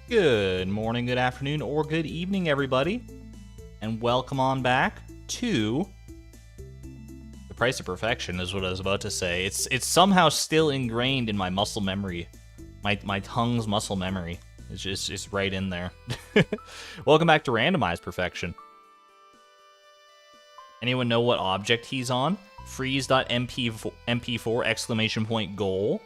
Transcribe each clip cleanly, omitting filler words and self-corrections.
Good morning, good afternoon, or good evening, everybody, and welcome on back to The Price of Perfection, is what I was about to say. It's somehow still ingrained in my muscle memory, my tongue's muscle memory. It's right in there. Welcome back to Randomized Perfection. Anyone know what object he's on? Freeze.mp4 exclamation point goal.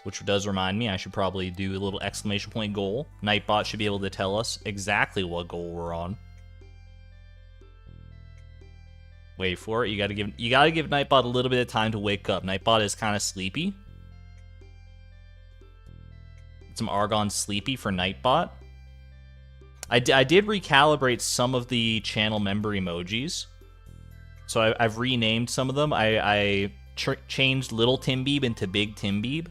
Which does remind me, I should probably do a little exclamation point goal. Nightbot should be able to tell us exactly what goal we're on. Wait for it. You gotta give Nightbot a little bit of time to wake up. Nightbot is kind of sleepy. Some Argon sleepy for Nightbot. I did recalibrate some of the channel member emojis. So I've renamed some of them. I changed Little Timbeeb into Big Timbeeb.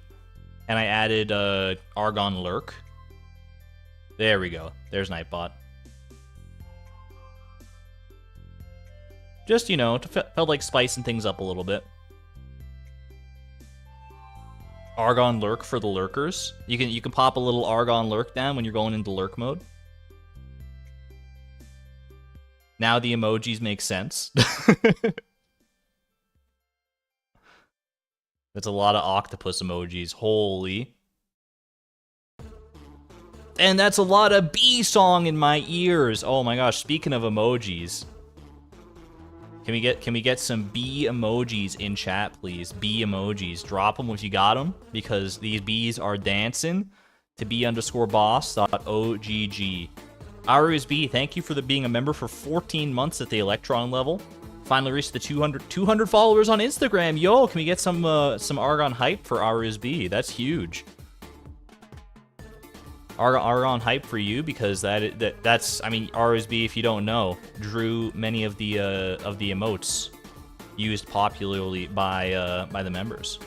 And I added Argon Lurk. There we go. There's Nightbot. Just, you know, felt like spicing things up a little bit. Argon Lurk for the lurkers. You can pop a little Argon Lurk down when you're going into lurk mode. Now the emojis make sense. That's a lot of octopus emojis. Holy. And that's a lot of bee song in my ears. Oh my gosh, speaking of emojis. Can we get some bee emojis in chat, please? Bee emojis. Drop them if you got them, because these bees are dancing to b_boss.ogg. RUSB, thank you for being a member for 14 months at the Electron level. Finally reached the 200 followers on Instagram. Yo, can we get some Argon hype for RSB? That's huge. Argon hype for you, because that's I mean, RSB, if you don't know, drew many of the emotes used popularly by the members.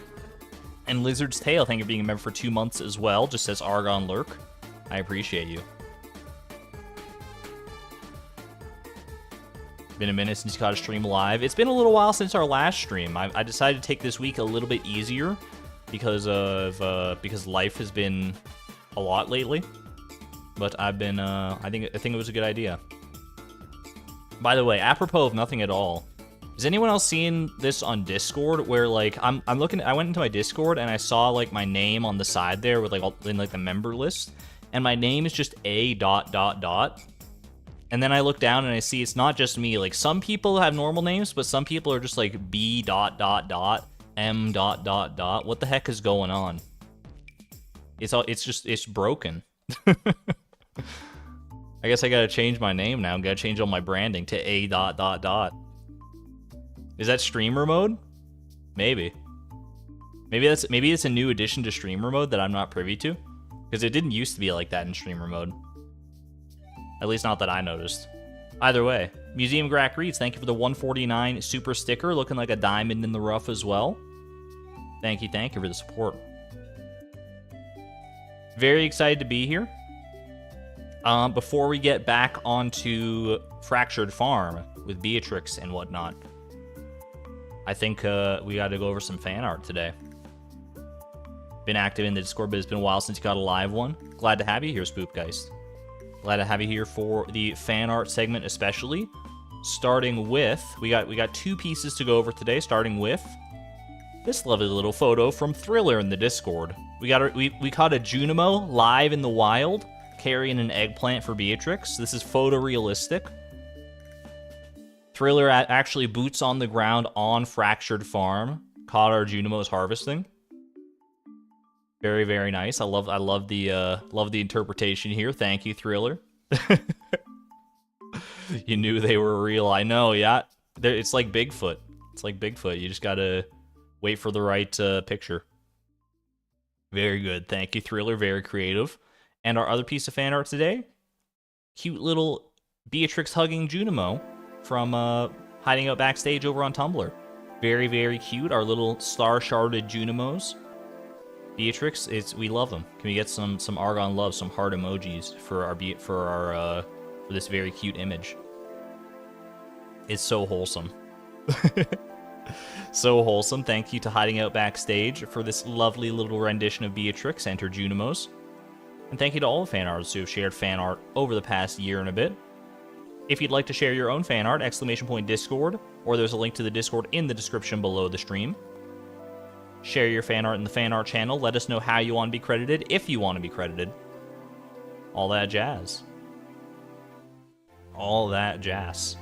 And Lizard's Tail, thank you for being a member for 2 months as well. Just says Argon Lurk. I appreciate you. Been a minute since you caught a stream live. It's been a little while since our last stream. I decided to take this week a little bit easier because life has been a lot lately. But I've been I think it was a good idea. By the way, apropos of nothing at all, is anyone else seeing this on Discord where like I went into my Discord and I saw like my name on the side there with like in like the member list, and my name is just A ... And then I look down and I see it's not just me. Like, some people have normal names, but some people are just like B ... M ... What the heck is going on? It's broken. I guess I gotta change my name now. Gotta change all my branding to A ... Is that streamer mode? Maybe. Maybe it's a new addition to streamer mode that I'm not privy to, because it didn't used to be like that in streamer mode. At least not that I noticed. Either way, Museum Grack Reads, thank you for the 149 super sticker, looking like a diamond in the rough as well. Thank you for the support. Very excited to be here. Before we get back onto Fractured Farm with Beatrix and whatnot, I think we got to go over some fan art today. Been active in the Discord, but it's been a while since you got a live one. Glad to have you here, Spoopgeist. Glad to have you here for the fan art segment, especially. Starting with, we got 2 pieces to go over today. Starting with this lovely little photo from Thriller in the Discord. We caught a Junimo live in the wild, carrying an eggplant for Beatrix. This is photorealistic. Thriller actually boots on the ground on Fractured Farm. Caught our Junimos harvesting. Very, very nice. I love the interpretation here. Thank you, Thriller. You knew they were real. I know, yeah. It's like Bigfoot. It's like Bigfoot. You just gotta wait for the right picture. Very good. Thank you, Thriller. Very creative. And our other piece of fan art today, cute little Beatrix hugging Junimo from hiding out backstage over on Tumblr. Very, very cute. Our little star-sharded Junimos. Beatrix, we love them. Can we get some Argon love, some heart emojis for this very cute image? It's so wholesome. So wholesome. Thank you to Hiding Out Backstage for this lovely little rendition of Beatrix and her Junimos. And thank you to all the fan artists who have shared fan art over the past year and a bit. If you'd like to share your own fan art, !Discord, or there's a link to the Discord in the description below the stream. Share your fan art in the fan art channel. Let us know how you want to be credited, if you want to be credited. All that jazz. All that jazz.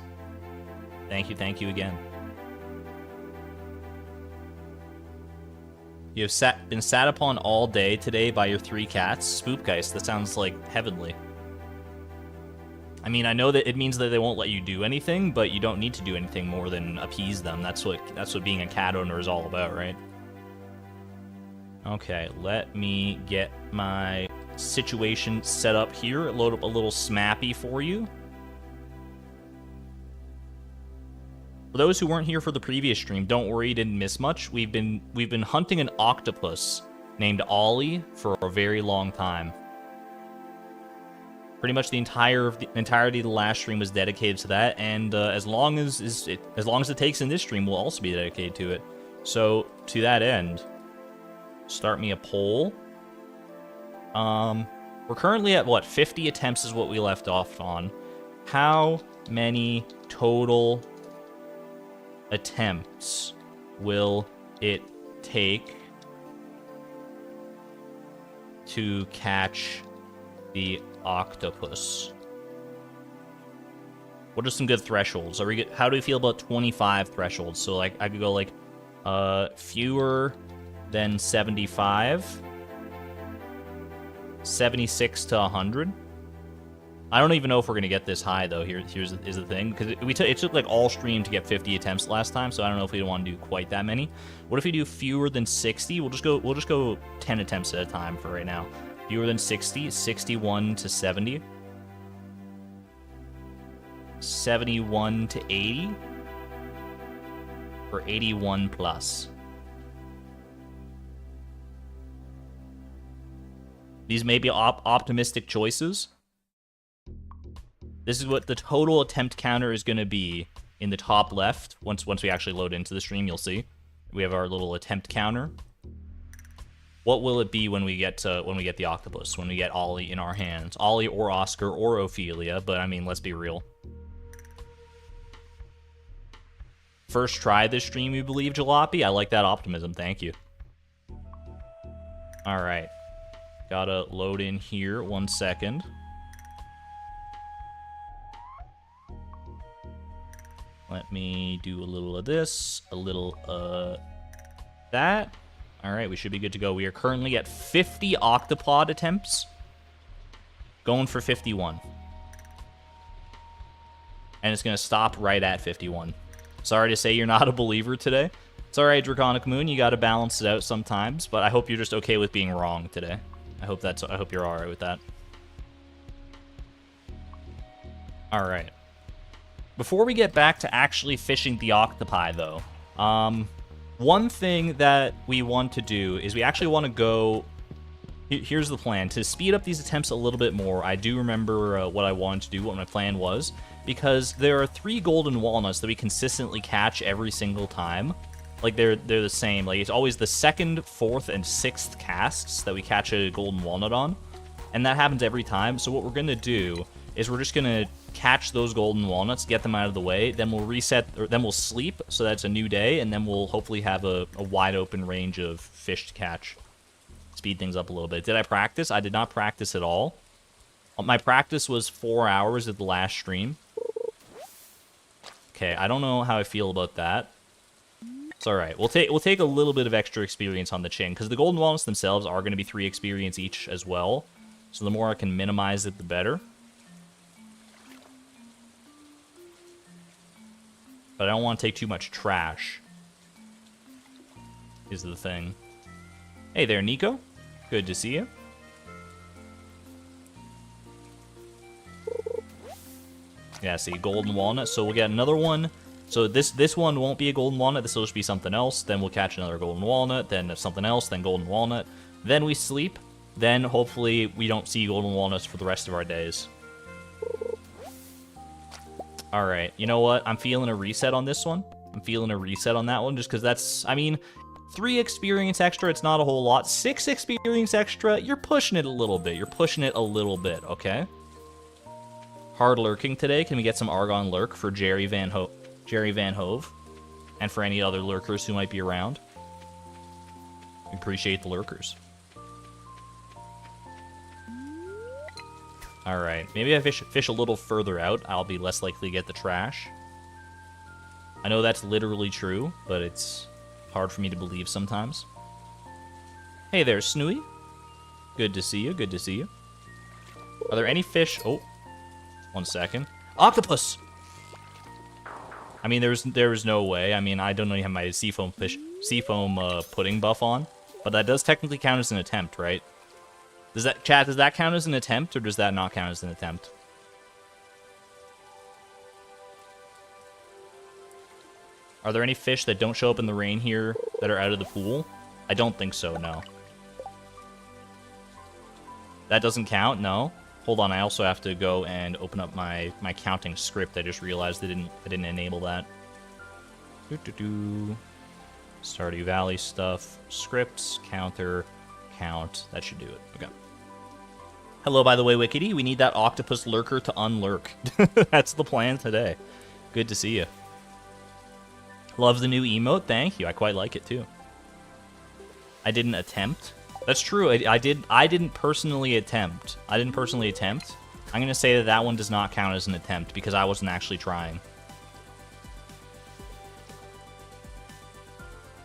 Thank you again. You have been sat upon all day today by your 3 cats. Spoopgeist, that sounds like heavenly. I mean, I know that it means that they won't let you do anything, but you don't need to do anything more than appease them. That's what being a cat owner is all about, right? Okay, let me get my situation set up here. Load up a little Smappy for you. For those who weren't here for the previous stream, don't worry, you didn't miss much. We've been hunting an octopus named Ollie for a very long time. Pretty much the entirety of the last stream was dedicated to that, and as long as it takes in this stream, we'll also be dedicated to it. So to that end, start me a poll. We're currently at what, 50 attempts is what we left off on. How many total attempts will it take to catch the octopus? What are some good thresholds? How do we feel about 25 thresholds? So like I could go like fewer than 75, 76 to 100. I don't even know if we're gonna get this high though. Here's the thing, because it took like all stream to get 50 attempts last time, so I don't know if we want to do quite that many. What if we do fewer than 60? We'll just go 10 attempts at a time for right now. Fewer than 60, 61 to 70, 71 to 80, or 81 plus. These may be optimistic choices. This is what the total attempt counter is going to be in the top left. Once we actually load into the stream, you'll see we have our little attempt counter. What will it be when we get the octopus? When we get Ollie in our hands? Ollie or Oscar or Ophelia, but I mean, let's be real. First try this stream, you believe, Jalopy? I like that optimism. Thank you. All right, gotta load in here. 1 second. Let me do a little of this, a little that. All right, we should be good to go. We are currently at 50 octopod attempts. Going for 51. And it's going to stop right at 51. Sorry to say you're not a believer today. It's all right, Draconic Moon. You got to balance it out sometimes, but I hope you're just okay with being wrong today. I hope you're all right with that. All right. Before we get back to actually fishing the octopi, though, one thing that we want to do is we actually want to go... Here's the plan. To speed up these attempts a little bit more, I do remember what I wanted to do, what my plan was, because there are 3 golden walnuts that we consistently catch every single time. Like, they're the same. Like, it's always the 2nd, 4th, and 6th casts that we catch a golden walnut on, and that happens every time. So what we're going to do is we're just going to catch those golden walnuts, get them out of the way, then we'll reset, or then we'll sleep, so that's a new day, and then we'll hopefully have a wide open range of fish to catch. Speed things up a little bit. Did I practice? I did not practice at all. My practice was 4 hours at the last stream. Okay, I don't know how I feel about that. It's alright. We'll take a little bit of extra experience on the chin, because the golden walnuts themselves are going to be 3 experience each as well. So the more I can minimize it, the better. But I don't want to take too much trash. Is the thing. Hey there, Nico. Good to see you. Yeah, see, golden walnut. So we'll get another one. So this one won't be a golden walnut. This will just be something else. Then we'll catch another golden walnut. Then something else. Then golden walnut. Then we sleep. Then hopefully we don't see golden walnuts for the rest of our days. Alright, you know what? I'm feeling a reset on this one. I'm feeling a reset on that one just because that's... I mean, 3 experience extra, it's not a whole lot. 6 experience extra, you're pushing it a little bit. You're pushing it a little bit, okay? Hard lurking today. Can we get some Argon lurk for Jerry Van Hove? And for any other lurkers who might be around. We appreciate the lurkers. Alright, maybe if I fish a little further out, I'll be less likely to get the trash. I know that's literally true, but it's hard for me to believe sometimes. Hey there, Snooey. Good to see you, good to see you. Are there any fish? Oh, 1 second. Octopus! I mean, there's no way. I mean, I don't even have my seafoam pudding buff on, but that does technically count as an attempt, right? Does that count as an attempt, or does that not count as an attempt? Are there any fish that don't show up in the rain here that are out of the pool? I don't think so, no. That doesn't count, no. Hold on, I also have to go and open up my counting script. I just realized I didn't enable that. Stardew Valley stuff, scripts, counter, count. That should do it. Okay. Hello, by the way, Wickedy. We need that octopus lurker to unlurk. That's the plan today. Good to see you. Love the new emote. Thank you. I quite like it too. I didn't attempt. That's true. I didn't personally attempt. I'm gonna say that one does not count as an attempt because I wasn't actually trying.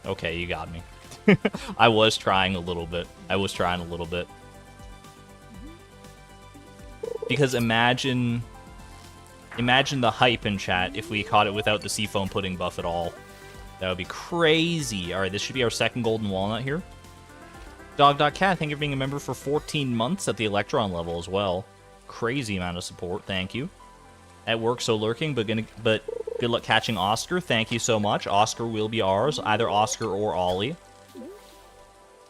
Okay, you got me. I was trying a little bit. Because imagine the hype in chat if we caught it without the seafoam pudding buff at all. That would be crazy. All right, this should be our second golden walnut here. Dog.cat, thank you for being a member for 14 months at the Electron level as well. Crazy amount of support, thank you. At work, so lurking, but good luck catching Oscar. Thank you so much. Oscar will be ours, either Oscar or Ollie.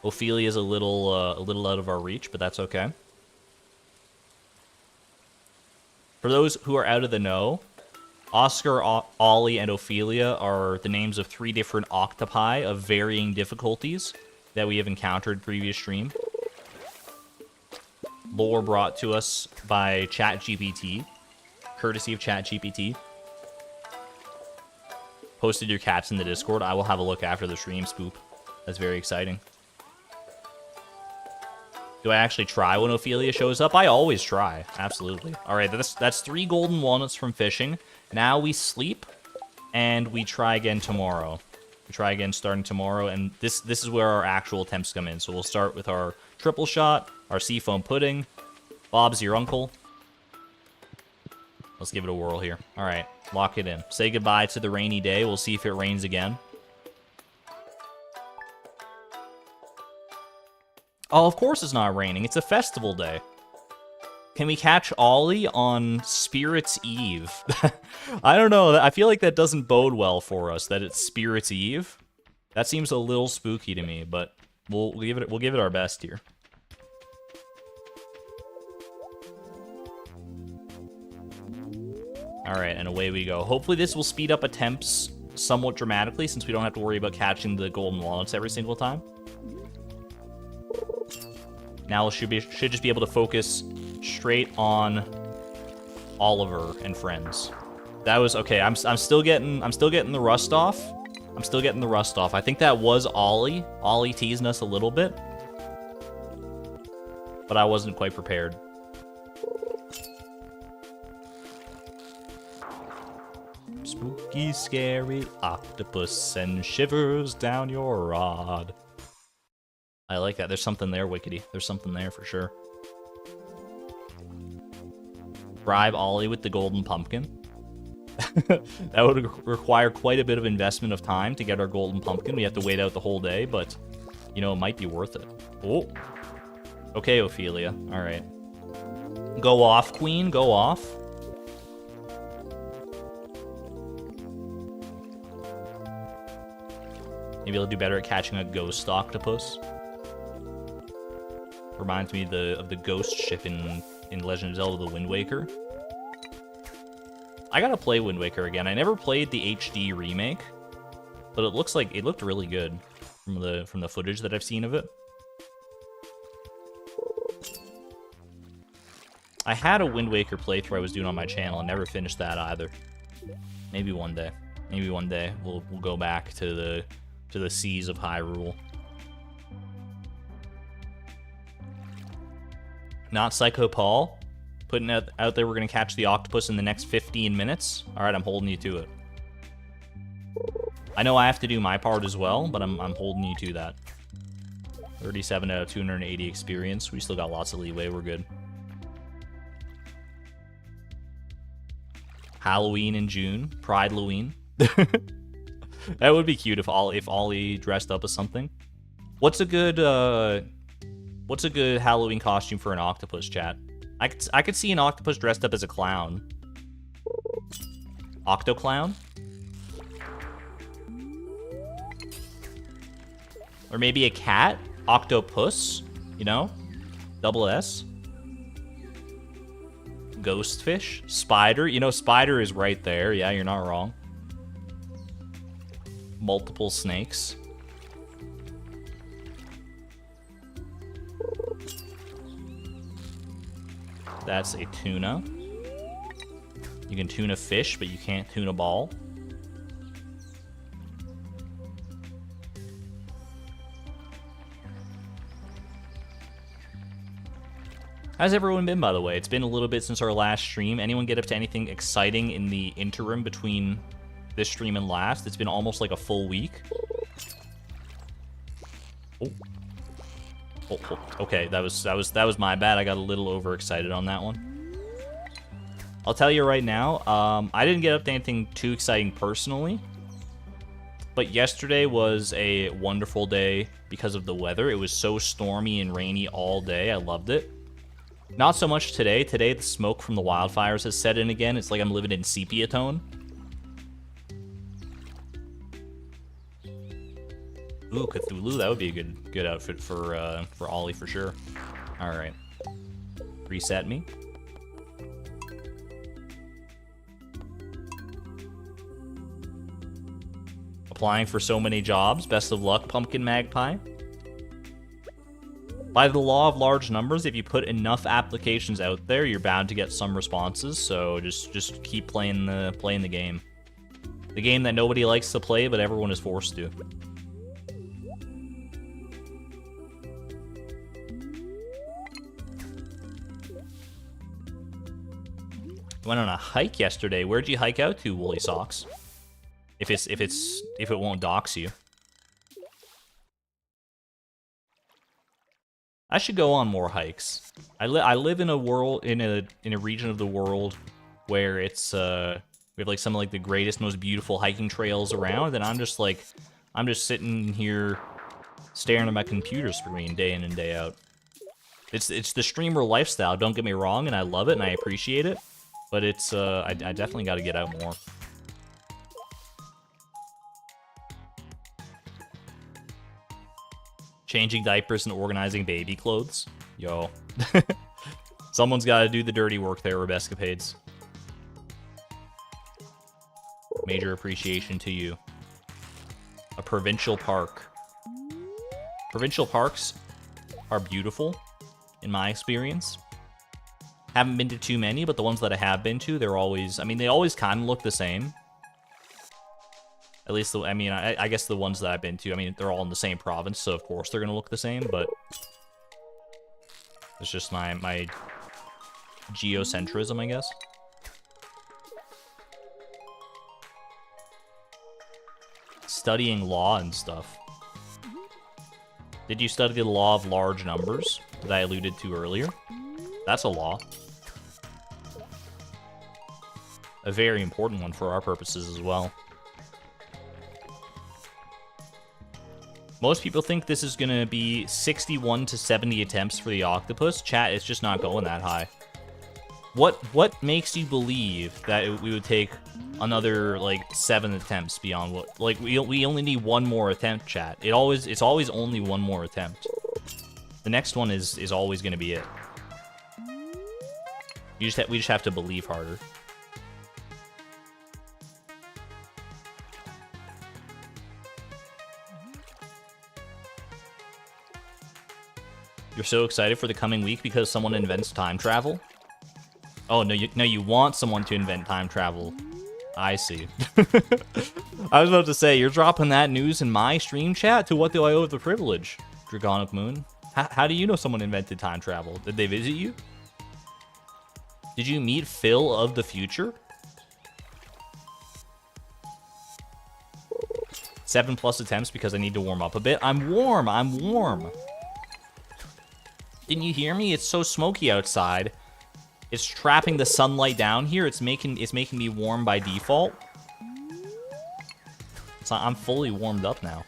Ophelia is a little out of our reach, but that's okay. For those who are out of the know, Oscar, Ollie, and Ophelia are the names of 3 different octopi of varying difficulties that we have encountered previous stream. Lore brought to us by ChatGPT, courtesy of ChatGPT. Posted your cats in the Discord. I will have a look after the stream, Spoop. That's very exciting. Do I actually try when Ophelia shows up? I always try. Absolutely. All right, that's 3 golden walnuts from fishing. Now we sleep, and we try again tomorrow. We try again starting tomorrow, and this is where our actual attempts come in. So we'll start with our triple shot, our seafoam pudding. Bob's your uncle. Let's give it a whirl here. All right, lock it in. Say goodbye to the rainy day. We'll see if it rains again. Oh, of course it's not raining. It's a festival day. Can we catch Ollie on Spirit's Eve? I don't know. I feel like that doesn't bode well for us, that it's Spirit's Eve. That seems a little spooky to me, but we'll give it our best here. All right, and away we go. Hopefully this will speed up attempts somewhat dramatically since we don't have to worry about catching the golden walnuts every single time. Now we should just be able to focus straight on Oliver and friends. That was okay. I'm still getting the rust off. I think that was Ollie. Ollie teasing us a little bit, but I wasn't quite prepared. Spooky, scary octopus send shivers down your rod. I like that. There's something there, Wickedy. There's something there for sure. Bribe Ollie with the golden pumpkin. That would require quite a bit of investment of time to get our golden pumpkin. We have to wait out the whole day, but, you know, it might be worth it. Oh. Okay, Ophelia. All right. Go off, queen. Go off. Maybe I'll do better at catching a ghost octopus. Reminds me of the ghost ship in Legend of Zelda: The Wind Waker. I gotta play Wind Waker again. I never played the HD remake, but it looks like it looked really good. from the footage that I've seen of it. I had a Wind Waker playthrough I was doing on my channel and never finished that either. Maybe one day. Maybe one day we'll go back to the seas of Hyrule. Not Psycho Paul. Putting out there we're gonna catch the octopus in the next 15 minutes. Alright, I'm holding you to it. I know I have to do my part as well, but I'm holding you to that. 37 out of 280 experience. We still got lots of leeway, we're good. Halloween in June. Pride-Loween. That would be cute if Ollie dressed up as something. What's a good Halloween costume for an octopus, chat? I could see an octopus dressed up as a clown. Octoclown? Or maybe a cat? Octopus? You know? Double S? Ghostfish? Spider? You know, spider is right there. Yeah, you're not wrong. Multiple snakes. That's a tuna. You can tune a fish, but you can't tune a ball. How's everyone been, by the way? It's been a little bit since our last stream. Anyone get up to anything exciting in the interim between this stream and last? It's been almost like a full week. Oh. Oh, okay, that was my bad. I got a little overexcited on that one. I'll tell you right now, I didn't get up to anything too exciting personally, but yesterday was a wonderful day because of the weather. It was so stormy and rainy all day. I loved it. Not so much today. Today, the smoke from the wildfires has set in again. It's like I'm living in sepia tone. Ooh, Cthulhu. That would be a good outfit for Ollie for sure. All right. Reset me. Applying for so many jobs. Best of luck, Pumpkin Magpie. By the law of large numbers, if you put enough applications out there, you're bound to get some responses. So just keep playing the game. The game that nobody likes to play, but everyone is forced to. Went on a hike yesterday. Where'd you hike out to, Woolly Socks? If it won't dox you. I should go on more hikes. I live in a world in a region of the world where it's we have like some of like the greatest, most beautiful hiking trails around, and I'm just sitting here staring at my computer screen day in and day out. It's the streamer lifestyle, don't get me wrong, and I love it and I appreciate it, but it's I definitely got to get out more. Changing diapers and organizing baby clothes. Yo. Someone's got to do the dirty work there, Rebescapades. Major appreciation to you. A provincial park. Provincial parks are beautiful, in my experience. Haven't been to too many, but the ones that I have been to, they're always... I mean, they always kind of look the same. At least, I guess the ones that I've been to, I mean, they're all in the same province, so of course they're going to look the same, but... It's just my geocentrism, I guess. Studying law and stuff. Did you study the law of large numbers that I alluded to earlier? That's a law. A very important one for our purposes as well. Most people think this is going to be 61 to 70 attempts for the octopus. Chat, it's just not going that high. What makes you believe that we would take another, like, 7 attempts beyond what... Like, we only need one more attempt, chat. It's always only one more attempt. The next one is always going to be it. We just have to believe harder. You're so excited for the coming week because someone invents time travel? Oh, no, you want someone to invent time travel. I see. I was about to say, you're dropping that news in my stream chat? To what do I owe the privilege? Dragonic Moon? How do you know someone invented time travel? Did they visit you? Did you meet Phil of the future? 7+ attempts because I need to warm up a bit. I'm warm. Didn't you hear me? It's so smoky outside. It's trapping the sunlight down here. It's making me warm by default. So I'm fully warmed up now.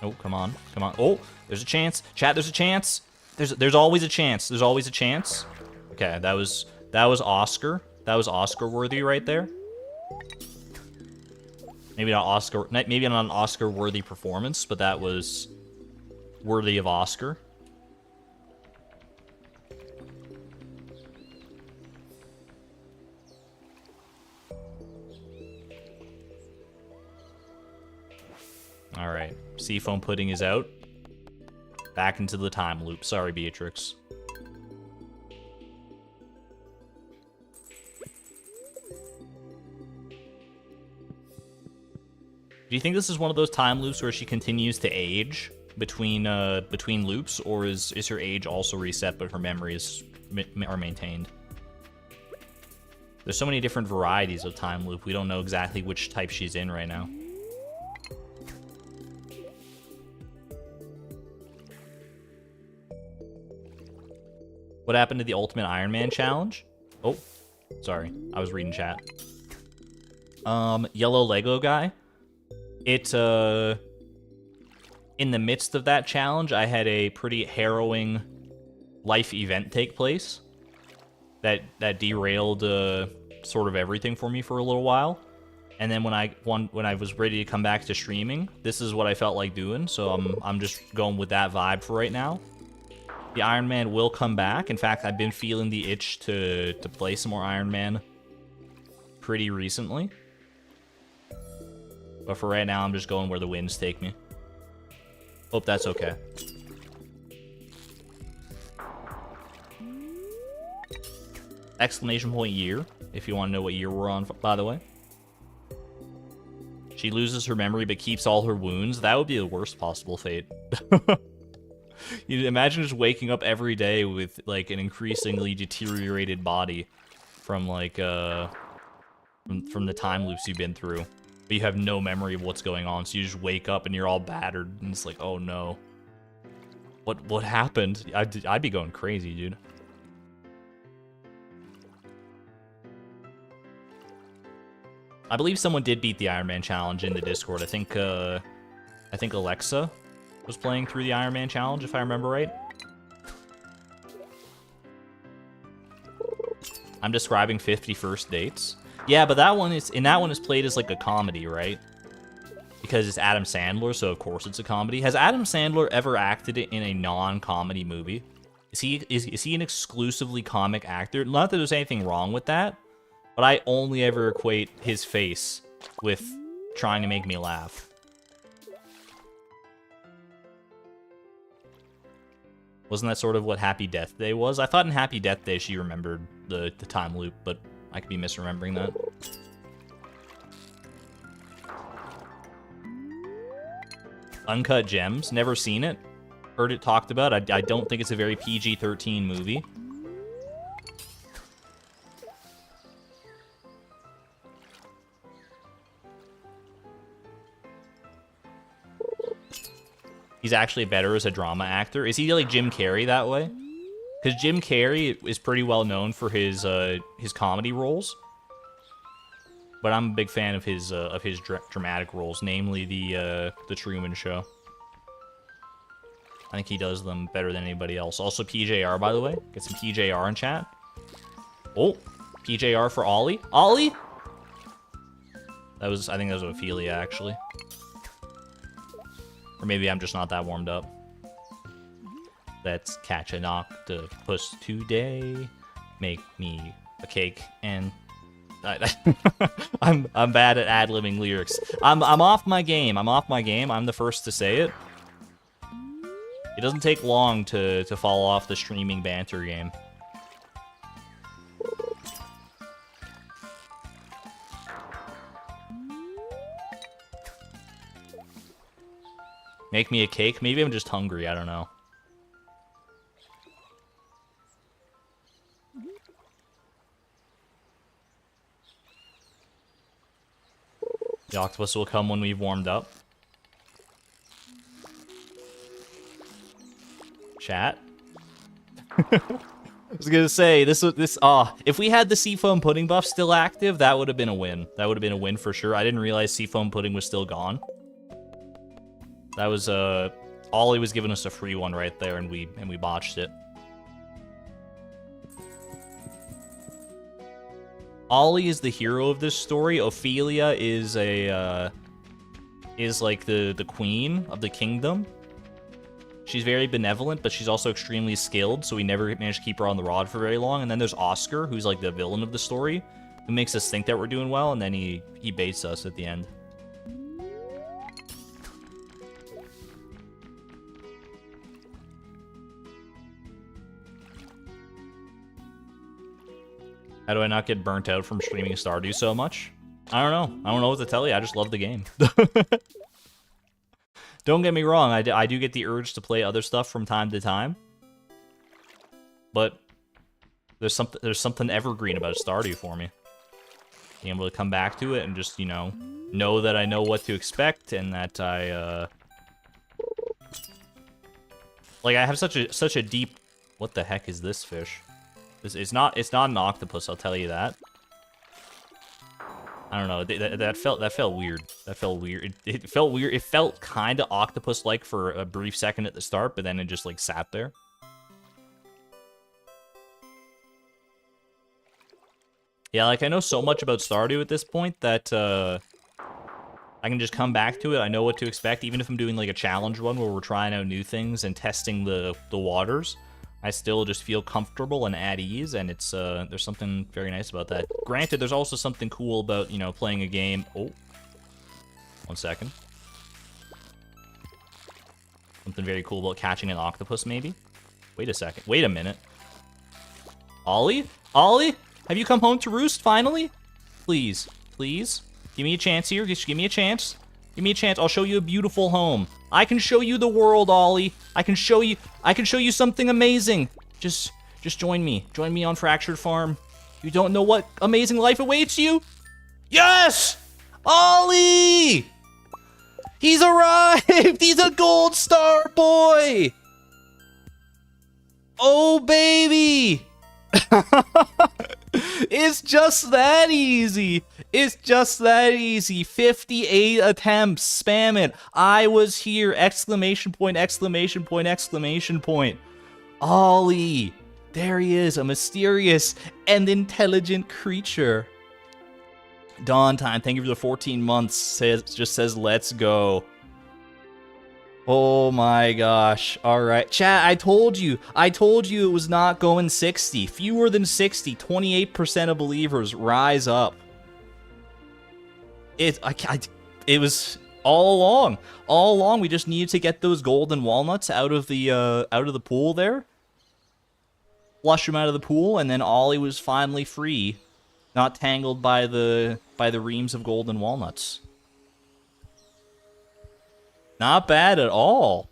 Oh, come on. Oh, there's a chance. Chat, there's a chance. There's always a chance. There's always a chance. Okay, that was Oscar. That was Oscar worthy right there. Maybe not an Oscar worthy performance, but that was worthy of Oscar. All right, Seafoam Pudding is out. Back into the time loop. Sorry, Beatrix. Do you think this is one of those time loops where she continues to age between loops, or is her age also reset but her memories are maintained? There's so many different varieties of time loop. We don't know exactly which type she's in right now. What happened to the Ultimate Iron Man challenge? Oh, sorry. I was reading chat. Yellow Lego guy. In the midst of that challenge, I had a pretty harrowing life event take place that derailed sort of everything for me for a little while. And then when I was ready to come back to streaming, this is what I felt like doing. So I'm just going with that vibe for right now. The Iron Man will come back. In fact, I've been feeling the itch to play some more Iron Man pretty recently. But for right now, I'm just going where the winds take me. Hope that's okay. Exclamation point year, if you want to know what year we're on, by the way. She loses her memory but keeps all her wounds. That would be the worst possible fate. You imagine just waking up every day with like an increasingly deteriorated body from like from the time loops you've been through, but you have no memory of what's going on. So you just wake up and you're all battered, and it's like, oh no, what happened? I'd be going crazy, dude. I believe someone did beat the Iron Man challenge in the Discord. I think Alexa was playing through the Iron Man challenge, if I remember right. I'm describing 50 First Dates. Yeah, but that one is played as like a comedy, right? Because it's Adam Sandler, so of course it's a comedy. Has Adam Sandler ever acted in a non-comedy movie? Is he an exclusively comic actor? Not that there's anything wrong with that, but I only ever equate his face with trying to make me laugh. Wasn't that sort of what Happy Death Day was? I thought in Happy Death Day she remembered the time loop, but I could be misremembering that. Uncut Gems, never seen it. Heard it talked about. I don't think it's a very PG-13 movie. He's actually better as a drama actor. Is he like Jim Carrey that way? Because Jim Carrey is pretty well known for his comedy roles, but I'm a big fan of his dramatic roles, namely the Truman Show. I think he does them better than anybody else. Also PJR, by the way. Get some PJR in chat. Oh, PJR for Ollie. Ollie? I think that was Ophelia, actually. Or maybe I'm just not that warmed up. Let's catch an octopus today. Make me a cake and I'm bad at ad-libbing lyrics. I'm off my game. I'm off my game. I'm the first to say it. It doesn't take long to fall off the streaming banter game. Make me a cake? Maybe I'm just hungry, I don't know. The octopus will come when we've warmed up. Chat. I was gonna say, if we had the Seafoam Pudding buff still active, that would have been a win. That would have been a win for sure. I didn't realize Seafoam Pudding was still gone. That was, Ollie was giving us a free one right there, and we botched it. Ollie is the hero of this story. Ophelia is like the queen of the kingdom. She's very benevolent, but she's also extremely skilled, so we never managed to keep her on the rod for very long. And then there's Oscar, who's like the villain of the story, who makes us think that we're doing well, and then he baits us at the end. How do I not get burnt out from streaming Stardew so much? I don't know. I don't know what to tell you. I just love the game. Don't get me wrong. I do get the urge to play other stuff from time to time. But there's something evergreen about Stardew for me. Being able to come back to it and just, you know that I know what to expect and that I like I have such a deep. What the heck is this fish? It's not an octopus, I'll tell you that. I don't know. That felt weird. That felt weird. It felt weird. It felt kind of octopus-like for a brief second at the start, but then it just like sat there. Yeah, like I know so much about Stardew at this point that I can just come back to it. I know what to expect, even if I'm doing like a challenge run where we're trying out new things and testing the waters. I still just feel comfortable and at ease, and it's there's something very nice about that. Granted, there's also something cool about, playing a game. Oh, 1 second. Something very cool about catching an octopus, maybe? Wait a second. Wait a minute. Ollie? Ollie? Have you come home to roost, finally? Please. Please? Give me a chance here. Just give me a chance. Give me a chance. I'll show you a beautiful home. I can show you the world, Ollie. I can show you something amazing. Just join me. Join me on Fractured Farm. You don't know what amazing life awaits you? Yes! Ollie! He's arrived! He's a gold star boy! Oh, baby! It's just that easy. It's just that easy. 58 attempts. Spam it. I was here. Exclamation point, exclamation point, exclamation point. Ollie. There he is. A mysterious and intelligent creature. Dawn time. Thank you for the 14 months. Just says, let's go. Oh my gosh. Alright. Chat, I told you it was not going 60. Fewer than 60. 28% of believers. Rise up. It was all along. All along, we just needed to get those golden walnuts out of the pool there. Flush them out of the pool, and then Ollie was finally free. Not tangled by the reams of golden walnuts. Not bad at all.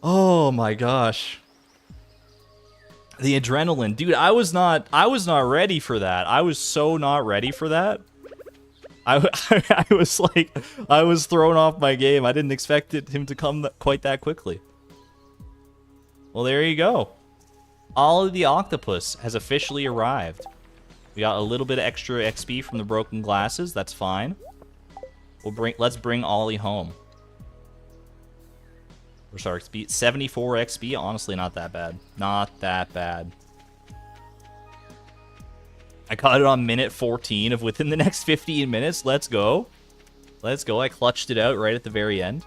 Oh my gosh. The adrenaline. Dude, I was not ready for that. I was so not ready for that. I was thrown off my game. I didn't expect him to come quite that quickly. Well, there you go. Ollie the Octopus has officially arrived. We got a little bit of extra XP from the broken glasses. That's fine. Let's bring Ollie home. Where's our XP? 74 XP. Honestly, not that bad. Not that bad. I got it on minute 14 of within the next 15 minutes. Let's go. Let's go. I clutched it out right at the very end.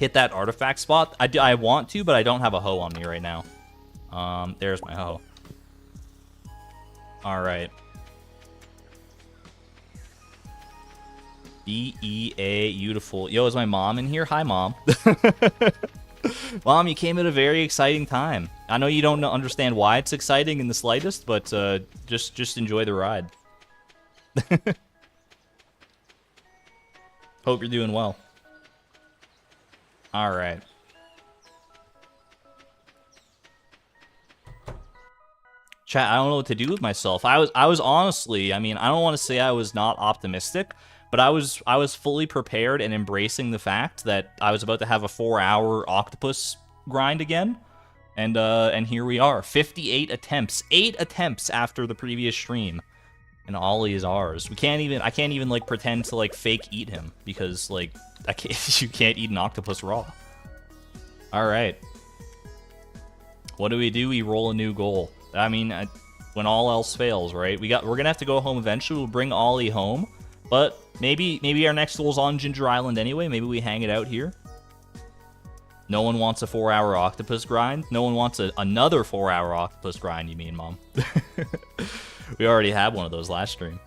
hit that artifact spot. I want to, but I don't have a hoe on me right now. There's my hoe. All right. BEA, beautiful. Yo, is my mom in here? Hi, Mom. Mom, you came at a very exciting time. I know you don't understand why it's exciting in the slightest, but just enjoy the ride. Hope you're doing well. All right. Chat, I don't know what to do with myself. I was honestly, I mean, I don't want to say I was not optimistic, but I was fully prepared and embracing the fact that I was about to have a 4-hour octopus grind again. And here we are. 58 attempts. 8 attempts after the previous stream. And Ollie is ours. I can't even like pretend to like fake eat him because like you can't eat an octopus raw. All right. What do? We roll a new goal. I mean, when all else fails, right? We're gonna have to go home eventually. We'll bring Ollie home, but maybe our next goal's on Ginger Island anyway. Maybe we hang it out here. No one wants a 4-hour octopus grind. No one wants another 4-hour octopus grind. You mean, Mom? We already had one of those last stream.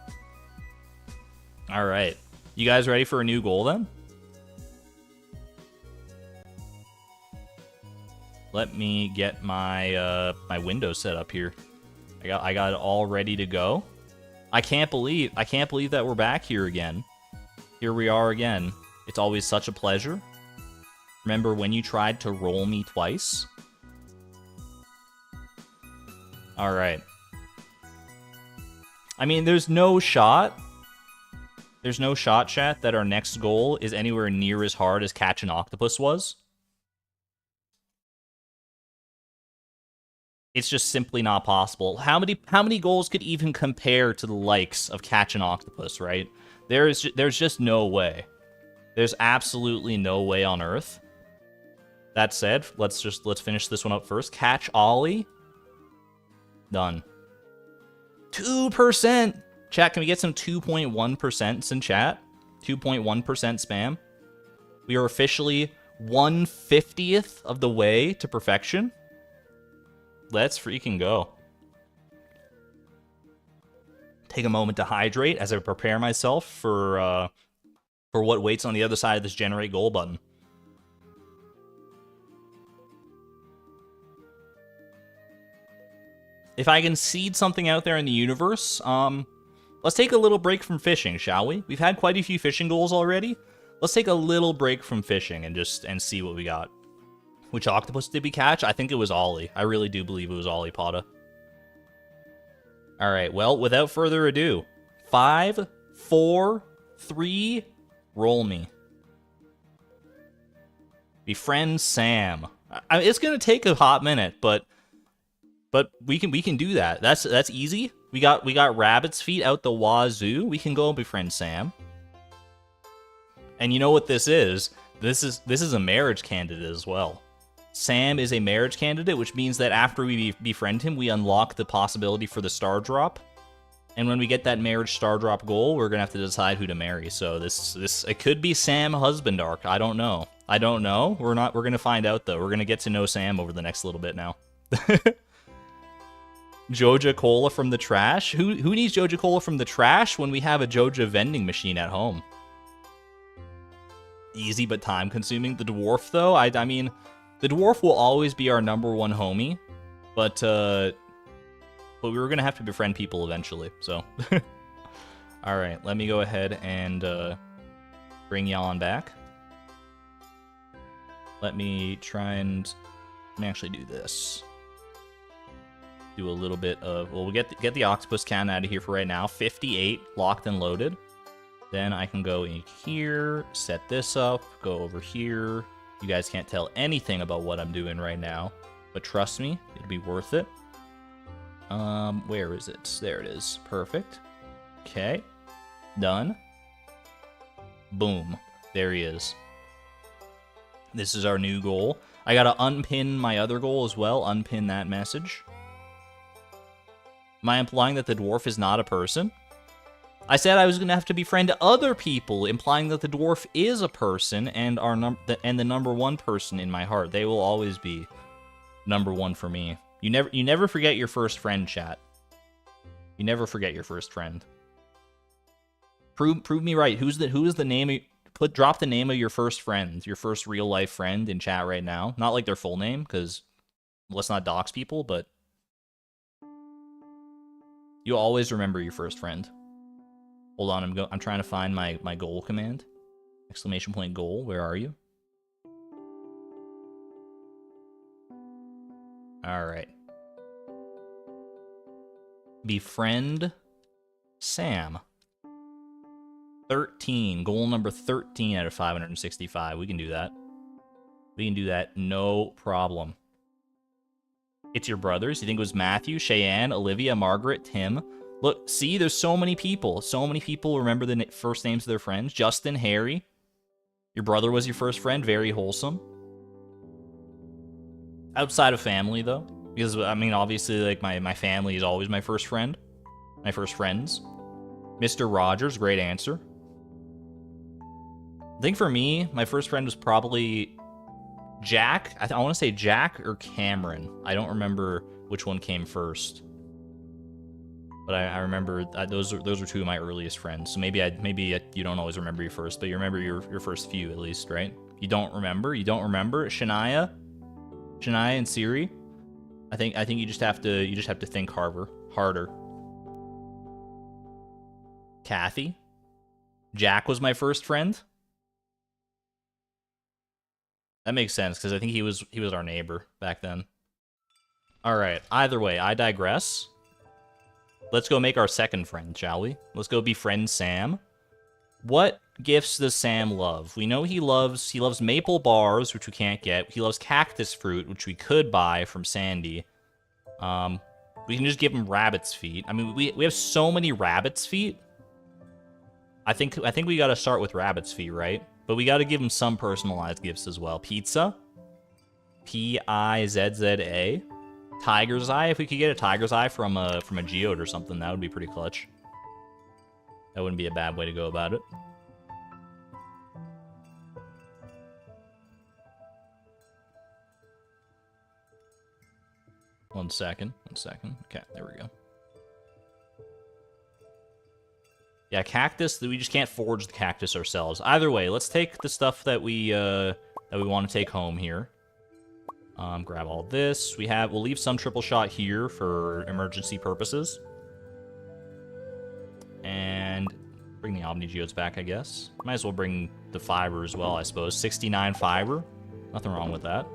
All right, you guys ready for a new goal then? Let me get my my window set up here. I got it all ready to go. I can't believe that we're back here again. Here we are again. It's always such a pleasure. Remember when you tried to roll me twice? All right. I mean, there's no shot, chat, that our next goal is anywhere near as hard as catch an octopus was. It's just simply not possible. How many goals could even compare to the likes of catch an octopus, right? There's just no way. There's absolutely no way on earth. That said, let's finish this one up first. Catch Ollie. Done. 2%! Chat, can we get some 2.1% in chat? 2.1% spam. We are officially 1/50th of the way to perfection. Let's freaking go. Take a moment to hydrate as I prepare myself for what waits on the other side of this generate goal button. If I can seed something out there in the universe, let's take a little break from fishing, shall we? We've had quite a few fishing goals already. Let's take a little break from fishing and see what we got. Which octopus did we catch? I think it was Ollie. I really do believe it was Ollie Potta. All right, well, without further ado, 5, 4, 3, roll me. Befriend Sam. It's gonna take a hot minute, but we can do that. That's easy. We got rabbit's feet out the wazoo. We can go befriend Sam. And you know what this is? This is a marriage candidate as well. Sam is a marriage candidate, which means that after we befriend him, we unlock the possibility for the star drop. And when we get that marriage star drop goal, we're gonna have to decide who to marry. So it could be Sam husband arc. I don't know. We're gonna find out though. We're gonna get to know Sam over the next little bit now. Joja Cola from the trash? Who needs Joja Cola from the trash when we have a Joja vending machine at home? Easy but time consuming. The dwarf though, I mean, the dwarf will always be our #1 homie, but we were gonna have to befriend people eventually. So, all right, let me go ahead and bring y'all back. Let me actually do this. Do a little bit of, well, we'll get the octopus can out of here for right now. 58 locked and loaded. Then I can go in here, set this up, go over here. You guys can't tell anything about what I'm doing right now, but trust me, it'll be worth it. Where is it? There it is. Perfect. Okay. Done. Boom. There he is. This is our new goal. I gotta unpin my other goal as well. Unpin that message. Am I implying that the dwarf is not a person? I said I was gonna have to befriend other people, implying that the dwarf is a person and the number one person in my heart. They will always be number one for me. You never forget your first friend, chat. You never forget your first friend. Prove me right. Who is the name of, drop the name of your first friend, your first real life friend in chat right now. Not like their full name, because let's not dox people, but you'll always remember your first friend. Hold on, I'm trying to find my goal command. Exclamation point goal, where are you? Alright. Befriend Sam. 13. Goal number 13 out of 565. We can do that. We can do that, no problem. It's your brothers. You think it was Matthew, Cheyenne, Olivia, Margaret, Tim? Look, see, there's so many people. So many people remember the first names of their friends. Justin, Harry. Your brother was your first friend. Very wholesome. Outside of family, though. Because, I mean, obviously, like, my family is always my first friend. My first friends. Mr. Rogers, great answer. I think for me, my first friend was probably Jack. I want to say Jack or Cameron. I don't remember which one came first. But I remember those are two of my earliest friends. So maybe you don't always remember your first, but you remember your first few at least, right? You don't remember? Shania and Siri. I think you just have to think harder. Kathy. Jack was my first friend. That makes sense because I think he was our neighbor back then. All right. Either way, I digress. Let's go make our second friend, shall we? Let's go befriend Sam. What gifts does Sam love? We know he loves maple bars, which we can't get. He loves cactus fruit, which we could buy from Sandy. We can just give him rabbit's feet. I mean, we have so many rabbit's feet. I think we got to start with rabbit's feet, right? But we got to give him some personalized gifts as well. Pizza. Pizza. Tiger's eye. If we could get a tiger's eye from a geode or something, that would be pretty clutch. That wouldn't be a bad way to go about it. One second. Okay, there we go. Yeah, cactus. We just can't forge the cactus ourselves. Either way, let's take the stuff that we want to take home here. Grab all this. We'll leave some triple shot here for emergency purposes. And bring the Omni Geodes back, I guess. Might as well bring the fiber as well, I suppose. 69 fiber. Nothing wrong with that.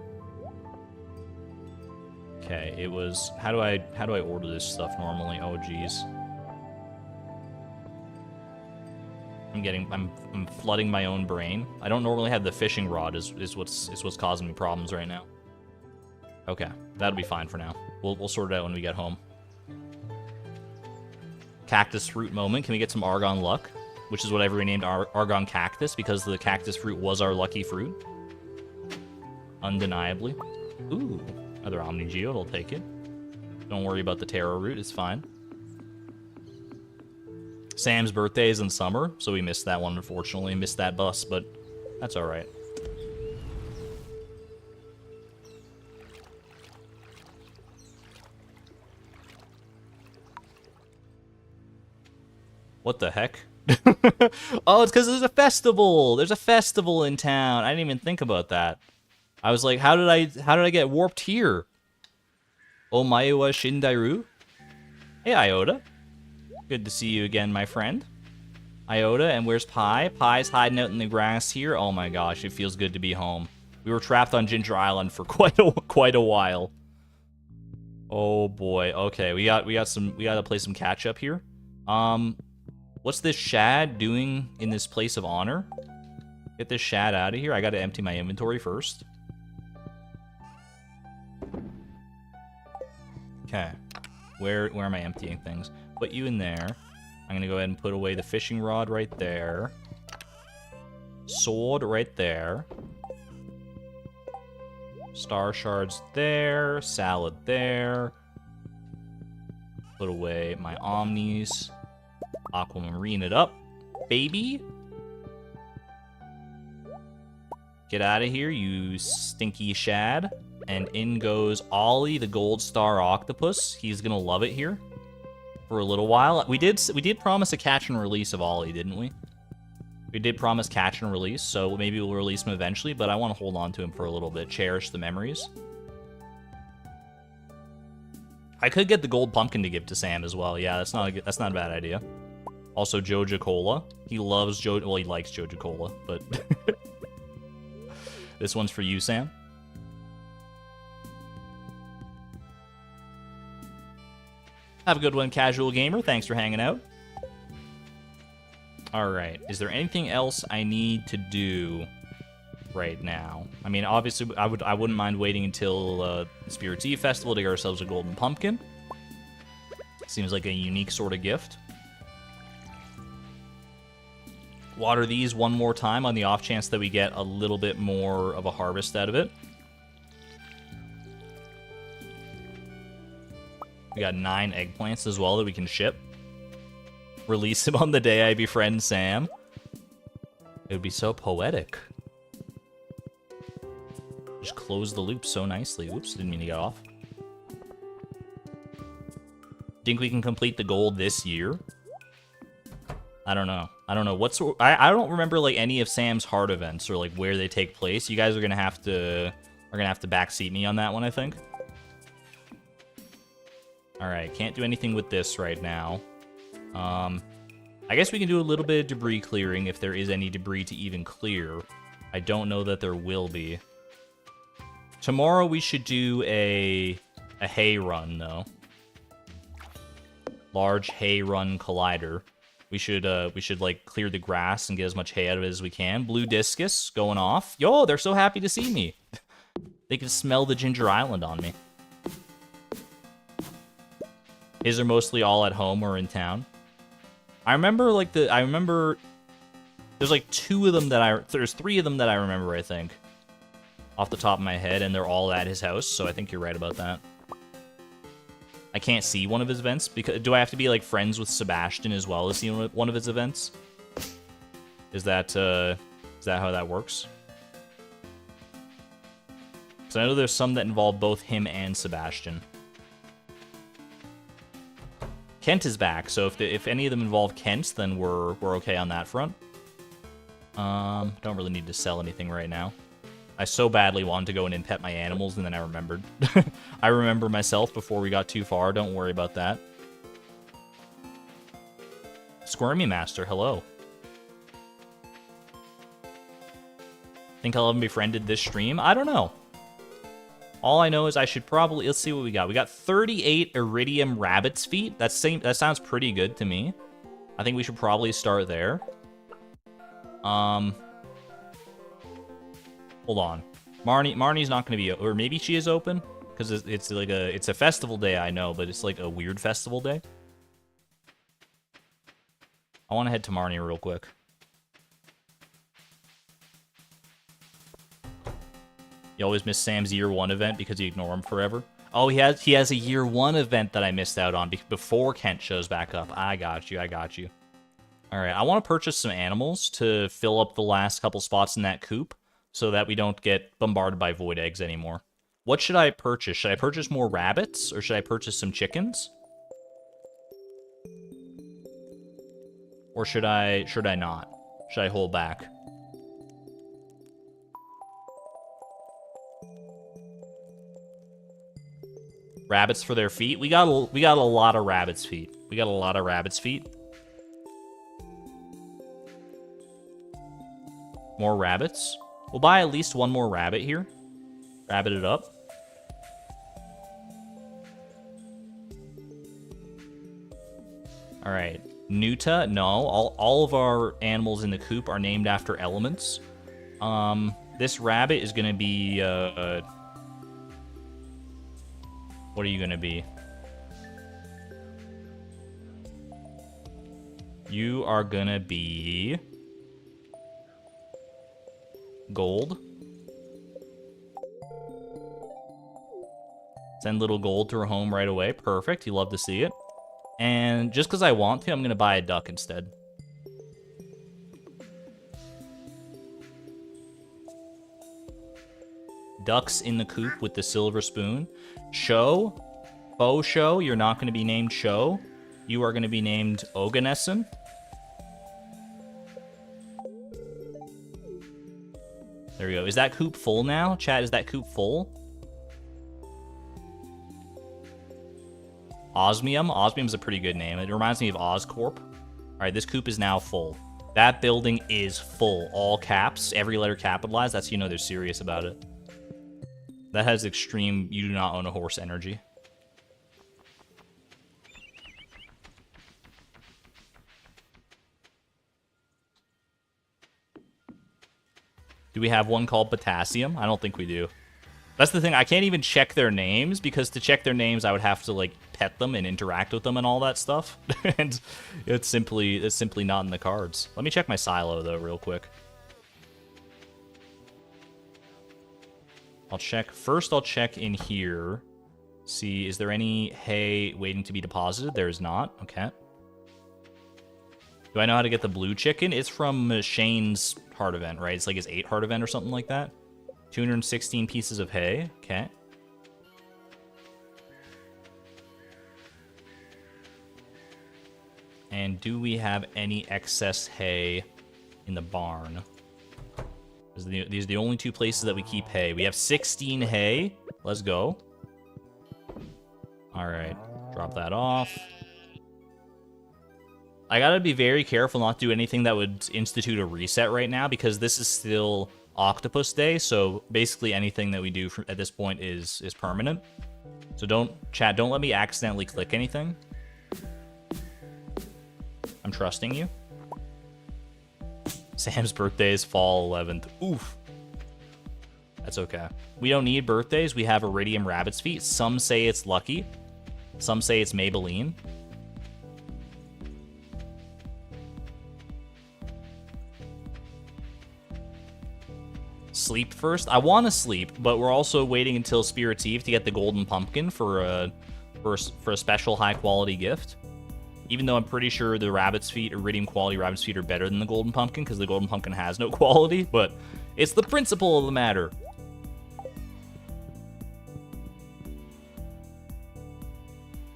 Okay, it was... How do I order this stuff normally? Oh, geez. I'm flooding my own brain. I don't normally have the fishing rod is what's causing me problems right now. Okay, that'll be fine for now. We'll sort it out when we get home. Cactus fruit moment. Can we get some Argon luck? Which is what I've renamed Argon cactus because the cactus fruit was our lucky fruit. Undeniably. Ooh, another Omni Geode. I'll take it. Don't worry about the tarot root. It's fine. Sam's birthday is in summer, so we missed that one, unfortunately. Missed that bus, but that's alright. What the heck? Oh, it's because there's a festival! There's a festival in town! I didn't even think about that. I was like, how did I get warped here? Omae wa Shindairu? Hey, Iota. Good to see you again, my friend. Iota, and where's Pi? Pi's hiding out in the grass here. Oh my gosh, it feels good to be home. We were trapped on Ginger Island for quite a while. Oh boy. Okay, we gotta play some catch up here. What's this shad doing in this place of honor? Get this shad out of here. I gotta empty my inventory first. Okay. Where am I emptying things? Put you in there. I'm gonna go ahead and put away the fishing rod right there. Sword right there. Star shards there. Salad there. Put away my omnis. Aquamarine it up, baby. Get out of here, you stinky shad. And in goes Ollie, the gold star octopus. He's gonna love it here for a little while. We did promise a catch and release of Ollie, didn't we? We did promise catch and release, so maybe we'll release him eventually, but I want to hold on to him for a little bit, cherish the memories. I could get the gold pumpkin to give to Sam as well. Yeah, that's not a bad idea. Also, Joja Cola. He loves well, he likes Joja Cola, but this one's for you, Sam. Have a good one, Casual Gamer. Thanks for hanging out. Alright, is there anything else I need to do right now? I mean, obviously, I wouldn't mind waiting until the Spirits Eve Festival to get ourselves a golden pumpkin. Seems like a unique sort of gift. Water these one more time on the off chance that we get a little bit more of a harvest out of it. We got 9 eggplants as well that we can ship. Release him on the day I befriend Sam. It would be so poetic. Just close the loop so nicely. Oops, didn't mean to get off. Think we can complete the goal this year? I don't know. I don't know. I don't remember like any of Sam's hard events or like where they take place. You guys are gonna have to backseat me on that one, I think. Alright, can't do anything with this right now. I guess we can do a little bit of debris clearing if there is any debris to even clear. I don't know that there will be. Tomorrow we should do a hay run, though. Large hay run collider. We should like clear the grass and get as much hay out of it as we can. Blue discus going off. Yo, they're so happy to see me. They can smell the Ginger Island on me. His are mostly all at home or in town. I remember there's like 2 of them there's 3 of them that I remember, I think. Off the top of my head, and they're all at his house, so I think you're right about that. I can't see one of his events, because do I have to be like friends with Sebastian as well to see one of his events? Is that how that works? So I know there's some that involve both him and Sebastian. Kent is back, so if any of them involve Kent, then we're okay on that front. Don't really need to sell anything right now. I so badly wanted to go in and pet my animals, and then I remembered. I remember myself before we got too far. Don't worry about that. Squirmy Master, hello. Think I'll have him befriended this stream? I don't know. All I know is I should probably... Let's see what we got. We got 38 Iridium Rabbit's Feet. That sounds pretty good to me. I think we should probably start there. Hold on. Marnie's not going to be... Or maybe she is open? Because it's like it's a festival day, I know, but it's like a weird festival day. I want to head to Marnie real quick. You always miss Sam's year 1 event because you ignore him forever. Oh, he has a year 1 event that I missed out on before Kent shows back up. I got you. All right, I want to purchase some animals to fill up the last couple spots in that coop so that we don't get bombarded by void eggs anymore. What should I purchase? Should I purchase more rabbits or should I purchase some chickens? Or should I not? Should I hold back? Rabbits for their feet. We got a lot of rabbits' feet. More rabbits. We'll buy at least one more rabbit here. Rabbit it up. All right. Nuta, no. All of our animals in the coop are named after elements. This rabbit is gonna be what are you gonna be? You are gonna be gold. Send little gold to her home right away. Perfect. You love to see it. And just because I want to, I'm going to buy a duck instead. Ducks in the coop with the silver spoon. Show. Bo Show, you're not going to be named Show. You are going to be named Oganesson. There we go. Is that coop full now? Chat, is that coop full? Osmium. Osmium's a pretty good name. It reminds me of Oscorp. Alright, this coop is now full. That building is full. All caps. Every letter capitalized. That's, you know, they're serious about it. That has extreme you do not own a horse energy. Do we have one called Potassium? I don't think we do. That's the thing. I can't even check their names, because to check their names, I would have to, like, pet them and interact with them and all that stuff. And it's simply not in the cards. Let me check my silo, though, real quick. First I'll check in here. See, is there any hay waiting to be deposited? There is not. Okay. Do I know how to get the blue chicken? It's from Shane's heart event, right? It's like his 8 heart event or something like that. 216 pieces of hay. Okay. And do we have any excess hay in the barn? These are the only 2 places that we keep hay. We have 16 hay. Let's go. All right. Drop that off. I gotta be very careful not to do anything that would institute a reset right now, because this is still Octopus Day, so basically anything that we do at this point is permanent. So don't let me accidentally click anything. I'm trusting you. Sam's birthday is fall 11th. Oof. That's okay. We don't need birthdays. We have Iridium Rabbit's Feet. Some say it's lucky. Some say it's Maybelline. Sleep first. I want to sleep, but we're also waiting until Spirit's Eve to get the golden pumpkin for a special high quality gift. Even though I'm pretty sure the Rabbit's Feet, Iridium quality Rabbit's Feet, are better than the golden pumpkin, because the golden pumpkin has no quality, but it's the principle of the matter.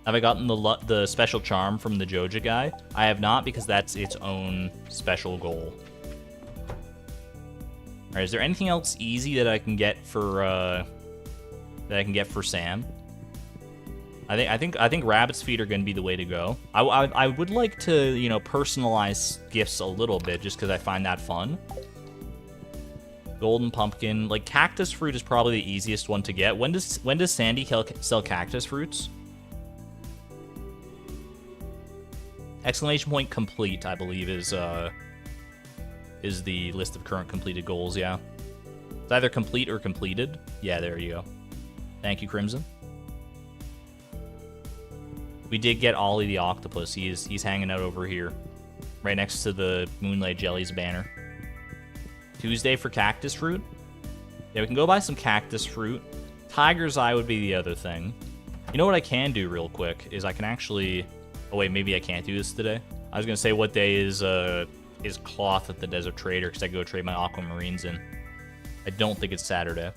Have I gotten the special charm from the Joja guy? I have not, because that's its own special goal. Alright, is there anything else easy that I can get for Sam? I think Rabbit's Feet are going to be the way to go. I would like to, you know, personalize gifts a little bit, just because I find that fun. Golden pumpkin, like cactus fruit is probably the easiest one to get. When does Sandy sell cactus fruits? Exclamation point complete, I believe, is the list of current completed goals. Yeah, it's either complete or completed. Yeah, there you go. Thank you, Crimson. We did get Ollie the Octopus. He's hanging out over here, right next to the Moonlight Jellies banner. Tuesday for cactus fruit. Yeah, we can go buy some cactus fruit. Tiger's Eye would be the other thing. You know what I can do real quick is I can actually... Oh wait, maybe I can't do this today. I was gonna say, what day is cloth at the Desert Trader, because I go trade my aquamarines in. I don't think it's Saturday.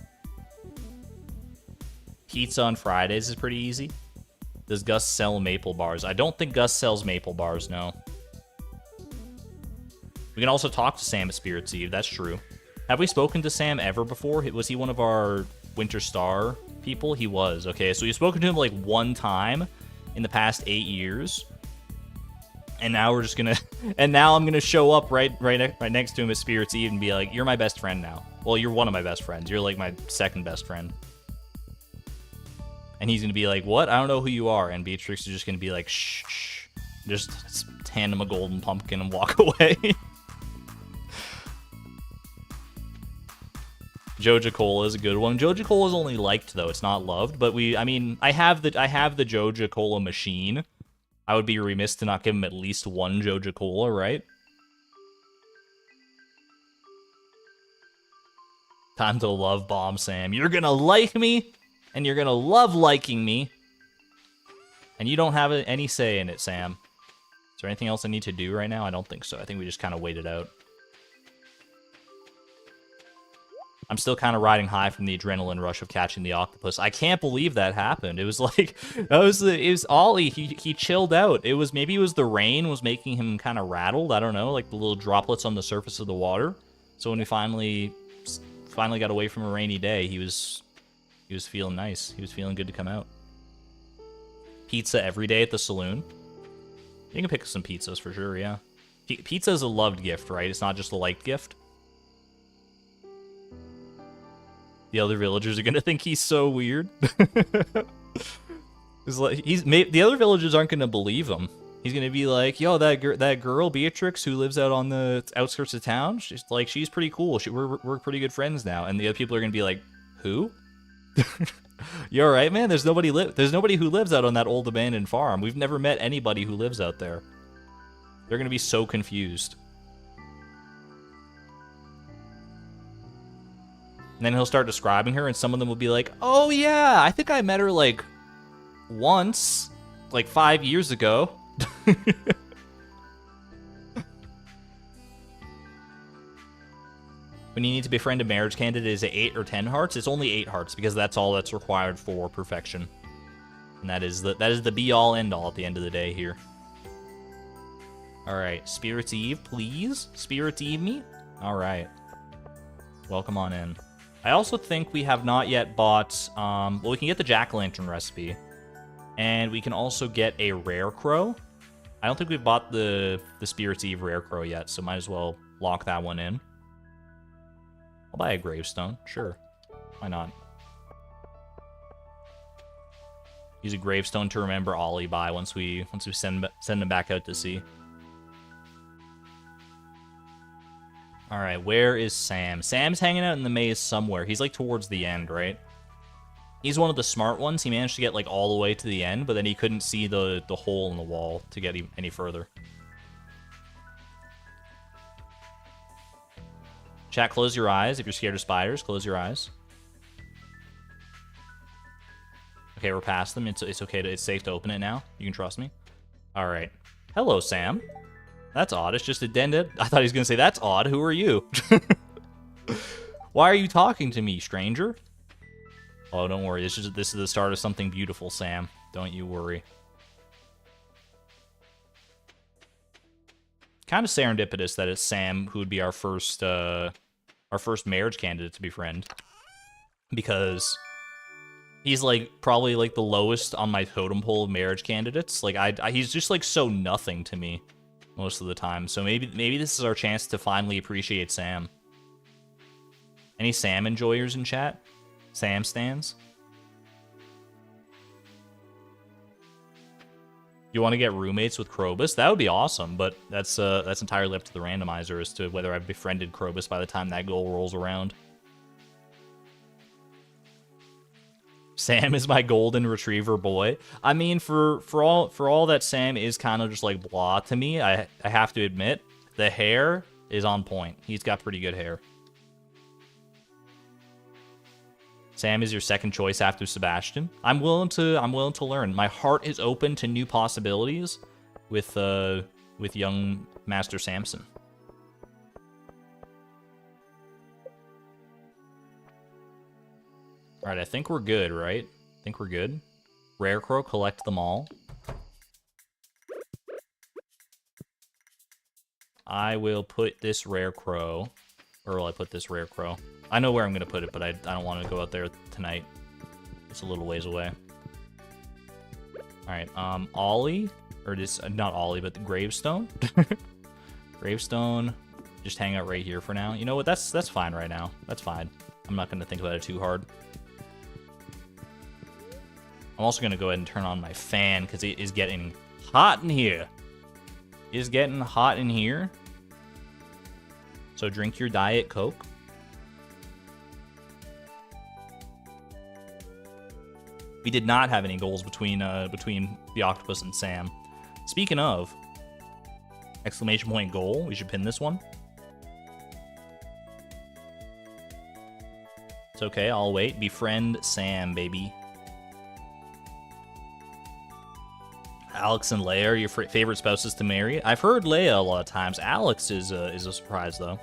Pizza on Fridays is pretty easy. Does Gus sell maple bars? I don't think Gus sells maple bars, no. We can also talk to Sam at Spirit's Eve, that's true. Have we spoken to Sam ever before? Was he one of our Winter Star people? He was, okay. So we've spoken to him like one time in the past 8 years. And now we're just gonna... And now I'm gonna show up right next to him at Spirit's Eve and be like, you're my best friend now. Well, you're one of my best friends. You're like my second best friend. And he's gonna be like, what? I don't know who you are. And Beatrix is just gonna be like, shh, shh. Just hand him a golden pumpkin and walk away. Joja Cola is a good one. Joja Cola is only liked, though. It's not loved. But I have the Joja Cola machine. I would be remiss to not give him at least one Joja Cola, right? Time to love bomb Sam. You're gonna like me, and you're gonna love liking me. And you don't have any say in it, Sam. Is there anything else I need to do right now? I don't think so. I think we just kind of wait it out. I'm still kind of riding high from the adrenaline rush of catching the octopus. I can't believe that happened. It was like, it was Ollie. He chilled out. Maybe it was the rain was making him kind of rattled. I don't know, like the little droplets on the surface of the water. So when we finally got away from a rainy day, he was feeling nice. He was feeling good to come out. Pizza every day at the saloon. You can pick up some pizzas for sure, yeah. Pizza is a loved gift, right? It's not just a liked gift. The other villagers are gonna think he's so weird. It's like the other villagers aren't gonna believe him. He's gonna be like, "Yo, that girl Beatrix who lives out on the outskirts of town, she's pretty cool. We're pretty good friends now." And the other people are gonna be like, "Who? You all right, man? There's nobody who lives out on that old abandoned farm. We've never met anybody who lives out there." They're gonna be so confused. And then he'll start describing her, and some of them will be like, "Oh yeah, I think I met her like once, like 5 years ago." When you need to befriend a marriage candidate, is it 8 or 10 hearts? It's only 8 hearts because that's all that's required for perfection, and that is the be all end all at the end of the day here. All right, Spirit's Eve, please. Spirit's Eve me. All right, welcome on in. I also think we have not yet bought, well, we can get the jack-o'-lantern recipe, and we can also get a rare crow. I don't think we've bought the Spirit's Eve rare crow yet, so might as well lock that one in. I'll buy a gravestone, sure. Why not? Use a gravestone to remember Ollie by once we send him back out to sea. All right, where is Sam? Sam's hanging out in the maze somewhere. He's like towards the end, right? He's one of the smart ones. He managed to get like all the way to the end, but then he couldn't see the hole in the wall to get any further. Chat, close your eyes. If you're scared of spiders, close your eyes. Okay, we're past them. It's okay it's safe to open it now. You can trust me. All right. Hello, Sam. That's odd. It's just addended. I thought he was going to say, "That's odd. Who are you?" Why are you talking to me, stranger? Oh, don't worry. This is the start of something beautiful, Sam. Don't you worry. Kind of serendipitous that it's Sam who would be our first marriage candidate to befriend, because he's like probably like the lowest on my totem pole of marriage candidates. Like he's just like so nothing to me most of the time. So maybe this is our chance to finally appreciate Sam. Any Sam enjoyers in chat? Sam stands? You want to get roommates with Krobus? That would be awesome, but that's entirely up to the randomizer as to whether I've befriended Krobus by the time that goal rolls around. Sam is my golden retriever boy. I mean, for all that Sam is kind of just like blah to me, I have to admit, the hair is on point. He's got pretty good hair. Sam is your second choice after Sebastian. I'm willing to learn. My heart is open to new possibilities with young Master Samson. All right, I think we're good, right? I think we're good. Rare Crow, collect them all. I will put this Rare Crow. Where will I put this Rare Crow? I know where I'm going to put it, but I don't want to go out there tonight. It's a little ways away. All right, Ollie, or just, not Ollie, but the Gravestone. Gravestone, just hang out right here for now. You know what, that's fine right now. That's fine. I'm not going to think about it too hard. I'm also going to go ahead and turn on my fan, because it is getting hot in here. It is getting hot in here. So drink your Diet Coke. We did not have any goals between the Octopus and Sam. Speaking of, exclamation point goal, we should pin this one. It's okay, I'll wait. Befriend Sam, baby. Alex and Leia are your favorite spouses to marry. I've heard Leia a lot of times. Alex is a surprise though.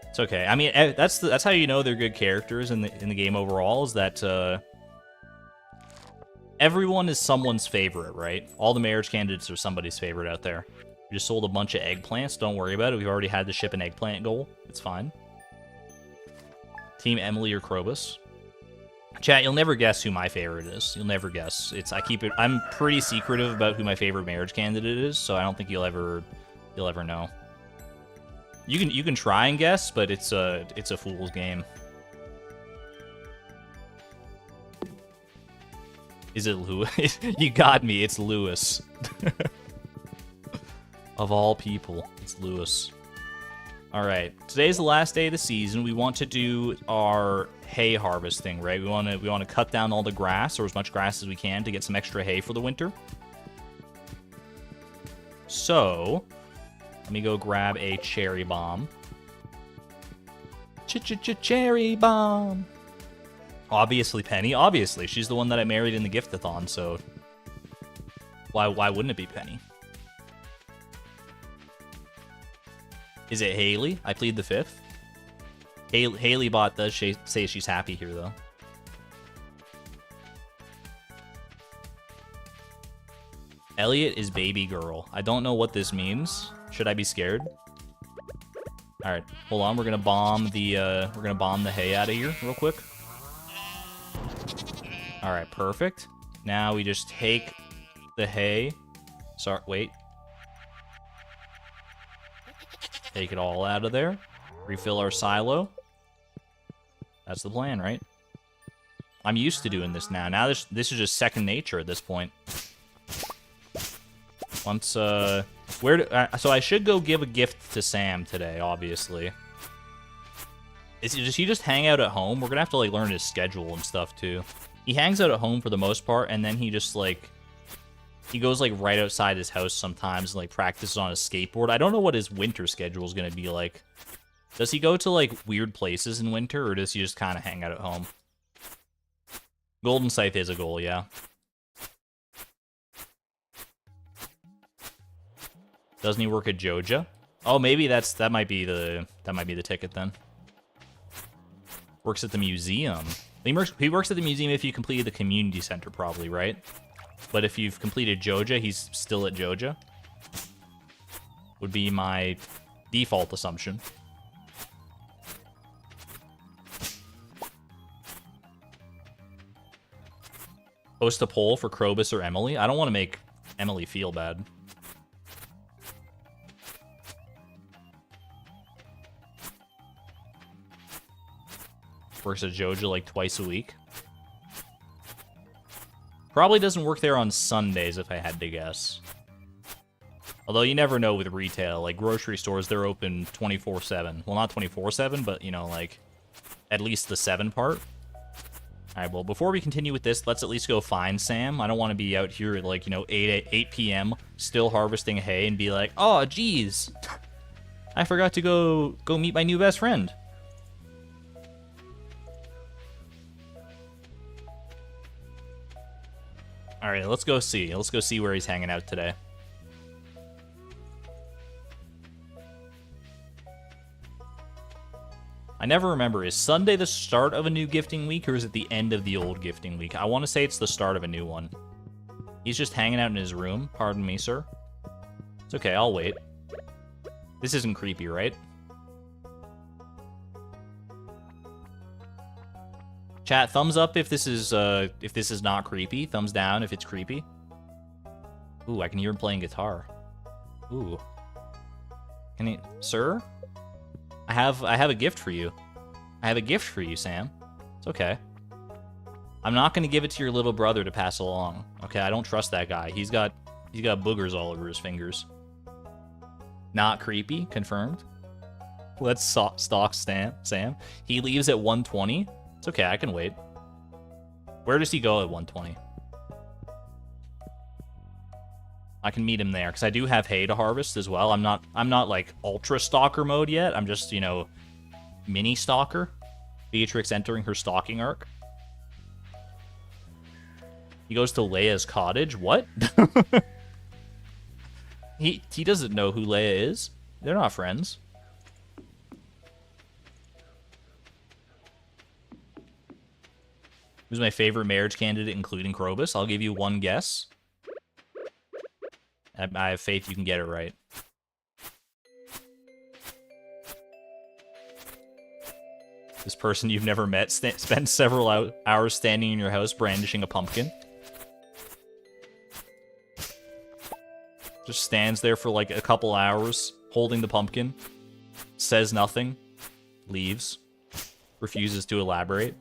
It's okay. I mean, that's how you know they're good characters in the game overall. Is that everyone is someone's favorite, right? All the marriage candidates are somebody's favorite out there. We just sold a bunch of eggplants. Don't worry about it. We've already had to ship an eggplant goal. It's fine. Team Emily or Krobus. Chat, you'll never guess who my favorite is. You'll never guess. I'm pretty secretive about who my favorite marriage candidate is, so I don't think you'll ever know. You can try and guess, but it's a fool's game. Is it Lewis? You got me. It's Lewis. Of all people, it's Lewis. All right, today's the last day of the season. We want to do our hay harvesting, right? We want to cut down all the grass, or as much grass as we can, to get some extra hay for the winter. So, let me go grab a cherry bomb. Cherry bomb. Obviously, Penny. Obviously, she's the one that I married in the gift-a-thon. So, why wouldn't it be Penny? Is it Haley? I plead the fifth. Haley bot does say she's happy here, though. Elliot is baby girl. I don't know what this means. Should I be scared? All right, hold on. We're gonna bomb the hay out of here real quick. All right, perfect. Now we just take the hay. Sorry, wait. Take it all out of there. Refill our silo. That's the plan, right? I'm used to doing this now. Now this is just second nature at this point. Once, so I should go give a gift to Sam today, obviously. Does he just hang out at home? We're gonna have to, like, learn his schedule and stuff, too. He hangs out at home for the most part, and then he just, like... He goes, like, right outside his house sometimes and, like, practices on his skateboard. I don't know what his winter schedule is going to be like. Does he go to, like, weird places in winter, or does he just kind of hang out at home? Golden Scythe is a goal, yeah. Doesn't he work at Joja? Oh, maybe that might be the ticket then. Works at the museum. He works at the museum if you completed the community center, probably, right? But if you've completed Joja, he's still at Joja. Would be my default assumption. Post a poll for Krobus or Emily. I don't want to make Emily feel bad. Works at Joja like twice a week. Probably doesn't work there on Sundays, if I had to guess. Although you never know with retail. Like, grocery stores, they're open 24/7. Well, not 24/7, but, you know, like, at least the 7 part. Alright, well, before we continue with this, let's at least go find Sam. I don't want to be out here at, like, you know, 8 p.m., still harvesting hay, and be like, oh, geez, I forgot to go meet my new best friend. Alright, let's go see. Let's go see where he's hanging out today. I never remember. Is Sunday the start of a new gifting week, or is it the end of the old gifting week? I want to say it's the start of a new one. He's just hanging out in his room. Pardon me, sir. It's okay, I'll wait. This isn't creepy, right? Chat, thumbs up if this is not creepy. Thumbs down if it's creepy. Ooh, I can hear him playing guitar. Ooh. Can he, sir? I have a gift for you. I have a gift for you, Sam. It's okay. I'm not gonna give it to your little brother to pass along. Okay, I don't trust that guy. He's got boogers all over his fingers. Not creepy, confirmed. Let's stalk Sam. He leaves at 1:20. It's okay, I can wait. Where does he go at 1:20? I can meet him there, because I do have hay to harvest as well. I'm not like ultra stalker mode yet. I'm just, you know, mini stalker. Beatrix entering her stalking arc. He goes to Leia's cottage. What? He doesn't know who Leia is. They're not friends. Who's my favorite marriage candidate, including Krobus? I'll give you one guess. I have faith you can get it right. This person you've never met spends several hours standing in your house brandishing a pumpkin. Just stands there for like a couple hours, holding the pumpkin. Says nothing. Leaves. Refuses to elaborate.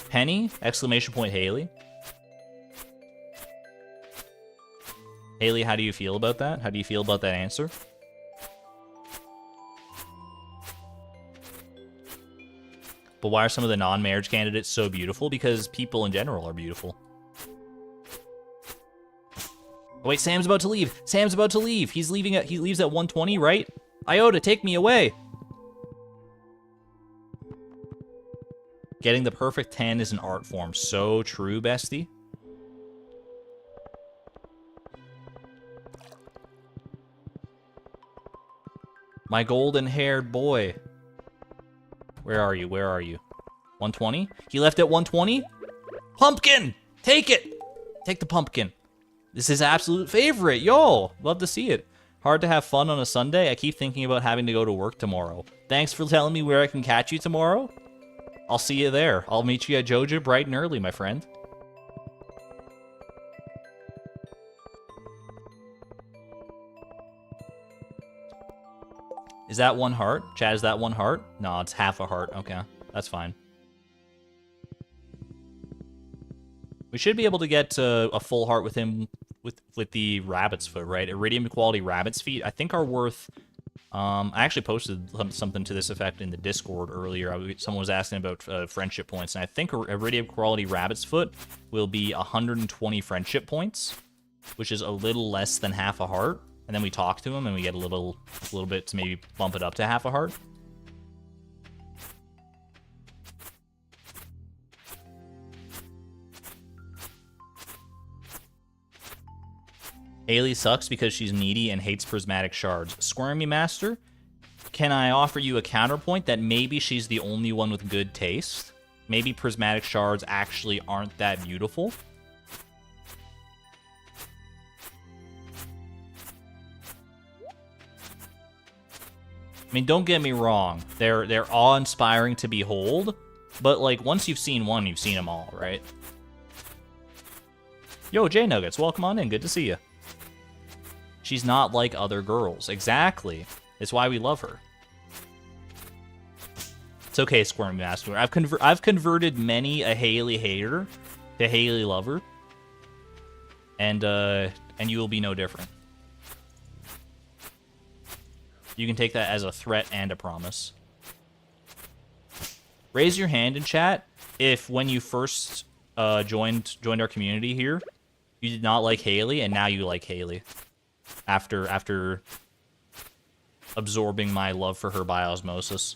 Penny? Exclamation point Haley. Haley, how do you feel about that? How do you feel about that answer? But why are some of the non-marriage candidates so beautiful? Because people in general are beautiful. Oh, wait, Sam's about to leave. Sam's about to leave. He leaves at 1:20, right? Iota, take me away. Getting the perfect 10 is an art form. So true, bestie. My golden-haired boy. Where are you? Where are you? 120? He left at 120? Pumpkin! Take it! Take the pumpkin. This is absolute favorite. Yo, love to see it. Hard to have fun on a Sunday. I keep thinking about having to go to work tomorrow. Thanks for telling me where I can catch you tomorrow. I'll see you there. I'll meet you at Joja bright and early, my friend. Is that one heart? Chad, is that one heart? No, it's half a heart. Okay, that's fine. We should be able to get a full heart with him with the rabbit's foot, right? Iridium quality rabbit's feet, I think, are worth... I actually posted something to this effect in the Discord earlier. Someone was asking about friendship points, and I think Iridium quality rabbit's foot will be 120 friendship points, which is a little less than half a heart. And then we talk to him, and we get a little bit to maybe bump it up to half a heart. Ailey sucks because she's needy and hates prismatic shards. Squirmy Master, can I offer you a counterpoint that maybe she's the only one with good taste? Maybe prismatic shards actually aren't that beautiful? I mean, don't get me wrong. They're awe-inspiring to behold, but like once you've seen one, you've seen them all, right? Yo, J Nuggets, welcome on in. Good to see you. She's not like other girls. Exactly. It's why we love her. It's okay, Squirmy Master. I've converted many a Haley hater to Haley lover, and you will be no different. You can take that as a threat and a promise. Raise your hand in chat if when you first joined our community here, you did not like Haley, and now you like Haley. After absorbing my love for her by osmosis.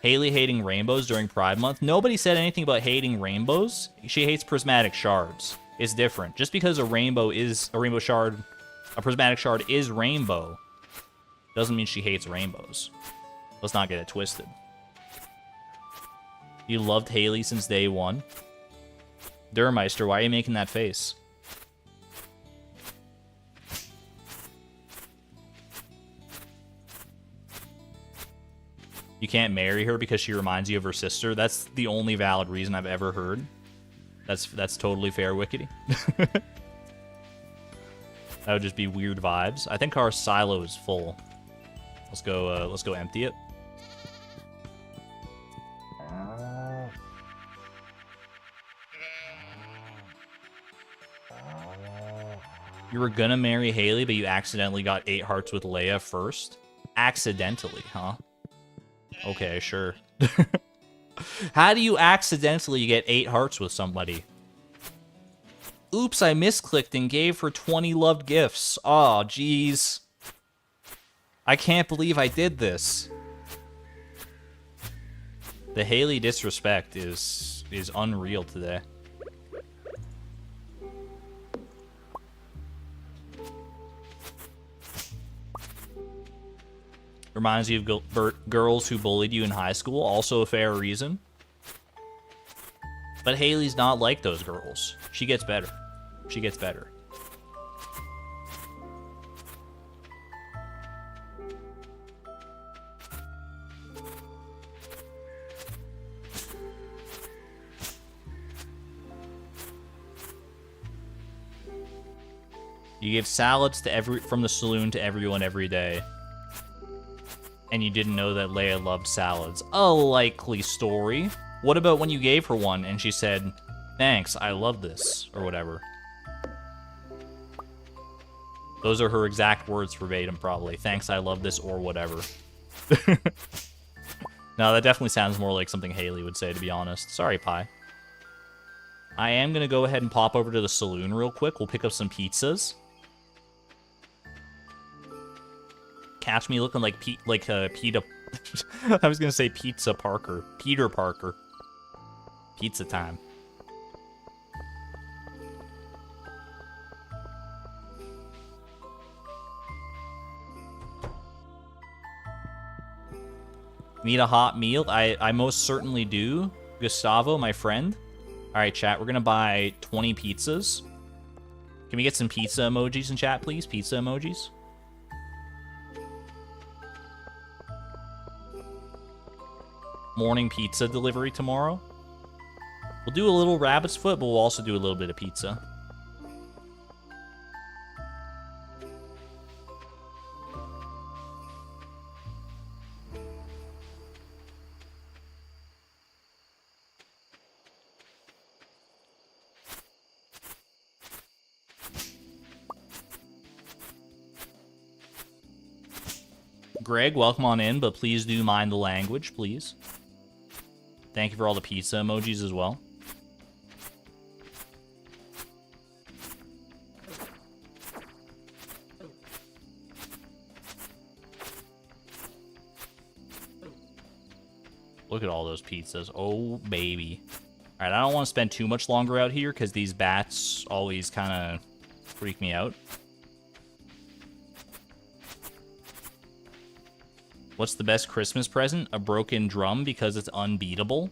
Haley hating rainbows during Pride Month. Nobody said anything about hating rainbows. She hates prismatic shards. It's different. Just because a prismatic shard is rainbow, doesn't mean she hates rainbows. Let's not get it twisted. You loved Haley since day one. Durmeister, why are you making that face? You can't marry her because she reminds you of her sister. That's the only valid reason I've ever heard. That's totally fair, Wickety. That would just be weird vibes. I think our silo is full. Let's go empty it. You were gonna marry Haley, but you accidentally got 8 hearts with Leia first? Accidentally, huh? Okay, sure. How do you accidentally get 8 hearts with somebody? Oops, I misclicked and gave her 20 loved gifts. Aw, jeez. I can't believe I did this. The Haley disrespect is unreal today. Reminds you of girls who bullied you in high school. Also a fair reason. But Haley's not like those girls. She gets better. She gets better. You give salads to from the saloon to everyone every day. And you didn't know that Leia loved salads. A likely story. What about when you gave her one and she said, "Thanks, I love this," or whatever? Those are her exact words verbatim, probably. "Thanks, I love this," or whatever. No, that definitely sounds more like something Haley would say, to be honest. Sorry, Pi. I am going to go ahead and pop over to the saloon real quick. We'll pick up some pizzas. Catch me looking like Peter. I was gonna say Pizza Parker. Peter Parker. Pizza time. Need a hot meal? I most certainly do. Gustavo, my friend. Alright, chat, we're gonna buy 20 pizzas. Can we get some pizza emojis in chat, please? Pizza emojis. Morning pizza delivery tomorrow. We'll do a little rabbit's foot, but we'll also do a little bit of pizza. Greg, welcome on in, but please do mind the language, please. Thank you for all the pizza emojis as well. Look at all those pizzas. Oh, baby. Alright, I don't want to spend too much longer out here because these bats always kind of freak me out. What's the best Christmas present? A broken drum because it's unbeatable.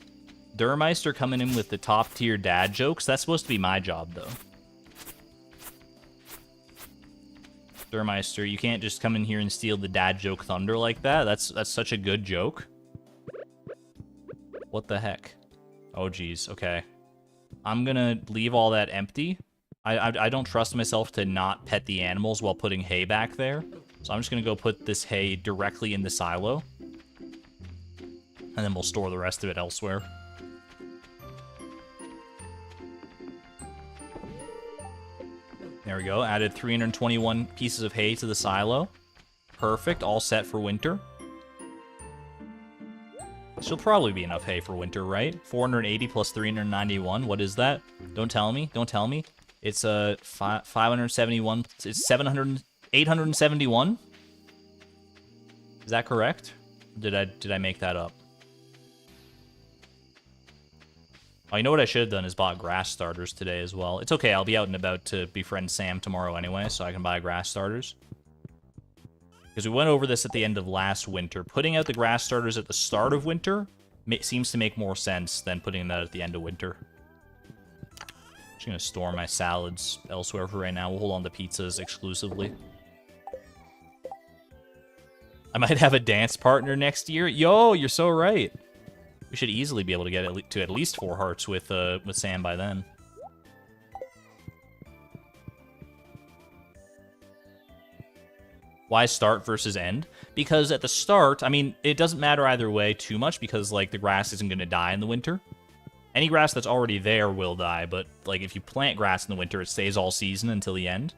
Durmeister coming in with the top tier dad jokes. That's supposed to be my job, though. Durmeister, you can't just come in here and steal the dad joke thunder like that. That's such a good joke. What the heck? Oh, geez. Okay. I'm gonna leave all that empty. I don't trust myself to not pet the animals while putting hay back there. So I'm just going to go put this hay directly in the silo. And then we'll store the rest of it elsewhere. There we go. Added 321 pieces of hay to the silo. Perfect. All set for winter. She'll probably be enough hay for winter, right? 480 plus 391. What is that? Don't tell me. Don't tell me. It's 571. It's 871. Is that correct? Did I make that up? Oh, you know what I should have done is bought grass starters today as well. It's okay, I'll be out and about to befriend Sam tomorrow anyway, so I can buy grass starters. Because we went over this at the end of last winter. Putting out the grass starters at the start of winter seems to make more sense than putting that at the end of winter. Just gonna store my salads elsewhere for right now. We'll hold on to pizzas exclusively. I might have a dance partner next year. Yo, you're so right. We should easily be able to get to at least 4 hearts with Sam by then. Why start versus end? Because at the start, I mean, it doesn't matter either way too much because, like, the grass isn't going to die in the winter. Any grass that's already there will die, but, like, if you plant grass in the winter, it stays all season until the end.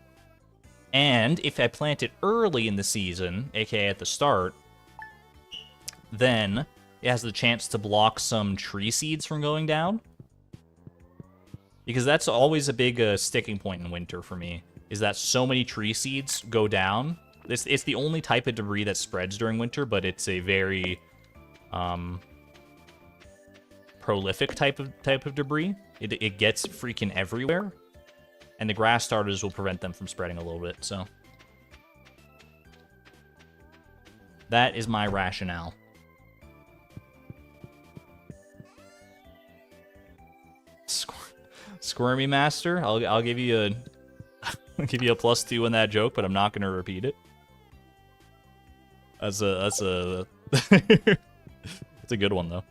And if I plant it early in the season, aka at the start, then it has the chance to block some tree seeds from going down. Because that's always a big sticking point in winter for me, is that so many tree seeds go down It's the only type of debris that spreads during winter, but it's a very prolific type of debris. It gets freaking everywhere, and the grass starters will prevent them from spreading a little bit. So that is my rationale. Squirmy Master, I'll give you a I'll give you a +2 on that joke, but I'm not gonna repeat it. That's a it's a good one though.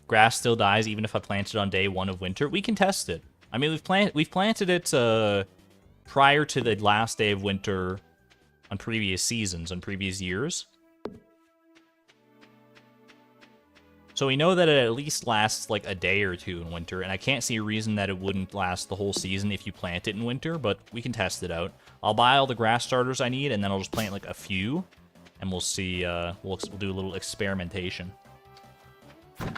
Grass still dies even if I plant it on day 1 of winter. We can test it. I mean, we've planted it prior to the last day of winter on previous seasons, on previous years. So we know that it at least lasts like a day or 2 in winter, and I can't see a reason that it wouldn't last the whole season if you plant it in winter, but we can test it out. I'll buy all the grass starters I need, and then I'll just plant like a few, and we'll see, we'll do a little experimentation. Look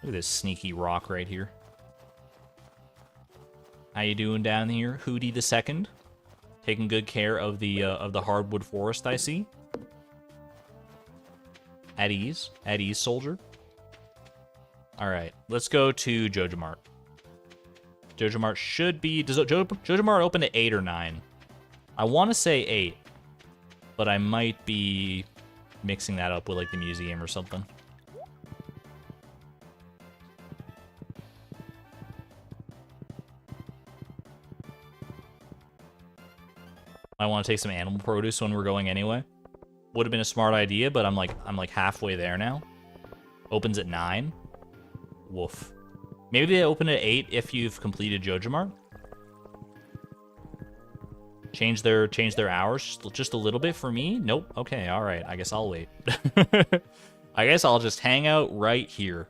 at this sneaky rock right here. How you doing down here, Hootie the Second? Taking good care of the hardwood forest, I see. At ease, soldier. All right, let's go to Jojo Mart. Jojo Mart should be. Does Jojo Mart open at 8 or 9? I want to say 8, but I might be mixing that up with like the museum or something. I want to take some animal produce when we're going anyway. Would have been a smart idea, but I'm like halfway there now. Opens at 9. Woof. Maybe they open at 8 if you've completed Jojo Mart. Change their hours just a little bit for me. Nope. Okay. All right. I guess I'll wait. I guess I'll just hang out right here.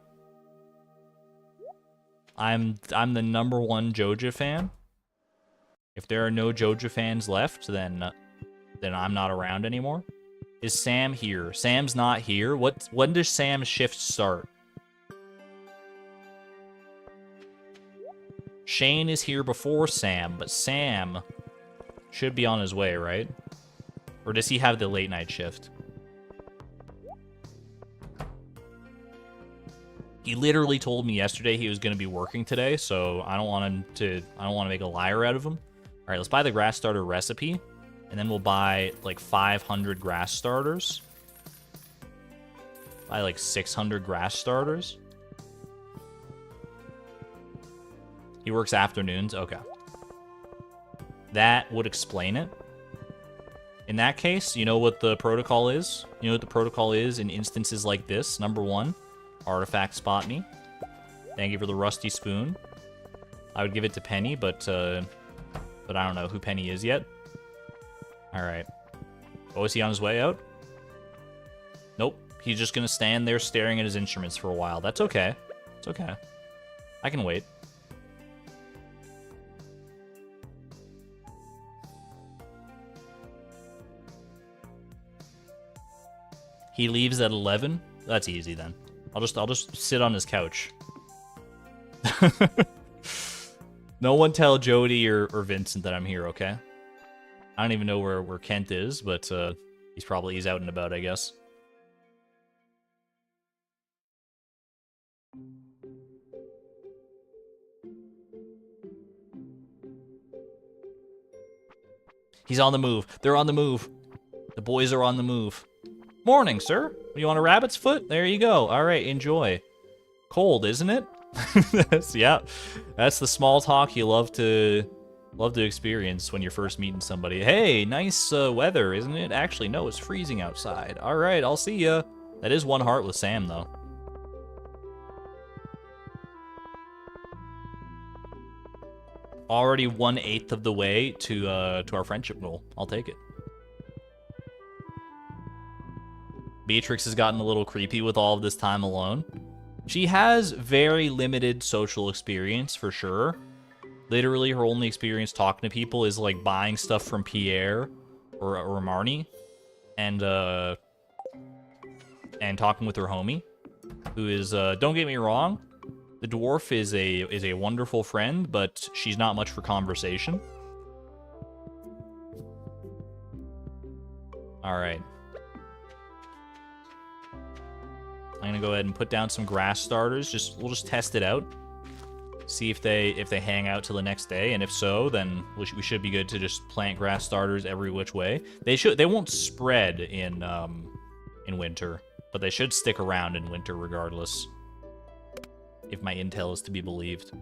I'm the #1 Jojo fan. If there are no Jojo fans left, then I'm not around anymore. Is Sam here? Sam's not here. When does Sam's shift start? Shane is here before Sam, but Sam should be on his way, right? Or does he have the late night shift? He literally told me yesterday he was going to be working today, so I don't want to make a liar out of him. All right, let's buy the grass starter recipe, and then we'll buy like 500 grass starters. Buy like 600 grass starters. He works afternoons. Okay. That would explain it. In that case, you know what the protocol is? You know what the protocol is in instances like this? #1, artifact spot me. Thank you for the rusty spoon. I would give it to Penny, but I don't know who Penny is yet. All right. Oh, is he on his way out? Nope. He's just gonna stand there staring at his instruments for a while. That's okay. It's okay. I can wait. He leaves at 11. That's easy then. I'll just sit on his couch. No one tell Jody or Vincent that I'm here, okay? I don't even know where Kent is, but he's out and about, I guess. He's on the move. They're on the move. The boys are on the move. Morning, sir. You want a rabbit's foot? There you go. All right, enjoy. Cold, isn't it? Yeah, that's the small talk you love to experience when you're first meeting somebody. Hey, nice weather, isn't it? Actually, no, it's freezing outside. All right, I'll see ya. That is 1 heart with Sam, though. Already 1/8 of the way to our friendship goal. I'll take it. Beatrix has gotten a little creepy with all of this time alone. She has very limited social experience, for sure. Literally, her only experience talking to people is, like, buying stuff from Pierre or Marnie. And and talking with her homie, who is, don't get me wrong, the dwarf is a wonderful friend, but she's not much for conversation. Alright. I'm gonna go ahead and put down some grass starters. We'll just test it out. See if they hang out till the next day, and if so, then we should be good to just plant grass starters every which way. They won't spread in winter, but they should stick around in winter regardless, if my intel is to be believed.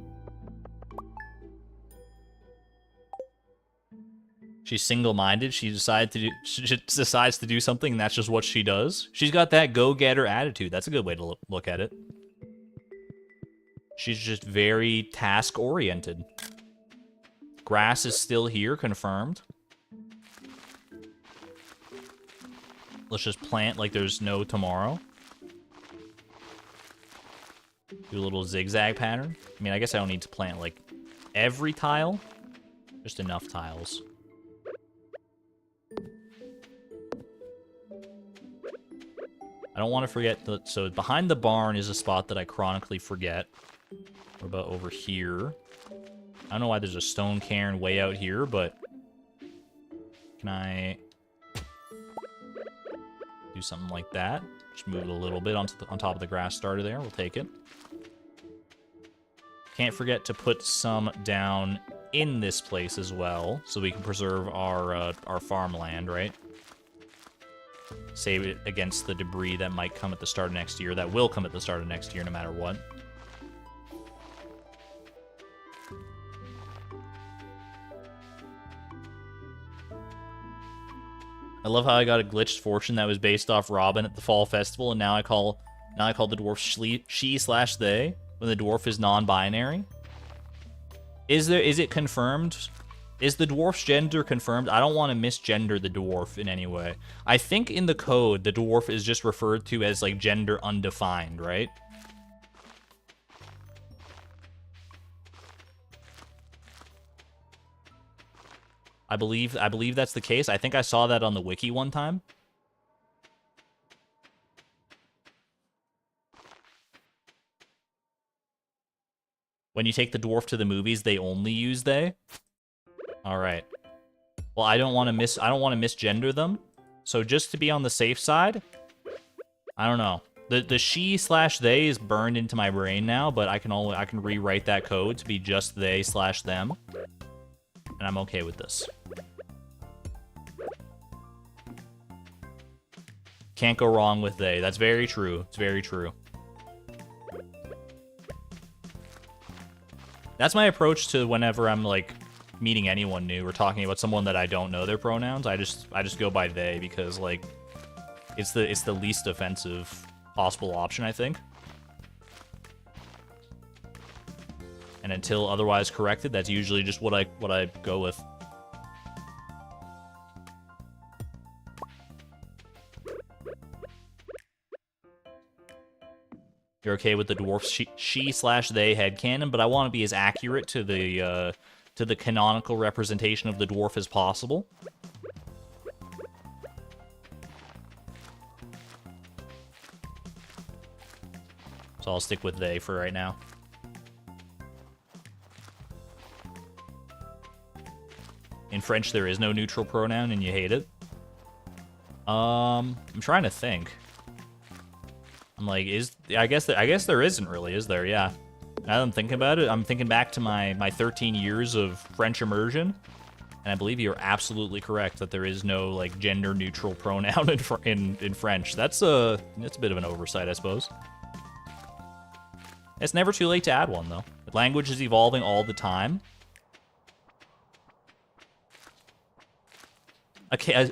She's single-minded. She decides to do something, and that's just what she does. She's got that go-getter attitude. That's a good way to look at it. She's just very task-oriented. Grass is still here, confirmed. Let's just plant like there's no tomorrow. Do a little zigzag pattern. I mean, I guess I don't need to plant, like, every tile. Just enough tiles. I don't want to forget that. So behind the barn is a spot that I chronically forget. What about over here? I don't know why there's a stone cairn way out here, but can I do something like that? Just move it a little bit on top of the grass starter there. We'll take it. Can't forget to put some down in this place as well, so we can preserve our farmland, right? Save it against the debris that might come at the start of next year. That will come at the start of next year, no matter what. I love how I got a glitched fortune that was based off Robin at the fall festival, and now I call the dwarf she/they when the dwarf is non-binary. Is it confirmed? Is the dwarf's gender confirmed? I don't want to misgender the dwarf in any way. I think in the code the dwarf is just referred to as like gender undefined, right? I believe that's the case. I think I saw that on the wiki one time. When you take the dwarf to the movies, they only use they. All right. Well, I don't want to misgender them. So just to be on the safe side, I don't know. The she/they is burned into my brain now, but I can rewrite that code to be just they/them. And I'm okay with this. Can't go wrong with they. That's very true. It's very true. That's my approach to whenever I'm like meeting anyone new or talking about someone that I don't know their pronouns. I just go by they because like it's the least offensive possible option, I think. And until otherwise corrected, that's usually just what I go with. You're okay with the dwarf's she/they headcanon, but I want to be as accurate to the canonical representation of the dwarf as possible. So I'll stick with they for right now. In French, there is no neutral pronoun, and you hate it. I'm trying to think. I'm like, I guess there isn't really, is there? Yeah. Now that I'm thinking about it, I'm thinking back to my 13 years of French immersion, and I believe you're absolutely correct that there is no like gender neutral pronoun in French. That's a bit of an oversight, I suppose. It's never too late to add one though. The language is evolving all the time.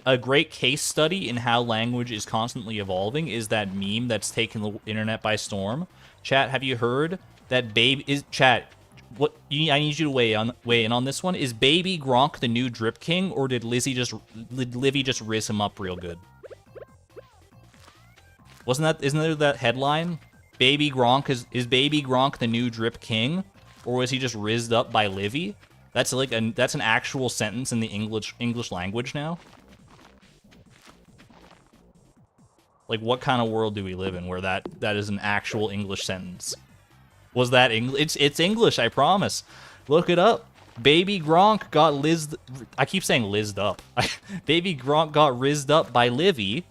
A great case study in how language is constantly evolving is that meme that's taken the internet by storm. Chat, have you heard that baby is chat? I need you to weigh in on this one. Is Baby Gronk the new Drip King, or did Livy just riz him up real good? Isn't there that headline? Baby Gronk is Baby Gronk the new Drip King, or was he just rizzed up by Livy? That's like that's an actual sentence in the English language now. Like, what kind of world do we live in where that is an actual English sentence? Was that English? It's English, I promise. Look it up. Baby Gronk got lizzed... I keep saying lizzed up. Baby Gronk got rizzed up by Livy.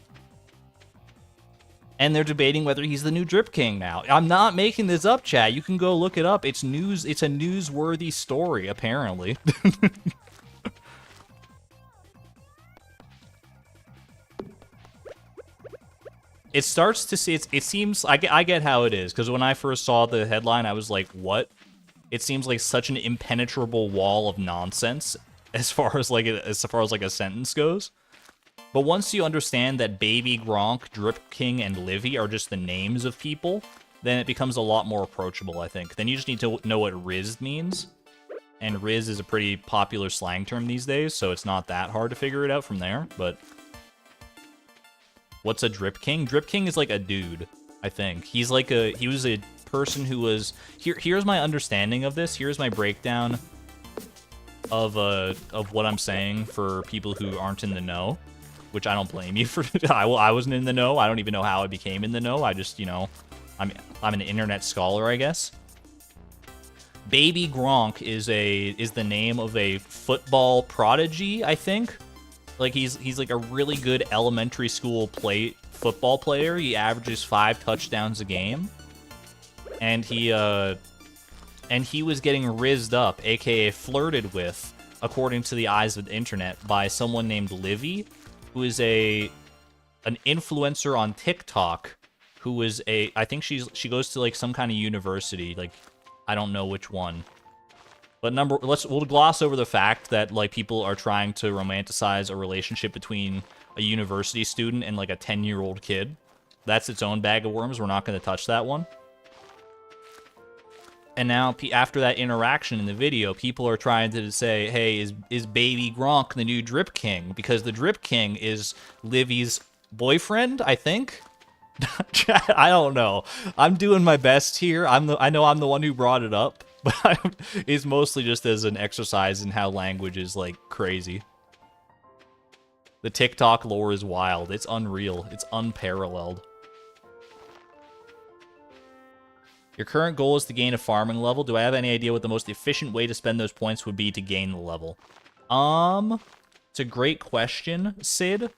And they're debating whether he's the new Drip King now. I'm not making this up, chat. You can go look it up. It's news. It's a newsworthy story, apparently. It starts to see... It seems... I get how it is. Because when I first saw the headline, I was like, what? It seems like such an impenetrable wall of nonsense as far as like a sentence goes. But once you understand that Baby Gronk, Drip King, and Livy are just the names of people, then it becomes a lot more approachable, I think. Then you just need to know what Riz means. And Riz is a pretty popular slang term these days, so it's not that hard to figure it out from there, but... What's a Drip King? Drip King is like a dude, I think. He's like a... He was a person who was... Here's my understanding of this. Here's my breakdown of what I'm saying for people who aren't in the know. Which I don't blame you for. I wasn't in the know. I don't even know how I became in the know. I just, you know, I'm an internet scholar, I guess. Baby Gronk is the name of a football prodigy, I think. Like he's like a really good elementary school football player. He averages 5 touchdowns a game. And he was getting rizzed up, aka flirted with, according to the eyes of the internet, by someone named Livy, who is an influencer on TikTok, who is I think she goes to like some kind of university, like I don't know which one. But we'll gloss over the fact that like people are trying to romanticize a relationship between a university student and like a 10-year-old kid. That's its own bag of worms. We're not going to touch that one. And now, after that interaction in the video, people are trying to say, hey, is Baby Gronk the new Drip King? Because the Drip King is Livy's boyfriend, I think? I don't know. I'm doing my best here. I know I'm the one who brought it up, but it's mostly just as an exercise in how language is, like, crazy. The TikTok lore is wild. It's unreal. It's unparalleled. Your current goal is to gain a farming level. Do I have any idea what the most efficient way to spend those points would be to gain the level? It's a great question, Sid.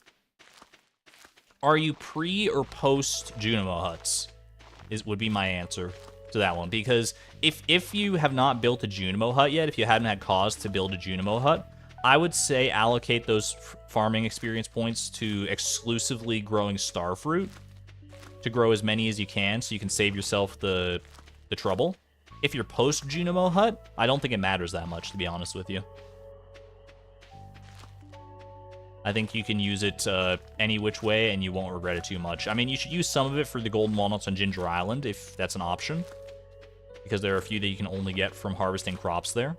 Are you pre or post Junimo huts? Would be my answer to that one. Because if you have not built a Junimo hut yet, if you haven't had cause to build a Junimo hut, I would say allocate those farming experience points to exclusively growing starfruit, to grow as many as you can so you can save yourself the trouble. If you're post Junimo hut, I don't think it matters that much, to be honest with you. I think you can use it any which way and you won't regret it too much. I mean, you should use some of it for the golden walnuts on Ginger Island if that's an option, because there are a few that you can only get from harvesting crops there.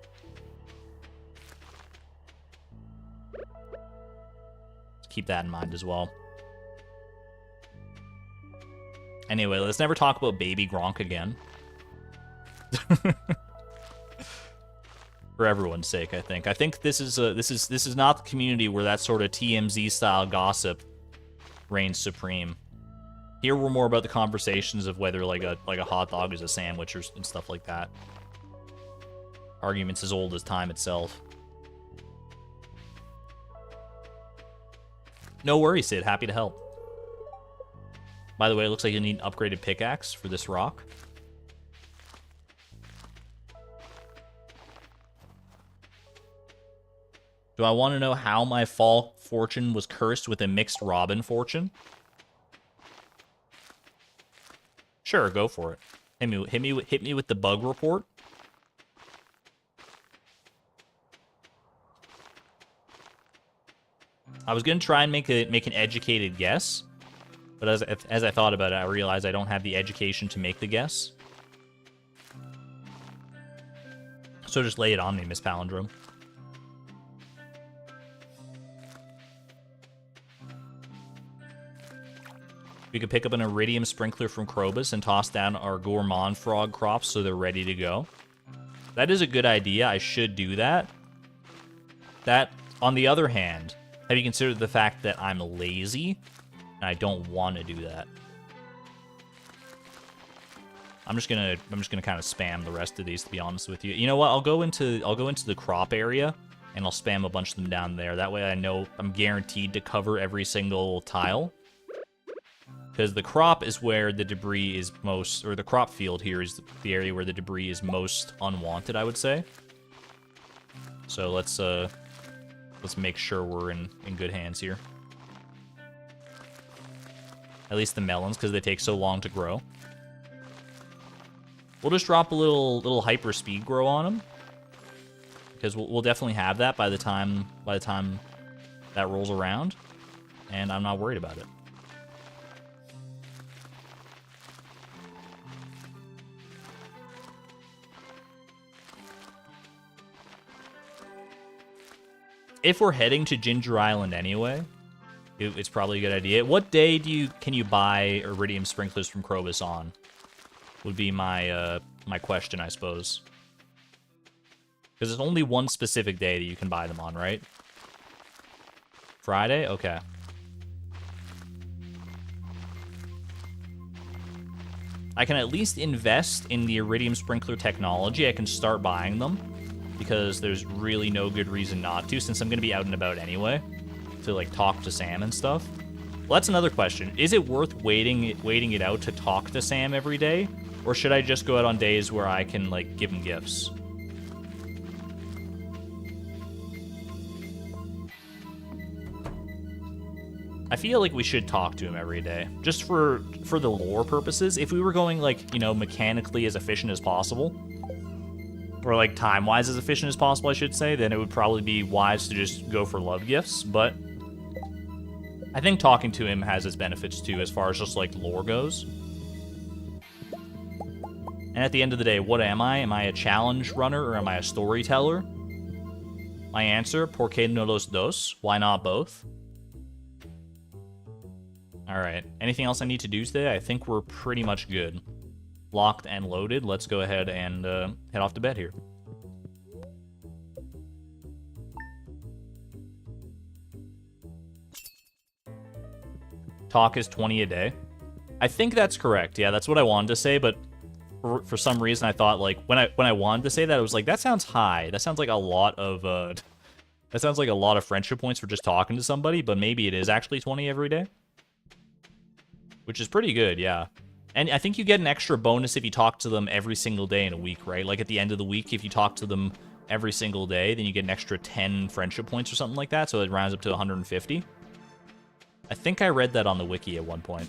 Keep that in mind as well. Anyway, let's never talk about Baby Gronk again. For everyone's sake, I think. I think this is not the community where that sort of TMZ style gossip reigns supreme. Here we're more about the conversations of whether like a hot dog is a sandwich and stuff like that. Arguments as old as time itself. No worries, Sid. Happy to help. By the way, it looks like you need an upgraded pickaxe for this rock. Do I want to know how my fall fortune was cursed with a mixed robin fortune? Sure, go for it. Hit me with the bug report. I was gonna try and make an educated guess, but as I thought about it, I realized I don't have the education to make the guess. So just lay it on me, Miss Palindrome. We could pick up an iridium sprinkler from Krobus and toss down our gourmand frog crops so they're ready to go. That is a good idea. I should do that. That, on the other hand, have you considered the fact that I'm lazy? And I don't want to do that. I'm just gonna kind of spam the rest of these, to be honest with you. You know what? I'll go into the crop area, and I'll spam a bunch of them down there. That way I know I'm guaranteed to cover every single tile. Because the crop is where the debris is most, or the crop field here is the area where the debris is most unwanted, I would say. So let's make sure we're in good hands here. At least the melons, because they take so long to grow. We'll just drop a little hyper speed grow on them, because we'll definitely have that by the time that rolls around, and I'm not worried about it. If we're heading to Ginger Island anyway, it's probably a good idea. What day can you buy iridium sprinklers from Krobus on? Would be my my question, I suppose. Because there's only one specific day that you can buy them on, right? Friday? Okay. I can at least invest in the iridium sprinkler technology. I can start buying them, because there's really no good reason not to, since I'm going to be out and about anyway, to, like, talk to Sam and stuff. Well, that's another question. Is it worth waiting it out to talk to Sam every day? Or should I just go out on days where I can, like, give him gifts? I feel like we should talk to him every day, just for the lore purposes. If we were going, like, you know, mechanically as efficient as possible, or, like, time-wise as efficient as possible, I should say, then it would probably be wise to just go for love gifts, but I think talking to him has its benefits, too, as far as just, like, lore goes. And at the end of the day, what am I? Am I a challenge runner, or am I a storyteller? My answer, ¿por qué no los dos? Why not both? Alright, anything else I need to do today? I think we're pretty much good. Locked and loaded. Let's go ahead and head off to bed here. Talk is 20 a day. I think that's correct. Yeah, that's what I wanted to say, but for some reason I thought, like, when I wanted to say that, I was like, that sounds high. That sounds like a lot of that sounds like a lot of friendship points for just talking to somebody, but maybe it is actually 20 every day. Which is pretty good, yeah. And I think you get an extra bonus if you talk to them every single day in a week, right? Like, at the end of the week, if you talk to them every single day, then you get an extra 10 friendship points or something like that, so it rounds up to 150. I think I read that on the wiki at one point.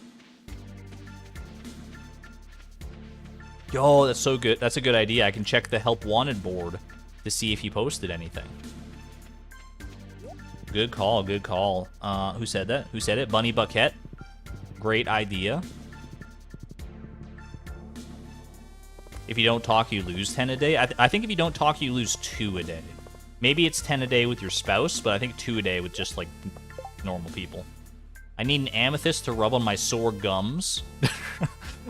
Yo, that's so good. That's a good idea. I can check the Help Wanted board to see if he posted anything. Good call, good call. Who said that? Who said it? Bunny Bucket. Great idea. If you don't talk, you lose 10 a day. I think if you don't talk, you lose 2 a day. Maybe it's 10 a day with your spouse, but I think 2 a day with just, like, normal people. I need an amethyst to rub on my sore gums.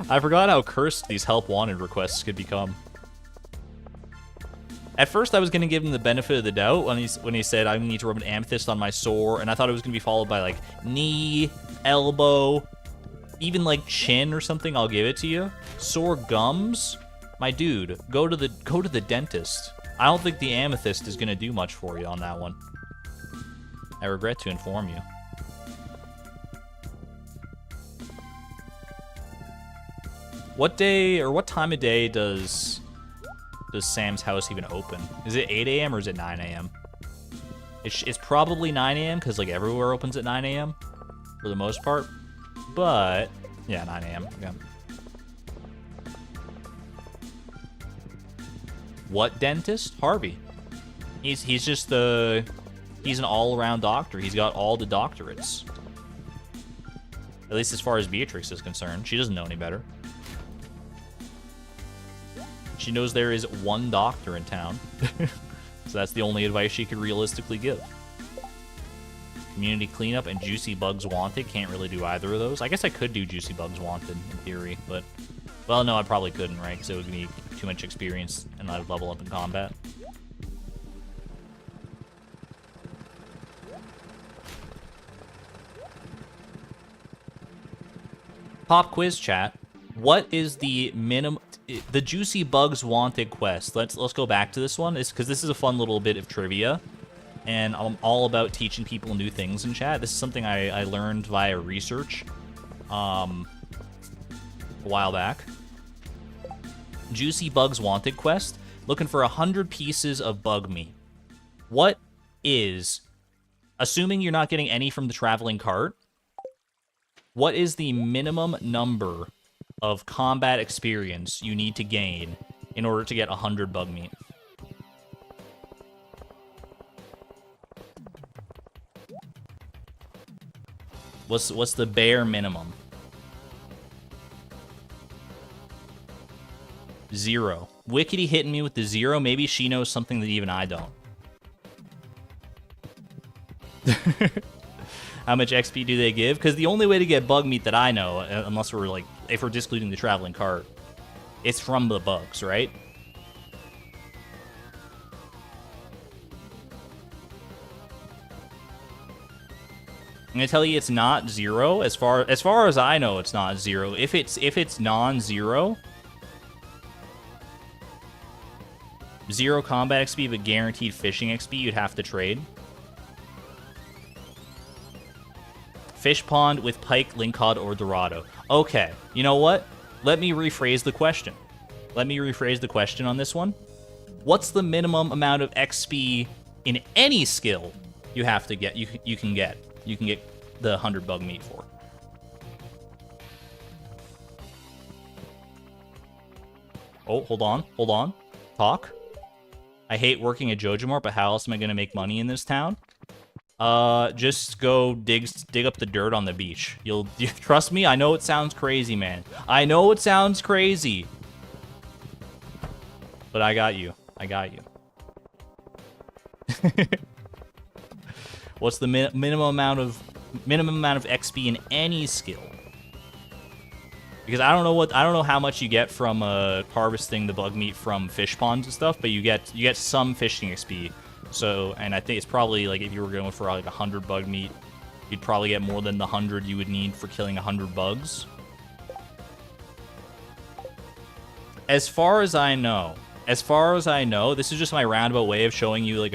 I forgot how cursed these Help Wanted requests could become. At first, I was going to give him the benefit of the doubt when he said, I need to rub an amethyst on my sore, and I thought it was going to be followed by, like, knee, elbow, even, like, chin or something. I'll give it to you. Sore gums? My dude, go to the dentist. I don't think the amethyst is going to do much for you on that one. I regret to inform you. What day or what time of day does Sam's house even open? Is it 8 a.m. or is it 9 a.m.? It's probably 9 a.m. because, like, everywhere opens at 9 a.m. for the most part. But yeah, 9 a.m. Yeah. What dentist? Harvey. He's just he's an all-around doctor. He's got all the doctorates. At least as far as Beatrix is concerned. She doesn't know any better. She knows there is one doctor in town. So that's the only advice she could realistically give. Community cleanup and Juicy Bugs Wanted. Can't really do either of those. I guess I could do Juicy Bugs Wanted in theory, but... Well, no, I probably couldn't, right? Because it would be too much experience and I would level up in combat. Pop quiz chat. What is the minimum... The Juicy Bugs Wanted quest. Let's go back to this one. It's because this is a fun little bit of trivia. And I'm all about teaching people new things in chat. This is something I learned via research a while back. Juicy Bugs Wanted quest. Looking for 100 pieces of bug meat. What is, assuming you're not getting any from the traveling cart, what is the minimum number of combat experience you need to gain in order to get 100 bug meat? What's the bare minimum? 0. Wickedy hitting me with the 0. Maybe she knows something that even I don't. How much XP do they give? Because the only way to get bug meat that I know, unless we're like, if we're discluding the traveling cart, it's from the bugs, right? I'm gonna tell you it's not 0. As far as I know, it's not 0. If it's non-0, 0 combat XP but guaranteed fishing XP, you'd have to trade. Fish pond with pike, lingcod, or dorado. Okay, you know what? Let me rephrase the question. Let me rephrase the question on this one. What's the minimum amount of XP in any skill you have to get? You can get the 100 bug meat for. Oh, hold on. Talk. I hate working at JoJo, but how else am I gonna make money in this town? Just go dig up the dirt on the beach. You trust me? I know it sounds crazy, man. I know it sounds crazy. But I got you. I got you. What's the minimum amount of XP in any skill? Because I don't know how much you get from harvesting the bug meat from fish ponds and stuff, but you get some fishing XP. So, and I think it's probably like if you were going for like 100 bug meat, you'd probably get more than the 100 you would need for killing 100 bugs. As far as I know, this is just my roundabout way of showing you like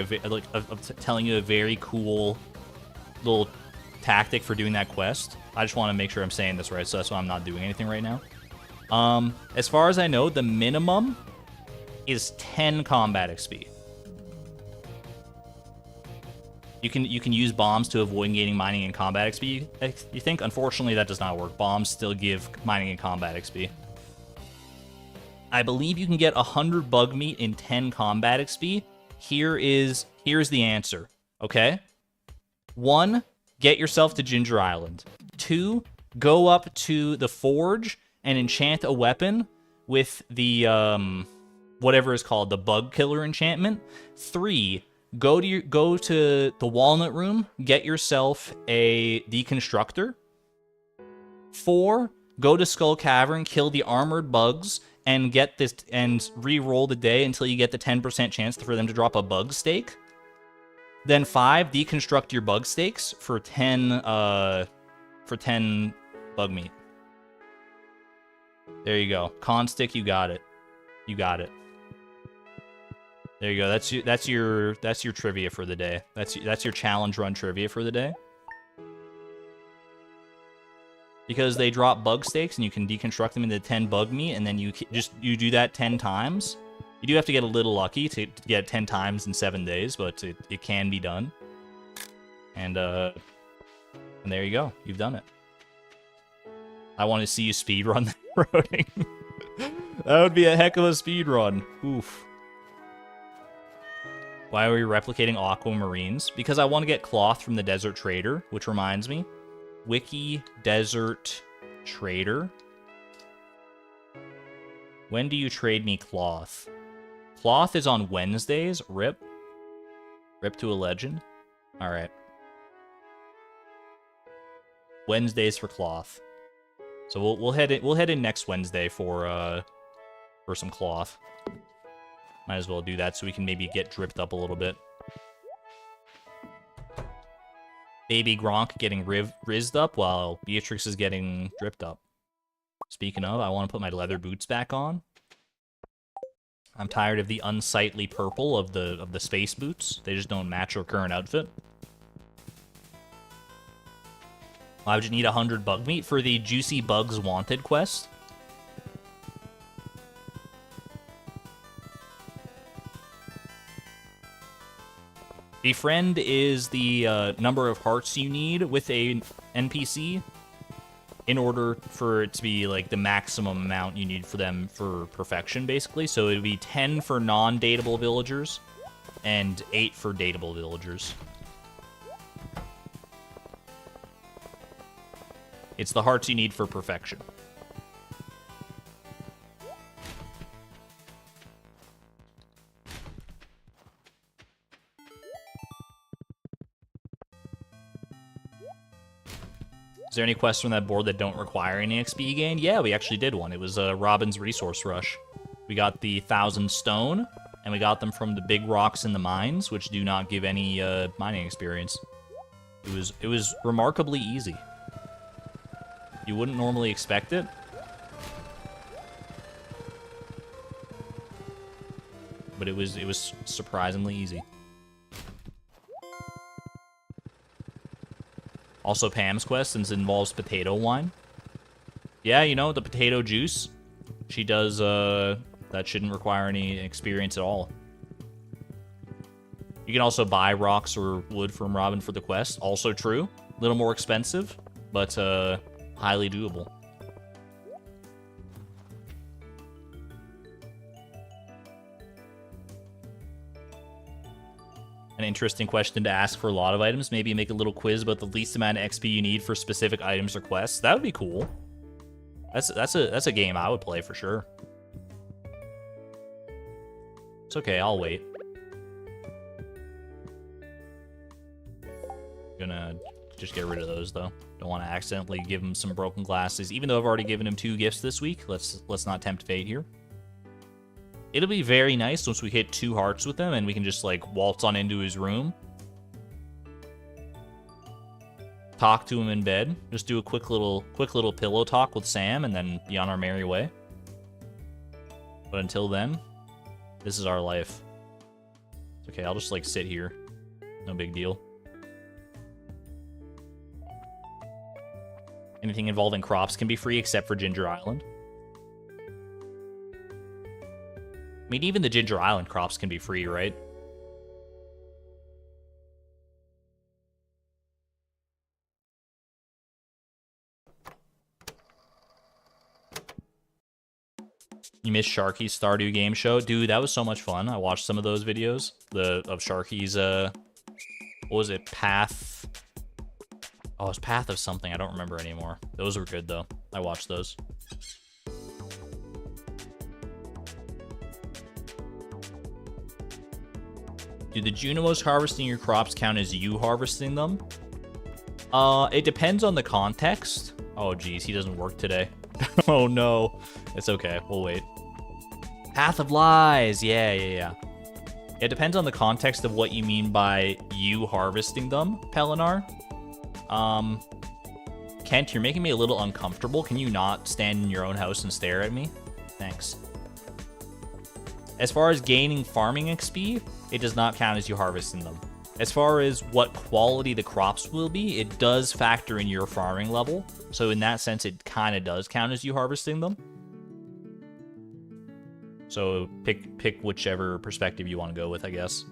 telling you a very cool little tactic for doing that quest. I just want to make sure I'm saying this right, so that's why I'm not doing anything right now. As far as I know, the minimum is 10 combat XP. You can use bombs to avoid gaining mining and combat XP, you think? Unfortunately, that does not work. Bombs still give mining and combat XP. I believe you can get 100 bug meat in 10 combat XP. Here's the answer, okay? 1, get yourself to Ginger Island. 2, go up to the forge and enchant a weapon with the, whatever is called, the bug killer enchantment. 3, go to the walnut room, get yourself a deconstructor. 4, go to Skull Cavern, kill the armored bugs, and get this and re-roll the day until you get the 10% chance for them to drop a bug steak. Then 5, deconstruct your bug steaks for 10 bug meat. There you go. Con stick, you got it. You got it. There you go. That's your trivia for the day. That's your challenge run trivia for the day. Because they drop bug steaks and you can deconstruct them into 10 bug meat, and then you do that 10 times. You do have to get a little lucky to get 10 times in 7 days, but it can be done. And there you go. You've done it. I want to see you speedrun that roading. That would be a heck of a speedrun. Oof. Why are we replicating aquamarines? Because I want to get cloth from the desert trader, which reminds me. Wiki desert trader. When do you trade me cloth? Cloth is on Wednesdays. Rip. Rip to a legend. Alright. Wednesdays for cloth. So we'll head in next Wednesday for some cloth. Might as well do that so we can maybe get dripped up a little bit. Baby Gronk getting rizzed up while Beatrix is getting dripped up. Speaking of, I want to put my leather boots back on. I'm tired of the unsightly purple of the space boots. They just don't match our current outfit. Why would you need 100 bug meat for the Juicy Bugs Wanted quest? Befriend is the number of hearts you need with a NPC in order for it to be like the maximum amount you need for them for perfection, basically. So it would be 10 for non-dateable villagers and 8 for dateable villagers. It's the hearts you need for perfection. Is there any quests from that board that don't require any XP gain? Yeah, we actually did one. It was Robin's Resource Rush. We got the 1,000 stone, and we got them from the big rocks in the mines, which do not give any mining experience. It was remarkably easy. You wouldn't normally expect it. But it was surprisingly easy. Also Pam's quest, since it involves potato wine. Yeah, you know, the potato juice. She does, that shouldn't require any experience at all. You can also buy rocks or wood from Robin for the quest. Also true. A little more expensive, but, highly doable. An interesting question to ask for a lot of items. Maybe make a little quiz about the least amount of XP you need for specific items or quests. That would be cool. That's a game I would play for sure. It's okay, I'll wait. Gonna just get rid of those though. Don't want to accidentally give him some broken glasses. Even though I've already given him 2 gifts this week, let's not tempt fate here. It'll be very nice once we hit 2 hearts with him and we can just like waltz on into his room. Talk to him in bed. Just do a quick little pillow talk with Sam and then be on our merry way. But until then, this is our life. It's okay, I'll just like sit here. No big deal. Anything involving crops can be free except for Ginger Island. I mean, even the Ginger Island crops can be free, right? You missed Sharky's Stardew game show? Dude, that was so much fun. I watched some of those videos. Of Sharky's, what was it? Path... Oh, it was Path of something. I don't remember anymore. Those were good, though. I watched those. Do the Junimos harvesting your crops count as you harvesting them? It depends on the context. Oh, geez, he doesn't work today. Oh, no. It's okay. We'll wait. Path of Lies. Yeah. It depends on the context of what you mean by you harvesting them, Pelinar. Kent, you're making me a little uncomfortable. Can you not stand in your own house and stare at me? Thanks. As far as gaining farming XP, it does not count as you harvesting them. As far as what quality the crops will be, it does factor in your farming level. So in that sense, it kind of does count as you harvesting them. So pick whichever perspective you want to go with, I guess.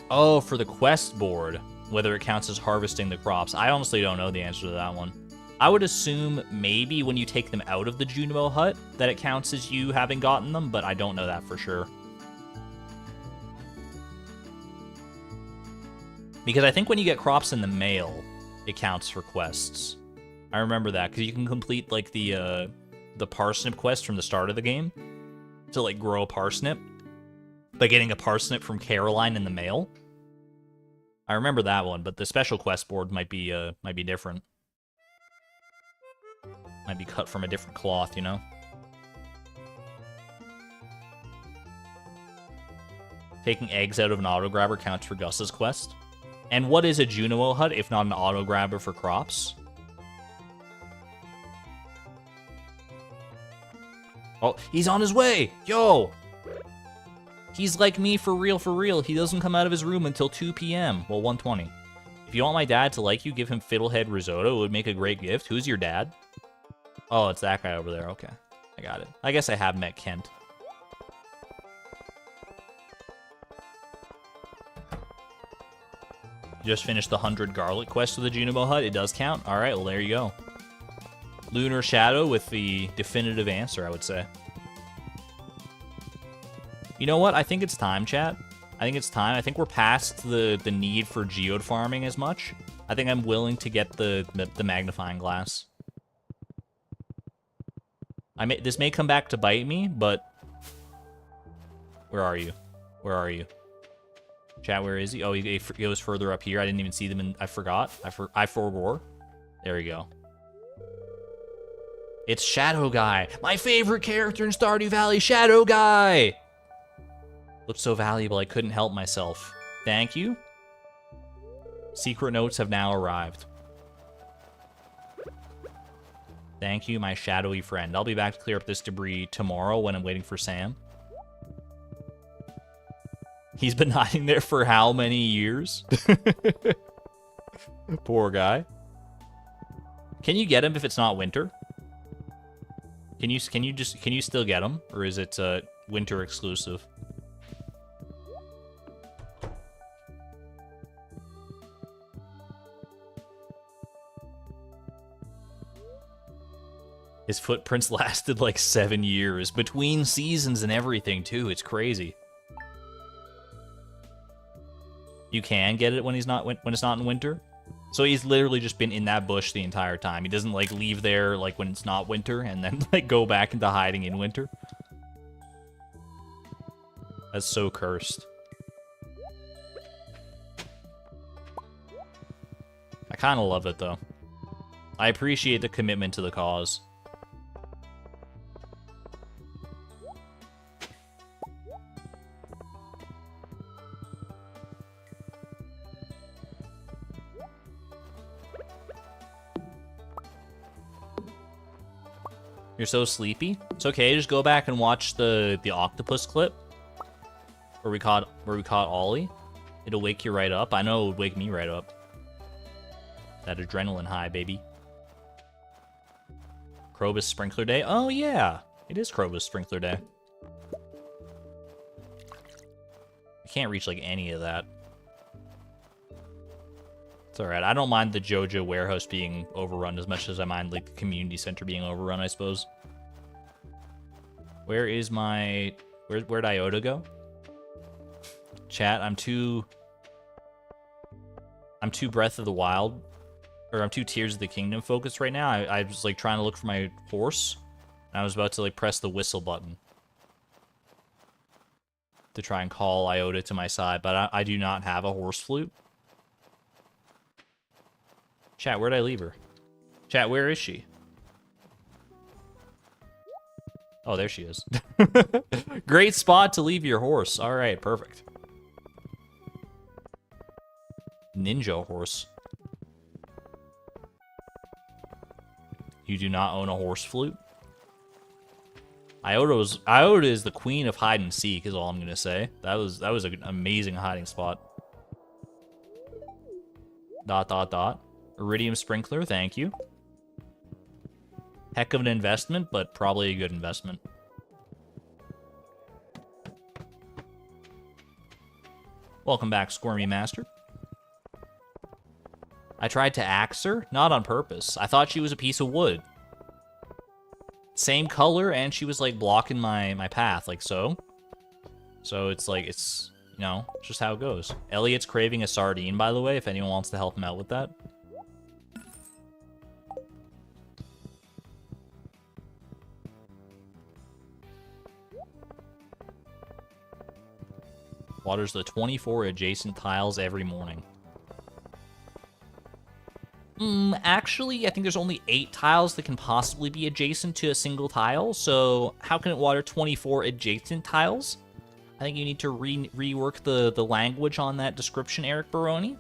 Oh, for the quest board, whether it counts as harvesting the crops. I honestly don't know the answer to that one. I would assume maybe when you take them out of the Junimo hut that it counts as you having gotten them, but I don't know that for sure. Because I think when you get crops in the mail, it counts for quests. I remember that, because you can complete, like, the parsnip quest from the start of the game to, like, grow a parsnip by getting a parsnip from Caroline in the mail. I remember that one, but the special quest board might be different. Might be cut from a different cloth, you know? Taking eggs out of an auto grabber counts for Gus's quest. And what is a Juno hut if not an auto grabber for crops? Oh, he's on his way! Yo! He's like me for real, for real. He doesn't come out of his room until 2 p.m. Well, 1:20. If you want my dad to like you, give him fiddlehead risotto. It would make a great gift. Who's your dad? Oh, it's that guy over there. Okay, I got it. I guess I have met Kent. You just finished the 100 garlic quest with the Junobo hut. It does count? All right, well, there you go. Lunar Shadow with the definitive answer, I would say. You know what? I think it's time, chat. I think it's time. I think we're past the need for geode farming as much. I think I'm willing to get the magnifying glass. This may come back to bite me, but... Where are you? Where are you? Chat, where is he? Oh, he goes further up here. I didn't even see them, and I forgot. I forbore. There we go. It's Shadow Guy. My favorite character in Stardew Valley, Shadow Guy! Looked so valuable, I couldn't help myself. Thank you. Secret notes have now arrived. Thank you, my shadowy friend. I'll be back to clear up this debris tomorrow when I'm waiting for Sam. He's been hiding there for how many years? Poor guy. Can you get him if it's not winter? Can you still get him, or is it winter exclusive? His footprints lasted like 7 years between seasons and everything too. It's crazy. You can get it when it's not in winter. So he's literally just been in that bush the entire time. He doesn't like leave there like when it's not winter and then like go back into hiding in winter. That's so cursed. I kind of love it though. I appreciate the commitment to the cause. You're so sleepy? It's okay, just go back and watch the octopus clip where we caught Ollie. It'll wake you right up. I know it would wake me right up. That adrenaline high, baby. Krobus Sprinkler Day? Oh yeah, it is Krobus Sprinkler Day. I can't reach like any of that. It's alright. I don't mind the JoJo warehouse being overrun as much as I mind like the community center being overrun, I suppose. Where is my... Where'd Iota go? Chat, I'm too Breath of the Wild, or I'm too Tears of the Kingdom focused right now. I was like trying to look for my horse, and I was about to like press the whistle button to try and call Iota to my side, but I do not have a horse flute. Chat, where'd I leave her? Chat, where is she? Oh, there she is. Great spot to leave your horse. All right, perfect. Ninja horse. You do not own a horse flute? Iota is the queen of hide and seek, is all I'm gonna say. That was an amazing hiding spot. ... Iridium Sprinkler, thank you. Heck of an investment, but probably a good investment. Welcome back, Squirmy Master. I tried to axe her, not on purpose. I thought she was a piece of wood. Same color, and she was like blocking my path, like so. So it's like, it's, you know, it's just how it goes. Elliot's craving a sardine, by the way, if anyone wants to help him out with that. Waters the 24 adjacent tiles every morning. Actually, I think there's only 8 tiles that can possibly be adjacent to a single tile, so how can it water 24 adjacent tiles? I think you need to rework the language on that description, Eric Baroni.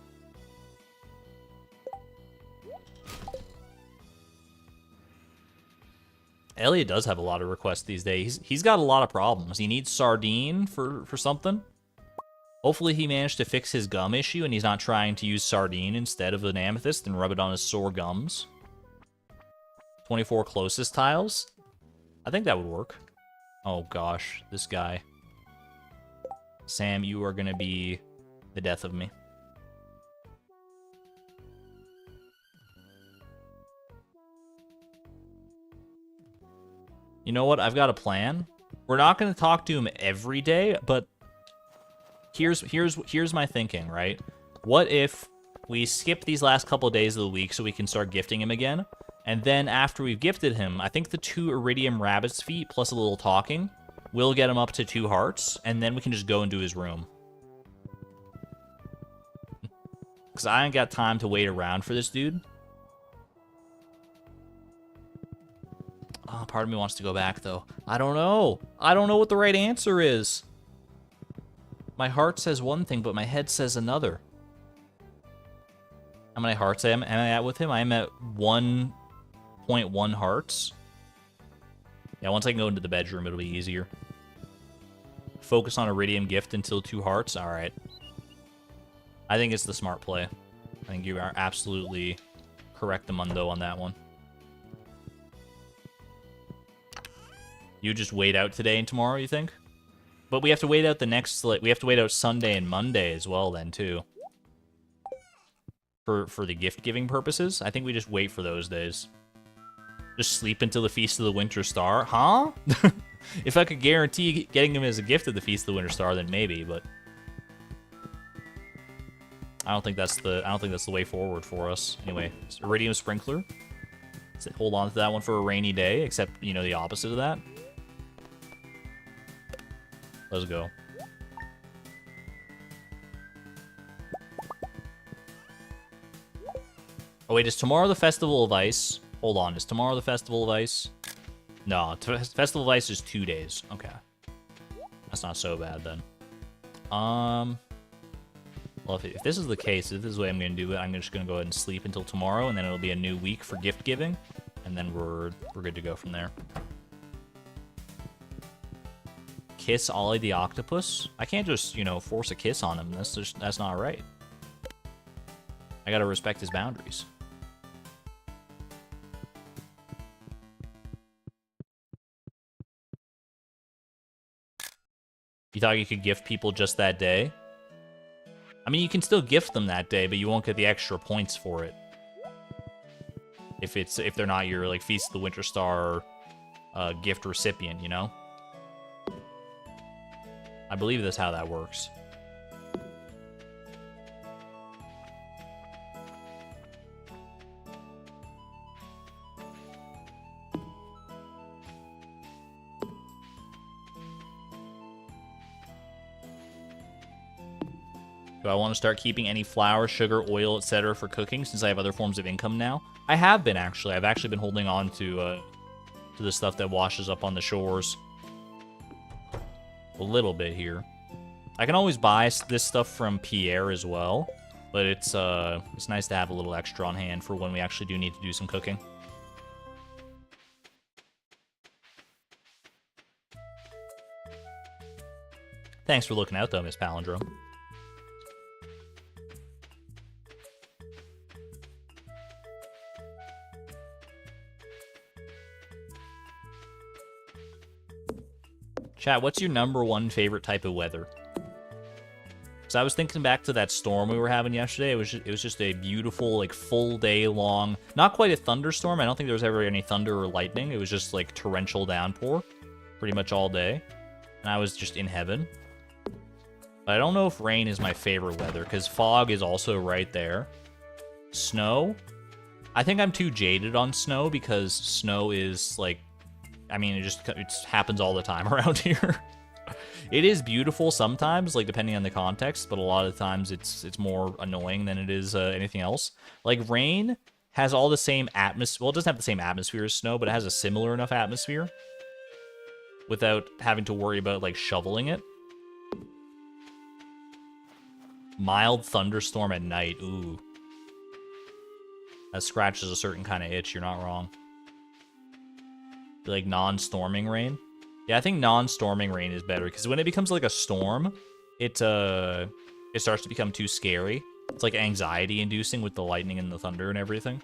Elliot does have a lot of requests these days. He's got a lot of problems. He needs sardine for something. Hopefully he managed to fix his gum issue and he's not trying to use sardine instead of an amethyst and rub it on his sore gums. 24 closest tiles? I think that would work. Oh gosh, this guy. Sam, you are gonna be the death of me. You know what? I've got a plan. We're not going to talk to him every day, but here's my thinking, right? What if we skip these last couple of days of the week so we can start gifting him again? And then after we've gifted him, I think the 2 iridium rabbit's feet plus a little talking will get him up to 2 hearts, and then we can just go into his room. Because I ain't got time to wait around for this dude. Oh, part of me wants to go back, though. I don't know. I don't know what the right answer is. My heart says one thing, but my head says another. How many hearts am I at with him? I'm at 1.1 hearts. Yeah, once I can go into the bedroom, it'll be easier. Focus on Iridium gift until 2 hearts. All right. I think it's the smart play. I think you are absolutely correctamundo on that one. You just wait out today and tomorrow, you think? But we have to wait out the next, like, we have to wait out Sunday and Monday as well then, too. For the gift-giving purposes. I think we just wait for those days. Just sleep until the Feast of the Winter Star. Huh? If I could guarantee getting him as a gift of the Feast of the Winter Star, then maybe, but I don't think that's the way forward for us. Anyway, Iridium Sprinkler. So hold on to that one for a rainy day, except, you know, the opposite of that. Let's go. Oh wait, is tomorrow the Festival of Ice? Hold on, is tomorrow the Festival of Ice? No, Festival of Ice is 2 days. Okay. That's not so bad then. Well, if this is the case, if this is the way I'm going to do it, I'm just going to go ahead and sleep until tomorrow, and then it'll be a new week for gift giving, and then we're good to go from there. Kiss Ollie the Octopus? I can't just, you know, force a kiss on him. That's not right. I gotta respect his boundaries. You thought you could gift people just that day? I mean, you can still gift them that day, but you won't get the extra points for it. If they're not your, like, Feast of the Winter Star gift recipient, you know? I believe that's how that works. Do I want to start keeping any flour, sugar, oil, etc. for cooking since I have other forms of income now? I have been, actually. I've actually been holding on to the stuff that washes up on the shores. A little bit here. I can always buy this stuff from Pierre as well, but it's nice to have a little extra on hand for when we actually do need to do some cooking. Thanks for looking out, though, Miss Palindrome. Chat, what's your #1 favorite type of weather? Because I was thinking back to that storm we were having yesterday. It was just a beautiful, like, full day long, not quite a thunderstorm. I don't think there was ever any thunder or lightning. It was just like torrential downpour pretty much all day. And I was just in heaven. But I don't know if rain is my favorite weather because fog is also right there. Snow? I think I'm too jaded on snow because snow is like, I mean, it happens all the time around here. It is beautiful sometimes, like depending on the context, but a lot of times it's more annoying than it is anything else. Like rain has all the same atmosphere. Well, it doesn't have the same atmosphere as snow, but it has a similar enough atmosphere without having to worry about like shoveling it. Mild thunderstorm at night. Ooh. That scratches a certain kind of itch. You're not wrong. Like non-storming rain. Yeah, I think non-storming rain is better because when it becomes like a storm, it starts to become too scary. It's like anxiety-inducing with the lightning and the thunder and everything.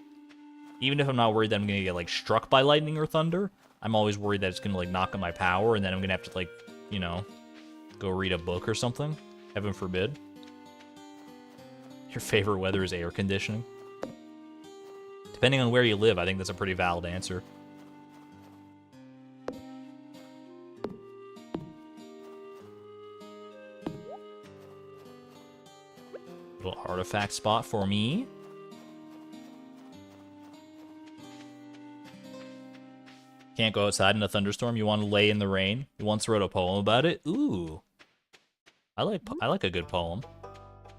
Even if I'm not worried that I'm gonna get like struck by lightning or thunder, I'm always worried that it's gonna like knock out my power, and then I'm gonna have to like, you know, go read a book or something. Heaven forbid. Your favorite weather is air conditioning. Depending on where you live, I think that's a pretty valid answer. Little artifact spot for me. Can't go outside in a thunderstorm. You want to lay in the rain. You once wrote a poem about it. Ooh. I like a good poem.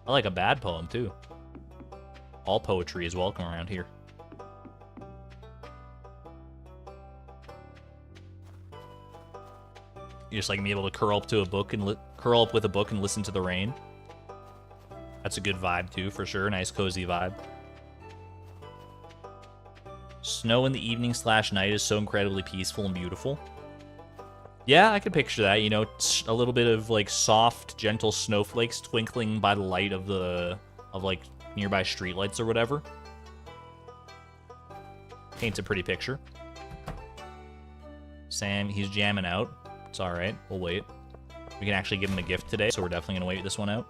I like a bad poem too. All poetry is welcome around here. You just like me able to curl up to a book and curl up with a book and listen to the rain. That's a good vibe too, for sure. Nice cozy vibe. Snow in the evening / night is so incredibly peaceful and beautiful. Yeah, I could picture that. You know, a little bit of like soft, gentle snowflakes twinkling by the light of like nearby streetlights or whatever. Paints a pretty picture. Sam, he's jamming out. It's all right. We'll wait. We can actually give him a gift today, so we're definitely gonna wait this one out.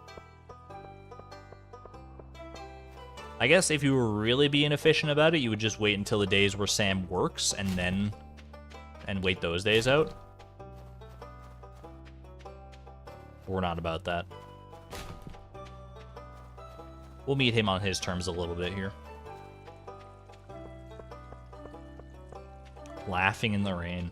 I guess if you were really being efficient about it, you would just wait until the days where Sam works and wait those days out. We're not about that. We'll meet him on his terms a little bit here. Laughing in the rain.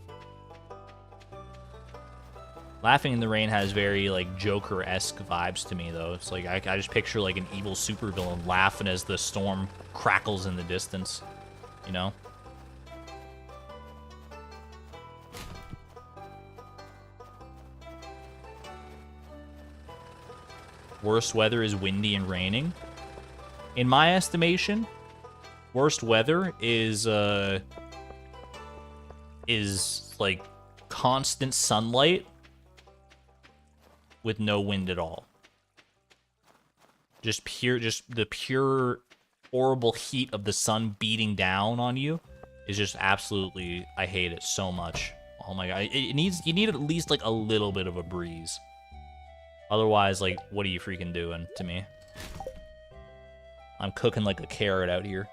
Laughing in the rain has very, like, Joker-esque vibes to me, though. It's like, I just picture, like, an evil supervillain laughing as the storm crackles in the distance, you know? Worst weather is windy and raining. In my estimation, worst weather is like, constant sunlight with no wind at all. Just the pure horrible heat of the sun beating down on you is just absolutely, I hate it so much. Oh my god, you need at least like a little bit of a breeze. Otherwise, like, what are you freaking doing to me? I'm cooking like a carrot out here.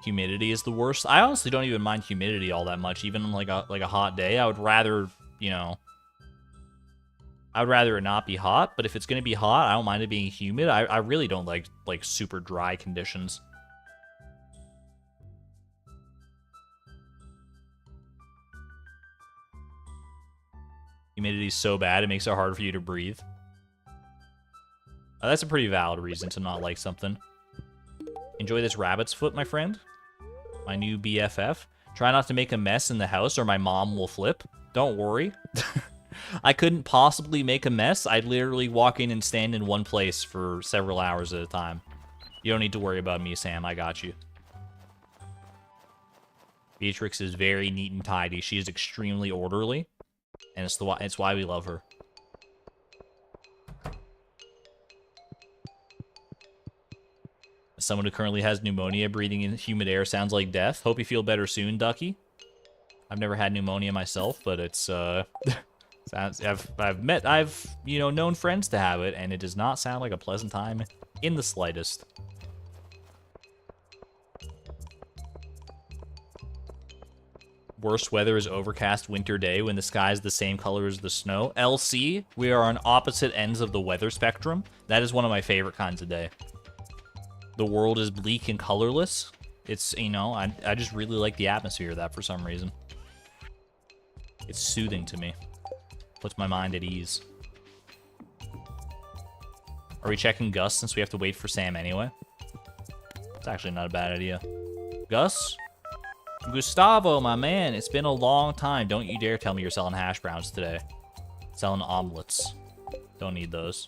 Humidity is the worst. I honestly don't even mind humidity all that much, even on like a hot day. I would rather, you know, I would rather it not be hot, but if it's gonna be hot, I don't mind it being humid. I really don't like super dry conditions. Humidity is so bad, it makes it hard for you to breathe. That's a pretty valid reason to not like something. Enjoy this rabbit's foot, my friend. My new BFF. Try not to make a mess in the house or my mom will flip. Don't worry. I couldn't possibly make a mess. I'd literally walk in and stand in one place for several hours at a time. You don't need to worry about me, Sam. I got you. Beatrix is very neat and tidy. She is extremely orderly. And it's why we love her. As someone who currently has pneumonia, breathing in humid air sounds like death. Hope you feel better soon, Ducky. I've never had pneumonia myself, but it's I've you know, known friends to have it, and it does not sound like a pleasant time in the slightest. Worst weather is overcast winter day when the sky is the same color as the snow. LC, we are on opposite ends of the weather spectrum. That is one of my favorite kinds of day. The world is bleak and colorless. It's, you know, I just really like the atmosphere of that for some reason. It's soothing to me. Puts my mind at ease. Are we checking Gus since we have to wait for Sam anyway? It's actually not a bad idea. Gus? Gustavo, my man, it's been a long time. Don't you dare tell me you're selling hash browns today. Selling omelets. Don't need those.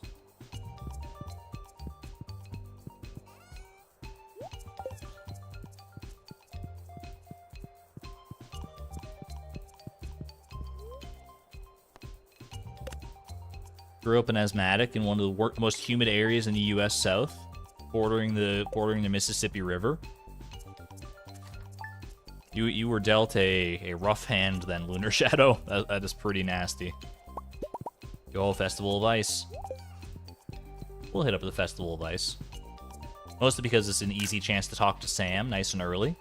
Grew up an asthmatic in one of the most humid areas in the U.S. South, bordering the Mississippi River. You were dealt a rough hand then, Lunar Shadow. That is pretty nasty. Go Festival of Ice. We'll hit up the Festival of Ice. Mostly because it's an easy chance to talk to Sam nice and early.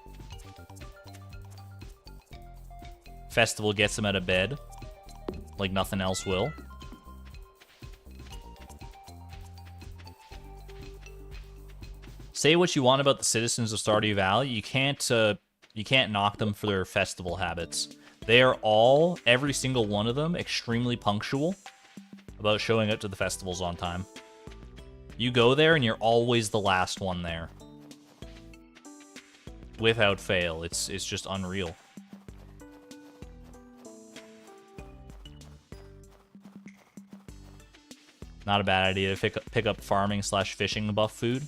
Festival gets him out of bed like nothing else will. Say what you want about the citizens of Stardew Valley, you can't knock them for their festival habits. They are all, every single one of them, extremely punctual about showing up to the festivals on time. You go there and you're always the last one there. Without fail. It's just unreal. Not a bad idea to pick up farming / fishing buff food.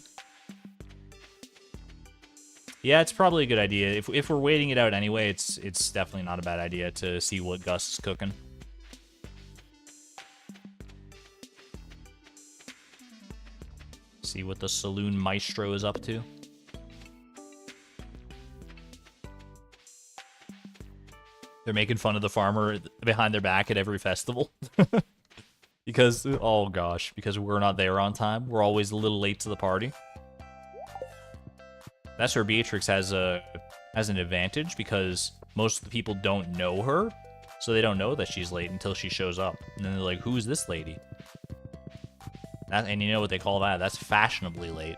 Yeah, it's probably a good idea. If we're waiting it out anyway, it's definitely not a bad idea to see what Gus is cooking. See what the saloon maestro is up to. They're making fun of the farmer behind their back at every festival. Because, oh gosh, because we're not there on time. We're always a little late to the party. That's where Beatrix has an advantage, because most of the people don't know her, so they don't know that she's late until she shows up. And then they're like, who's this lady? And you know what they call that? That's fashionably late.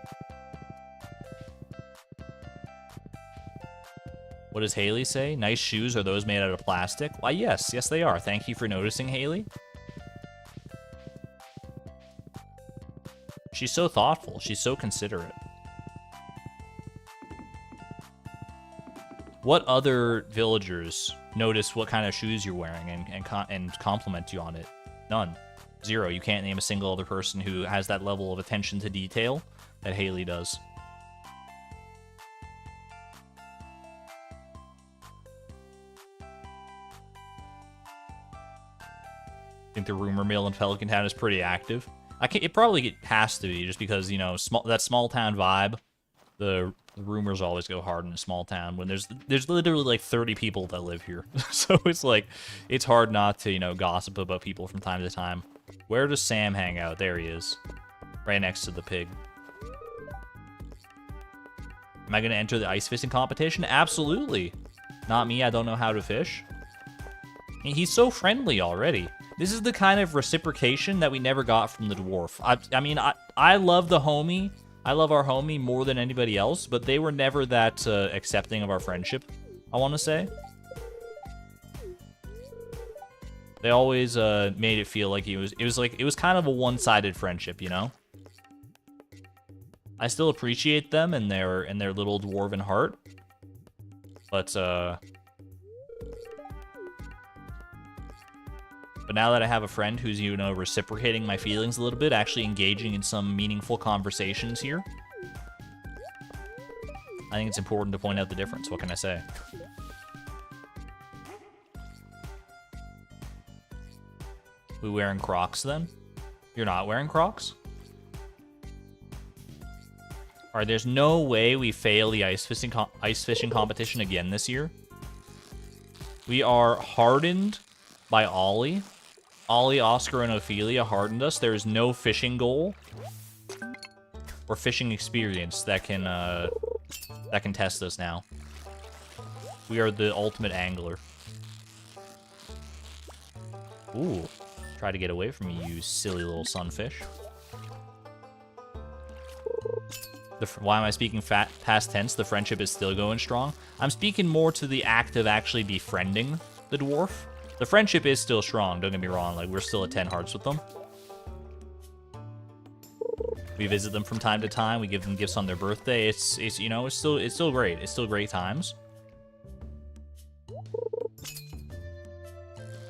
What does Haley say? Nice shoes, are those made out of plastic? Why, yes. Yes, they are. Thank you for noticing, Haley. She's so thoughtful. She's so considerate. What other villagers notice what kind of shoes you're wearing and compliment you on it? None. Zero. You can't name a single other person who has that level of attention to detail that Haley does. I think the rumor mill in Pelican Town is pretty active. It probably has to be, just because, you know, that small town vibe. The rumors always go hard in a small town when there's literally like 30 people that live here. So it's like, it's hard not to, you know, gossip about people from time to time. Where does Sam hang out? There he is. Right next to the pig. Am I going to enter the ice fishing competition? Absolutely. Not me, I don't know how to fish. I mean, he's so friendly already. This is the kind of reciprocation that we never got from the dwarf. I mean, I love the homie. I love our homie more than anybody else, but they were never that accepting of our friendship, I want to say. They always made it feel like it was kind of a one-sided friendship, you know? I still appreciate them and their little dwarven heart, but now that I have a friend who's, you know, reciprocating my feelings a little bit, actually engaging in some meaningful conversations here, I think it's important to point out the difference. What can I say? We wearing Crocs then? You're not wearing Crocs? Alright, there's no way we fail the ice fishing competition again this year. We are hardened by Ollie. Ollie, Oscar, and Ophelia hardened us. There is no fishing goal or fishing experience that can test us now. We are the ultimate angler. Ooh, try to get away from me, you silly little sunfish. Why am I speaking past tense? The friendship is still going strong. I'm speaking more to the act of actually befriending the dwarf. The friendship is still strong, don't get me wrong. Like, we're still at 10 hearts with them. We visit them from time to time. We give them gifts on their birthday. It's you know, it's still great. It's still great times.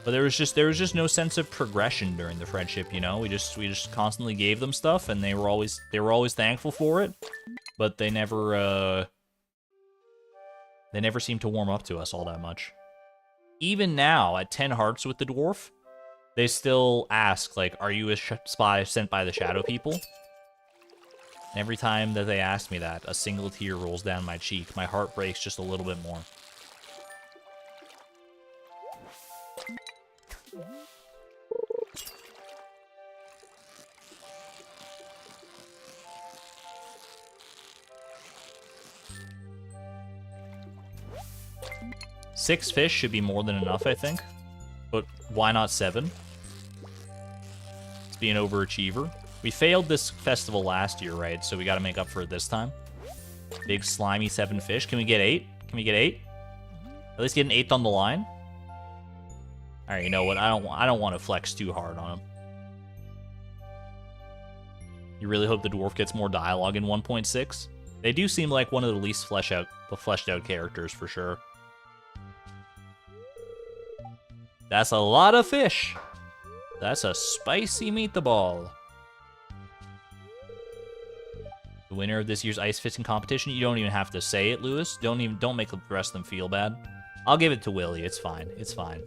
But But there was just no sense of progression during the friendship, you know? We just constantly gave them stuff, and they were always thankful for it, but they never seemed to warm up to us all that much. Even now, at 10 hearts with the dwarf, they still ask, like, are you a spy sent by the shadow people? And every time that they ask me that, a single tear rolls down my cheek. My heart breaks just a little bit more. Six fish should be more than enough, I think. But why not 7? Let's be an overachiever. We failed this festival last year, right? So we gotta make up for it this time. Big slimy 7 fish. Can we get 8? Can we get 8? At least get an 8th on the line? Alright, you know what? I don't want to flex too hard on him. You really hope the dwarf gets more dialogue in 1.6? They do seem like one of the least fleshed out characters for sure. That's a lot of fish. That's a spicy meatball. The winner of this year's ice fishing competition. You don't even have to say it, Lewis. Don't make the rest of them feel bad. I'll give it to Willie. It's fine. It's fine.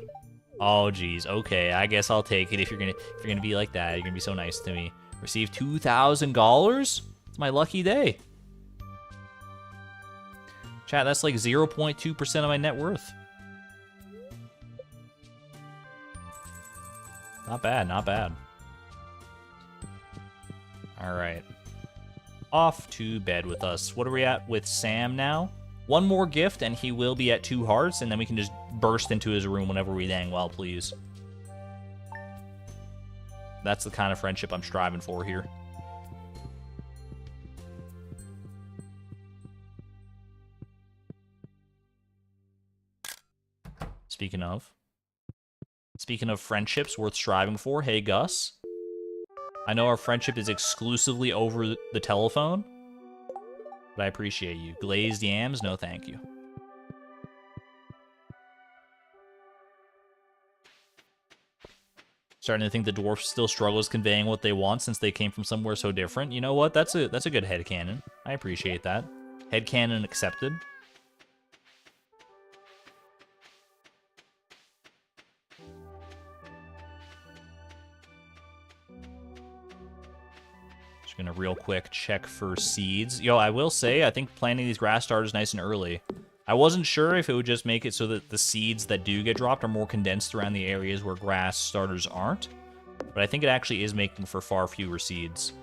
Oh geez. Okay, I guess I'll take it if you're gonna be like that. You're gonna be so nice to me. Receive $2,000. It's my lucky day. Chat, that's like 0.2% of my net worth. Not bad, not bad. Alright. Off to bed with us. What are we at with Sam now? One more gift and he will be at 2 hearts, and then we can just burst into his room whenever we dang well please. That's the kind of friendship I'm striving for here. Speaking of friendships worth striving for, hey Gus. I know our friendship is exclusively over the telephone, but I appreciate you. Glazed yams, no thank you. Starting to think the dwarf still struggles conveying what they want since they came from somewhere so different. You know what? That's a good headcanon. I appreciate that. Headcanon accepted. Gonna real quick check for seeds. Yo, I will say, I think planting these grass starters nice and early. I wasn't sure if it would just make it so that the seeds that do get dropped are more condensed around the areas where grass starters aren't. But I think it actually is making for far fewer seeds.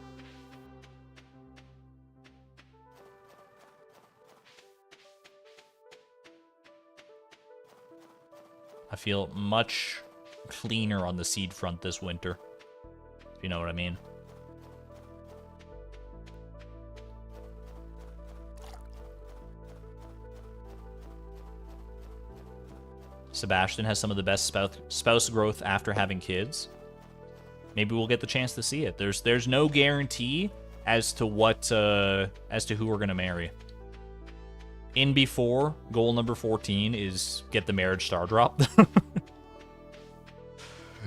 I feel much cleaner on the seed front this winter, if you know what I mean. Sebastian has some of the best spouse growth after having kids. Maybe we'll get the chance to see it. There's no guarantee as to what as to who we're gonna marry. In before, goal number 14 is get the marriage star drop.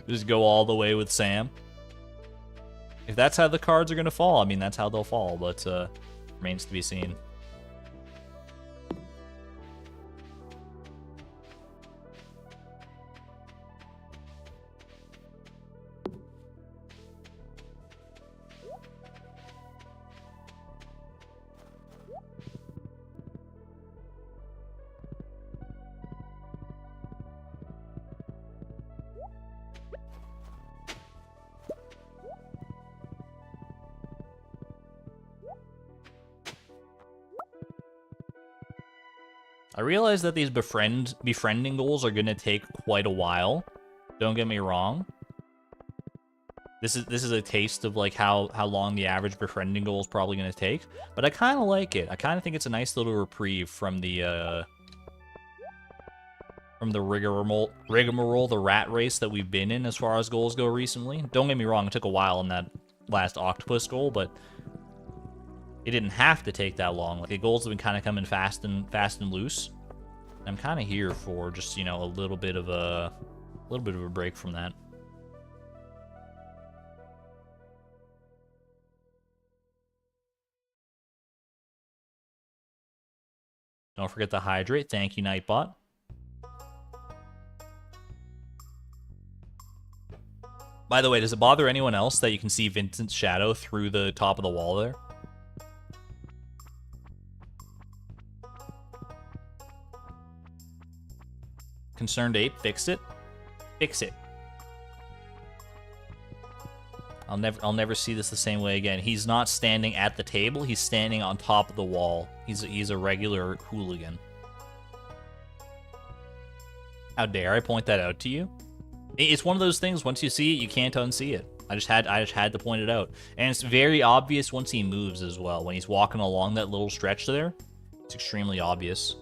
Just go all the way with Sam. If that's how the cards are gonna fall, I mean that's how they'll fall, but remains to be seen. I realize that these befriending goals are gonna take quite a while. Don't get me wrong. This is a taste of like how long the average befriending goal is probably gonna take, but I kind of like it. I kind of think it's a nice little reprieve from the rigmarole, the rat race that we've been in as far as goals go recently. Don't get me wrong, it took a while on that last Octopus goal, but it didn't have to take that long. Like the goals have been kind of coming fast and loose. I'm kind of here for just, you know, a little bit of a A little bit of a break from that. Don't forget to hydrate. Thank you, Nightbot. By the way, does it bother anyone else that you can see Vincent's shadow through the top of the wall there? Concerned Ape, fix it. Fix it. I'll never see this the same way again. He's not standing at the table, he's standing on top of the wall. He's a regular hooligan. How dare I point that out to you? It's one of those things, once you see it, you can't unsee it. I just had to point it out. And it's very obvious once he moves as well. When he's walking along that little stretch there, it's extremely obvious.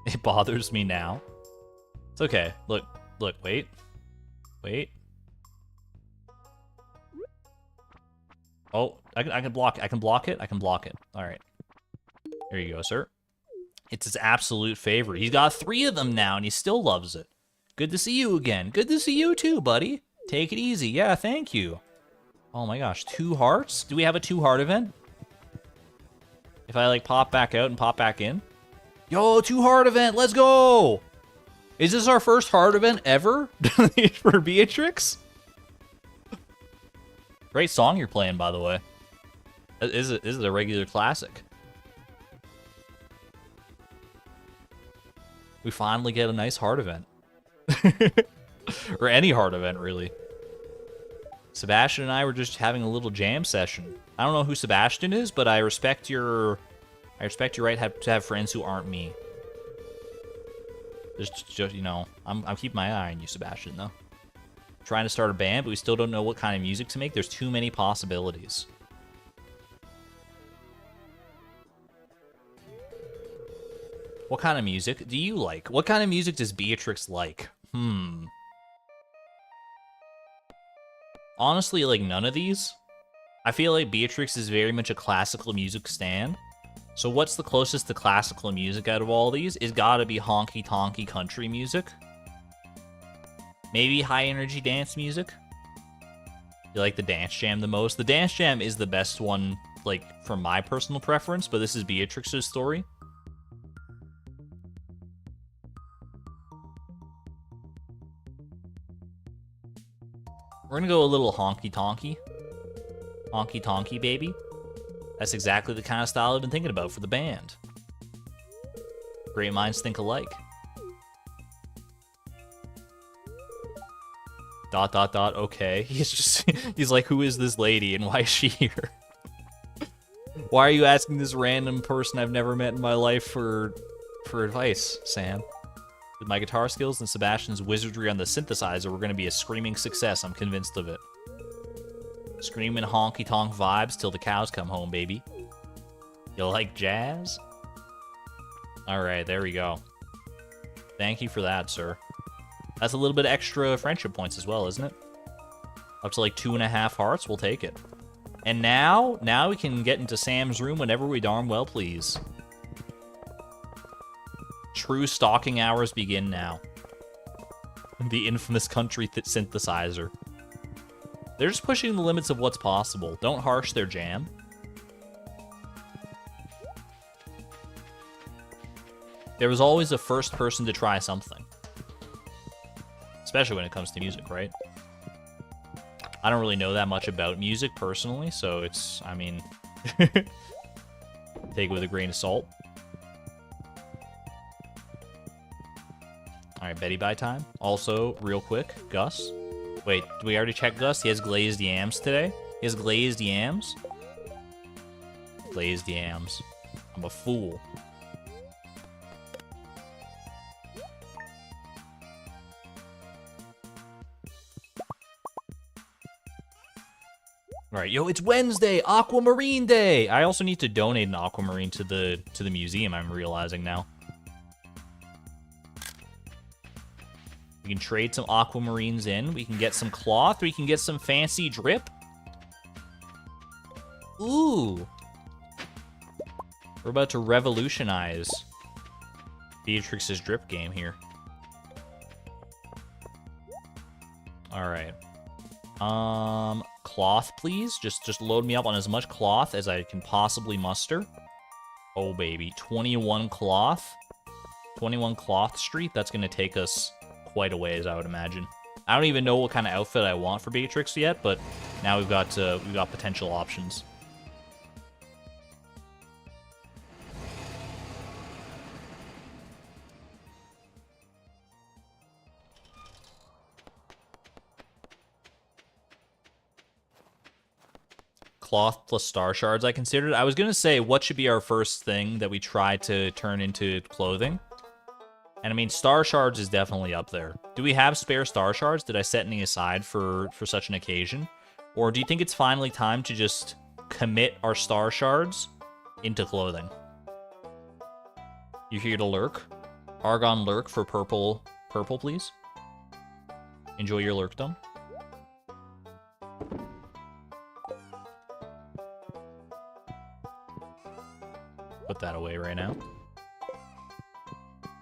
It bothers me now. It's okay. Look, wait. Wait. Oh, I can block it. I can block it. I can block it. All right. There you go, sir. It's his absolute favorite. He's got 3 of them now, and he still loves it. Good to see you again. Good to see you too, buddy. Take it easy. Yeah, thank you. Oh my gosh, 2 hearts? Do we have a 2-heart event? If I, like, pop back out and pop back in? Yo, 2-heart event. Let's go. Is this our first heart event ever for Beatrix? Great song you're playing, by the way. Is it a regular classic? We finally get a nice heart event. Or any heart event, really. Sebastian and I were just having a little jam session. I don't know who Sebastian is, but I respect your right to have friends who aren't me. Just you know, I'm keeping my eye on you, Sebastian, though. Trying to start a band, but we still don't know what kind of music to make. There's too many possibilities. What kind of music do you like? What kind of music does Beatrix like? Honestly, like, none of these. I feel like Beatrix is very much a classical music stan. So what's the closest to classical music out of all these? It's gotta be honky-tonky country music. Maybe high-energy dance music. You like the dance jam the most? The dance jam is the best one, like, for my personal preference, but this is Beatrix's story. We're gonna go a little honky-tonky. Honky-tonky, baby. That's exactly the kind of style I've been thinking about for the band. Great minds think alike. ... okay. He's like, who is this lady and why is she here? Why are you asking this random person I've never met in my life for advice, Sam? With my guitar skills and Sebastian's wizardry on the synthesizer, we're gonna be a screaming success, I'm convinced of it. Screaming honky-tonk vibes till the cows come home, baby. You like jazz? Alright, there we go. Thank you for that, sir. That's a little bit extra friendship points as well, isn't it? Up to like 2.5 hearts, we'll take it. And now we can get into Sam's room whenever we darn well please. True stalking hours begin now. The infamous country synthesizer. They're just pushing the limits of what's possible. Don't harsh their jam. There was always a first person to try something. Especially when it comes to music, right? I don't really know that much about music personally, so it's, I mean, take it with a grain of salt. Alright, Betty Bye time. Also, real quick, Gus. Wait, did we already check Gus? He has glazed yams today? He has glazed yams? Glazed yams. I'm a fool. Alright, yo, it's Wednesday! Aquamarine Day! I also need to donate an aquamarine to the museum, I'm realizing now. We can trade some aquamarines in. We can get some cloth. We can get some fancy drip. Ooh. We're about to revolutionize Beatrix's drip game here. Alright. Cloth, please. Just load me up on as much cloth as I can possibly muster. Oh, baby. 21 cloth. 21 cloth street. That's going to take us quite a ways, I would imagine. I don't even know what kind of outfit I want for Beatrix yet, but now we've got potential options. Cloth plus star shards I considered. I was going to say, what should be our first thing that we try to turn into clothing? And I mean, star shards is definitely up there. Do we have spare star shards? Did I set any aside for such an occasion? Or do you think it's finally time to just commit our star shards into clothing? You here to lurk? Argon lurk for purple, please. Enjoy your lurkdom. Put that away right now.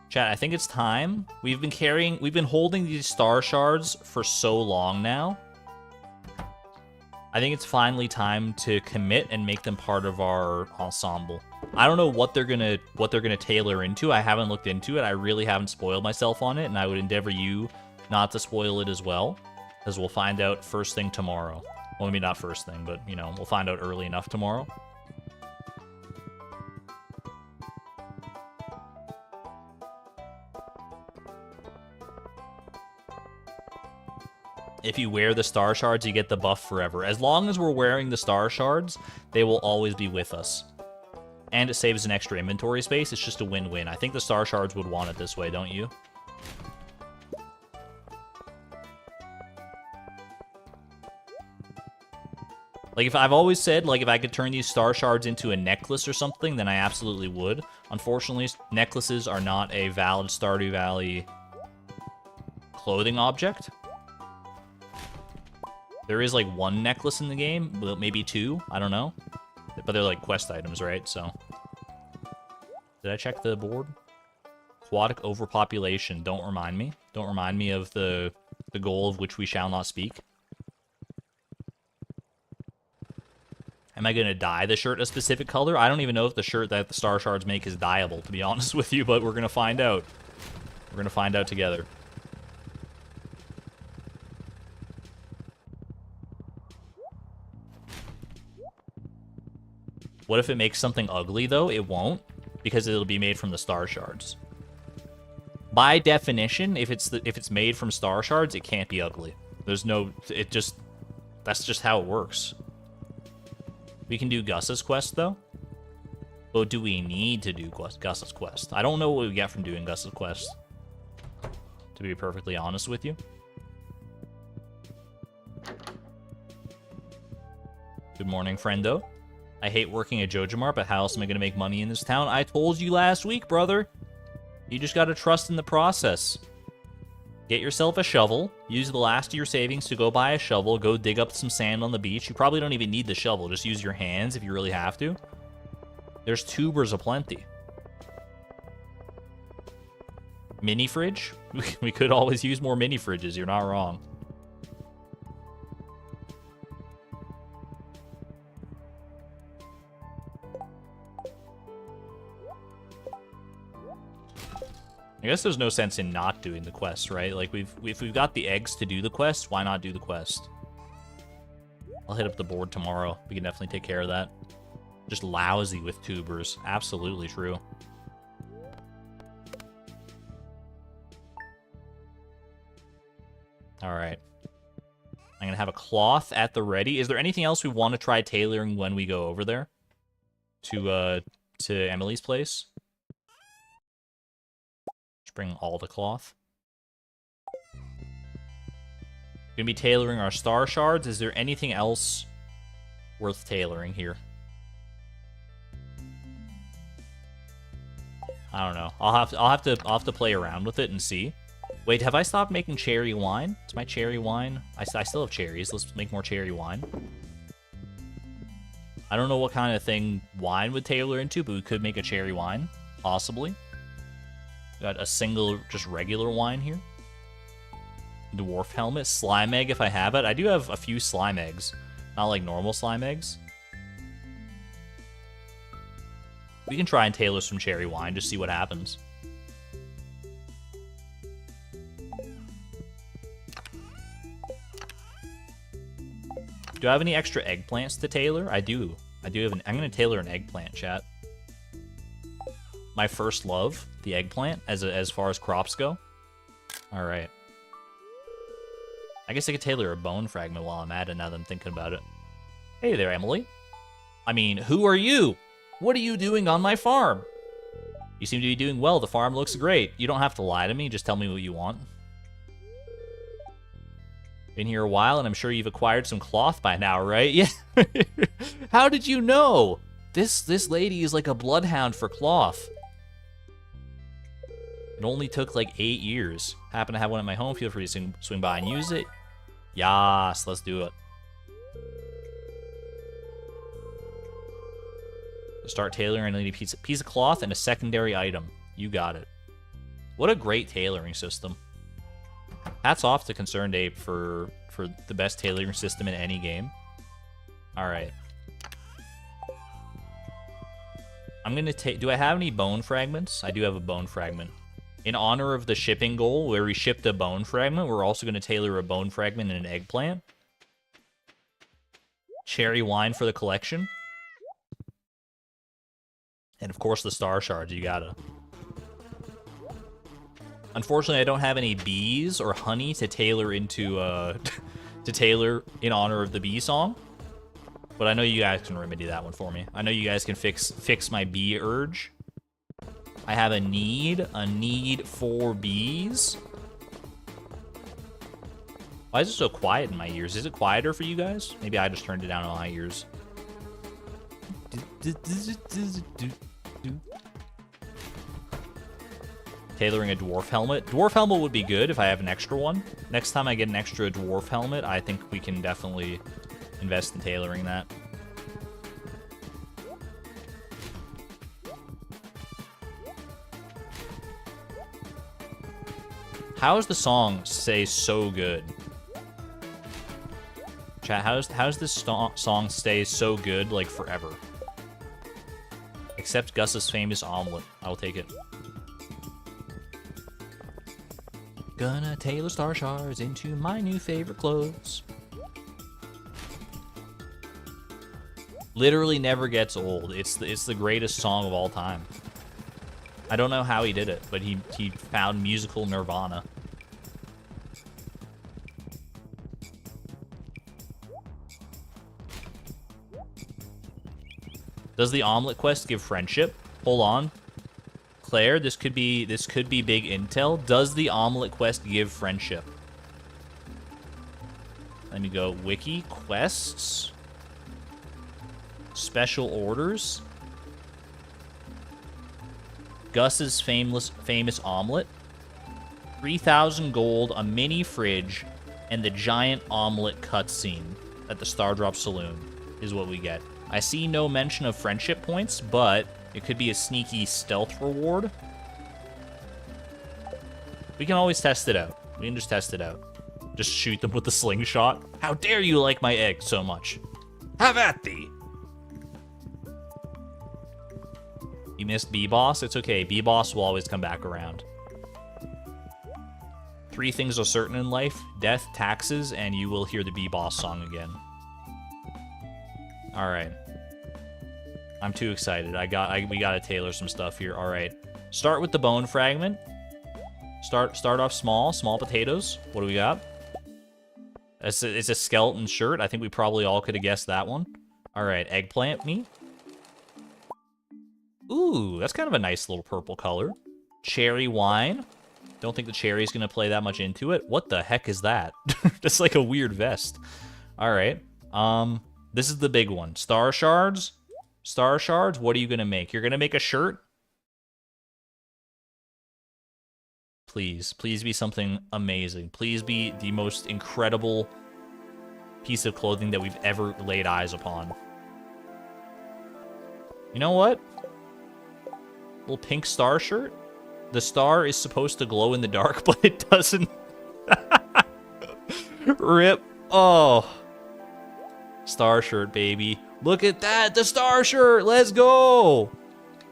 Chat, I think it's time. We've been holding these star shards for so long now. I think it's finally time to commit and make them part of our ensemble. I don't know what they're gonna tailor into. I haven't looked into it. I really haven't spoiled myself on it, and I would endeavor you not to spoil it as well, as we'll find out first thing tomorrow. Well, maybe not first thing, but, you know, we'll find out early enough tomorrow. If you wear the star shards, you get the buff forever. As long as we're wearing the star shards, they will always be with us. And it saves an extra inventory space. It's just a win-win. I think the star shards would want it this way, don't you? Like, I've always said, like, if I could turn these star shards into a necklace or something, then I absolutely would. Unfortunately, necklaces are not a valid Stardew Valley clothing object. There is, like, one necklace in the game, maybe two, I don't know. But they're, like, quest items, right? So, did I check the board? Aquatic overpopulation, don't remind me. Don't remind me of the goal of which we shall not speak. Am I going to dye the shirt a specific color? I don't even know if the shirt that the star shards make is dyeable, to be honest with you, but we're going to find out. We're going to find out together. What if it makes something ugly, though? It won't, because it'll be made from the star shards. By definition, if it's made from star shards, it can't be ugly. There's no... That's just how it works. We can do Gus's quest, though. But do we need to do Gus's quest? I don't know what we get from doing Gus's quest, to be perfectly honest with you. Good morning, friendo. I hate working at JojaMart, but how else am I going to make money in this town? I told you last week, brother. You just got to trust in the process. Get yourself a shovel. Use the last of your savings to go buy a shovel. Go dig up some sand on the beach. You probably don't even need the shovel. Just use your hands if you really have to. There's tubers aplenty. Mini fridge? We could always use more mini fridges. You're not wrong. I guess there's no sense in not doing the quest, right? Like, if we've got the eggs to do the quest, why not do the quest? I'll hit up the board tomorrow. We can definitely take care of that. Just lousy with tubers. Absolutely true. Alright. I'm gonna have a cloth at the ready. Is there anything else we want to try tailoring when we go over there? To Emily's place? Bring all the cloth. Gonna be tailoring our star shards. Is there anything else worth tailoring here? I don't know. I'll have to play around with it and see. Wait, have I stopped making cherry wine? It's my cherry wine. I still have cherries. Let's make more cherry wine. I don't know what kind of thing wine would tailor into, but we could make a cherry wine, possibly. Got a single, just regular wine here. Dwarf helmet. Slime egg if I have it. I do have a few slime eggs. Not like normal slime eggs. We can try and tailor some cherry wine, just see what happens. Do I have any extra eggplants to tailor? I do. I'm gonna tailor an eggplant, chat. My first love, the eggplant, as far as crops go. Alright. I guess I could tailor a bone fragment while I'm at it now that I'm thinking about it. Hey there, Emily. I mean, who are you? What are you doing on my farm? You seem to be doing well. The farm looks great. You don't have to lie to me. Just tell me what you want. Been here a while, and I'm sure you've acquired some cloth by now, right? Yeah. How did you know? This lady is like a bloodhound for cloth. It only took like 8 years. Happen to have one at my home. Feel free to swing by and use it. Yas, let's do it. Start tailoring. I need a piece of cloth and a secondary item. You got it. What a great tailoring system. Hats off to Concerned Ape for the best tailoring system in any game. Alright. I'm gonna take... Do I have any bone fragments? I do have a bone fragment. In honor of the shipping goal, where we shipped a bone fragment, we're also gonna tailor a bone fragment and an eggplant. Cherry wine for the collection. And of course the star shards, you gotta. Unfortunately, I don't have any bees or honey to tailor into, to tailor in honor of the bee song. But I know you guys can remedy that one for me. I know you guys can fix my bee urge. I have a need for bees. Why is it so quiet in my ears? Is it quieter for you guys? Maybe I just turned it down on my ears. Tailoring a dwarf helmet. Dwarf helmet would be good if I have an extra one. Next time I get an extra dwarf helmet, I think we can definitely invest in tailoring that. How does the song stay so good? Chat, how's this song stay so good, like, forever? Except Gus's famous omelet. I'll take it. Gonna tailor star shards into my new favorite clothes. Literally never gets old. It's the greatest song of all time. I don't know how he did it, but he found musical nirvana. Does the omelet quest give friendship? Hold on. Claire, this could be big intel. Does the omelet quest give friendship? Let me go wiki quests. Special orders. Gus's famous omelet. 3,000 gold, a mini fridge, and the giant omelet cutscene at the Stardrop Saloon is what we get. I see no mention of friendship points, but it could be a sneaky stealth reward. We can always test it out. We can just test it out. Just shoot them with the slingshot. How dare you like my egg so much? Have at thee! You missed B-Boss? It's okay. B-Boss will always come back around. 3 things are certain in life. Death, taxes, and you will hear the B-Boss song again. Alright. I'm too excited. We gotta tailor some stuff here. Alright. Start with the bone fragment. Start off small potatoes. What do we got? It's a skeleton shirt. I think we probably all could have guessed that one. Alright, eggplant meat. Ooh, that's kind of a nice little purple color. Cherry wine. Don't think the cherry's gonna play that much into it. What the heck is that? That's like a weird vest. Alright. This is the big one. Star shards. Star shards, what are you gonna make? You're gonna make a shirt? Please. Please be something amazing. Please be the most incredible piece of clothing that we've ever laid eyes upon. You know what? Little pink star shirt. The star is supposed to glow in the dark, but it doesn't. Rip. Oh. Star shirt, baby. Look at that, the star shirt. Let's go.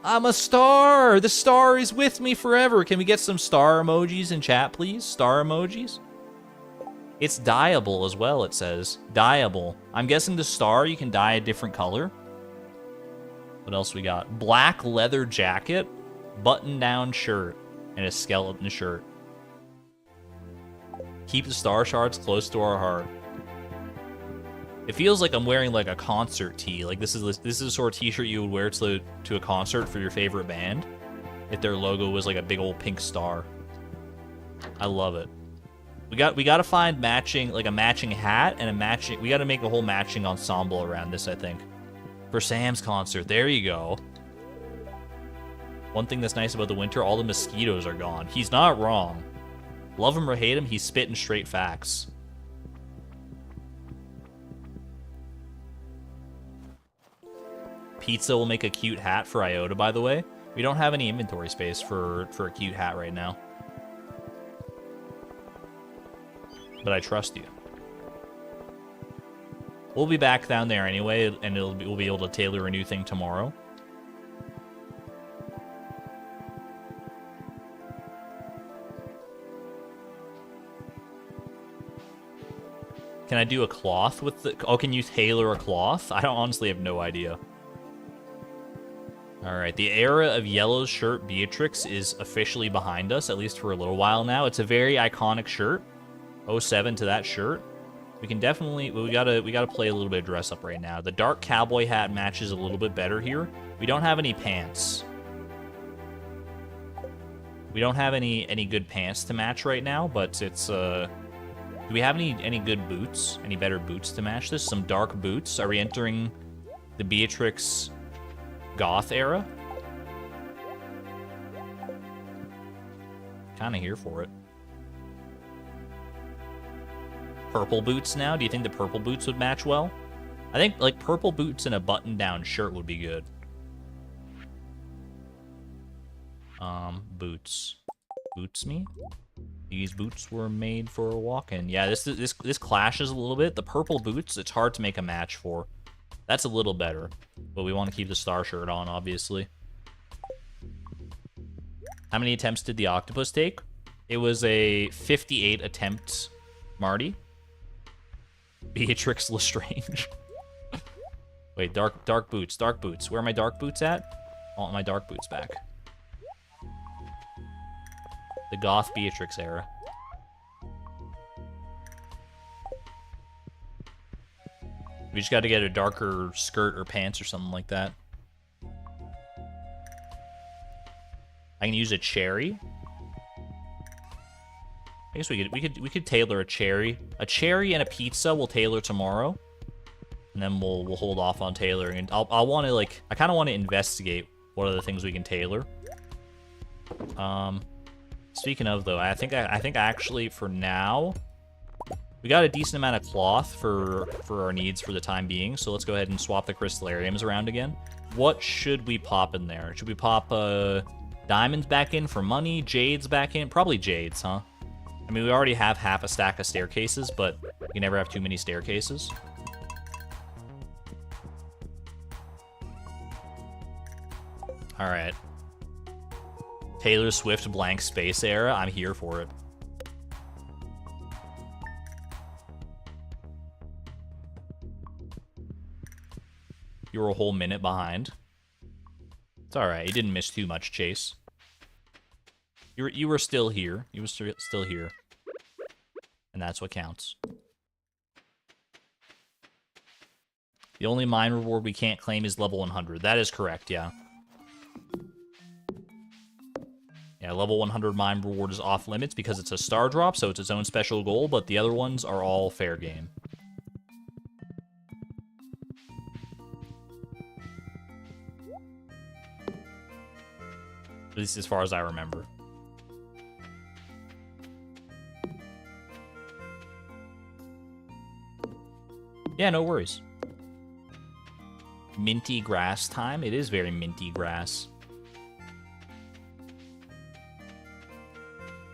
I'm a star. The star is with me forever. Can we get some star emojis in chat, please? Star emojis. It's dyeable as well, it says. Dyeable. I'm guessing the star, you can dye a different color. What else we got? Black leather jacket, button-down shirt, and a skeleton shirt. Keep the star shards close to our heart. It feels like I'm wearing like a concert tee. Like this is the sort of t-shirt you would wear to a concert for your favorite band. If their logo was like a big old pink star. I love it. We got to find matching, like a matching hat and a matching. We got to make a whole matching ensemble around this, I think. For Sam's concert. There you go. One thing that's nice about the winter, all the mosquitoes are gone. He's not wrong. Love him or hate him, he's spitting straight facts. Pizza will make a cute hat for Iota, by the way. We don't have any inventory space for a cute hat right now. But I trust you. We'll be back down there anyway, and we'll be able to tailor a new thing tomorrow. Can I do a cloth with the... Oh, can you tailor a cloth? I honestly have no idea. Alright, the era of yellow shirt Beatrix is officially behind us, at least for a little while now. It's a very iconic shirt. 07 to that shirt. We can definitely... We gotta play a little bit of dress up right now. The dark cowboy hat matches a little bit better here. We don't have any pants. We don't have any good pants to match right now, but it's... Do we have any good boots? Any better boots to match this? Some dark boots? Are we entering the Beatrix goth era? Kinda here for it. Purple boots now? Do you think the purple boots would match well? I think, like, purple boots and a button-down shirt would be good. Boots. Boots me? These boots were made for walking. Yeah, this clashes a little bit. The purple boots, it's hard to make a match for. That's a little better. But we want to keep the star shirt on, obviously. How many attempts did the octopus take? It was a 58 attempt, Marty. Beatrix Lestrange. Wait, dark boots, dark boots. Where are my dark boots at? I want my dark boots back. The goth Beatrix era. We just got to get a darker skirt or pants or something like that. I can use a cherry. I guess we could tailor a cherry. A cherry and a pizza we'll tailor tomorrow. And then we'll hold off on tailoring. And I'll want to, like, I kind of want to investigate what other things we can tailor. Speaking of, though, I think actually for now we got a decent amount of cloth for our needs for the time being. So let's go ahead and swap the crystallariums around again. What should we pop in there? Should we pop diamonds back in for money? Jades back in? Probably jades, huh? I mean, we already have half a stack of staircases, but you never have too many staircases. All right. Taylor Swift blank space era. I'm here for it. You were a whole minute behind. It's all right. You didn't miss too much, Chase. You were still here. You were still here. And that's what counts. The only mine reward we can't claim is level 100. That is correct, yeah. Yeah, level 100 mine reward is off limits because it's a star drop, so it's its own special goal, but the other ones are all fair game. At least as far as I remember. Yeah, no worries. Minty grass time. It is very minty grass.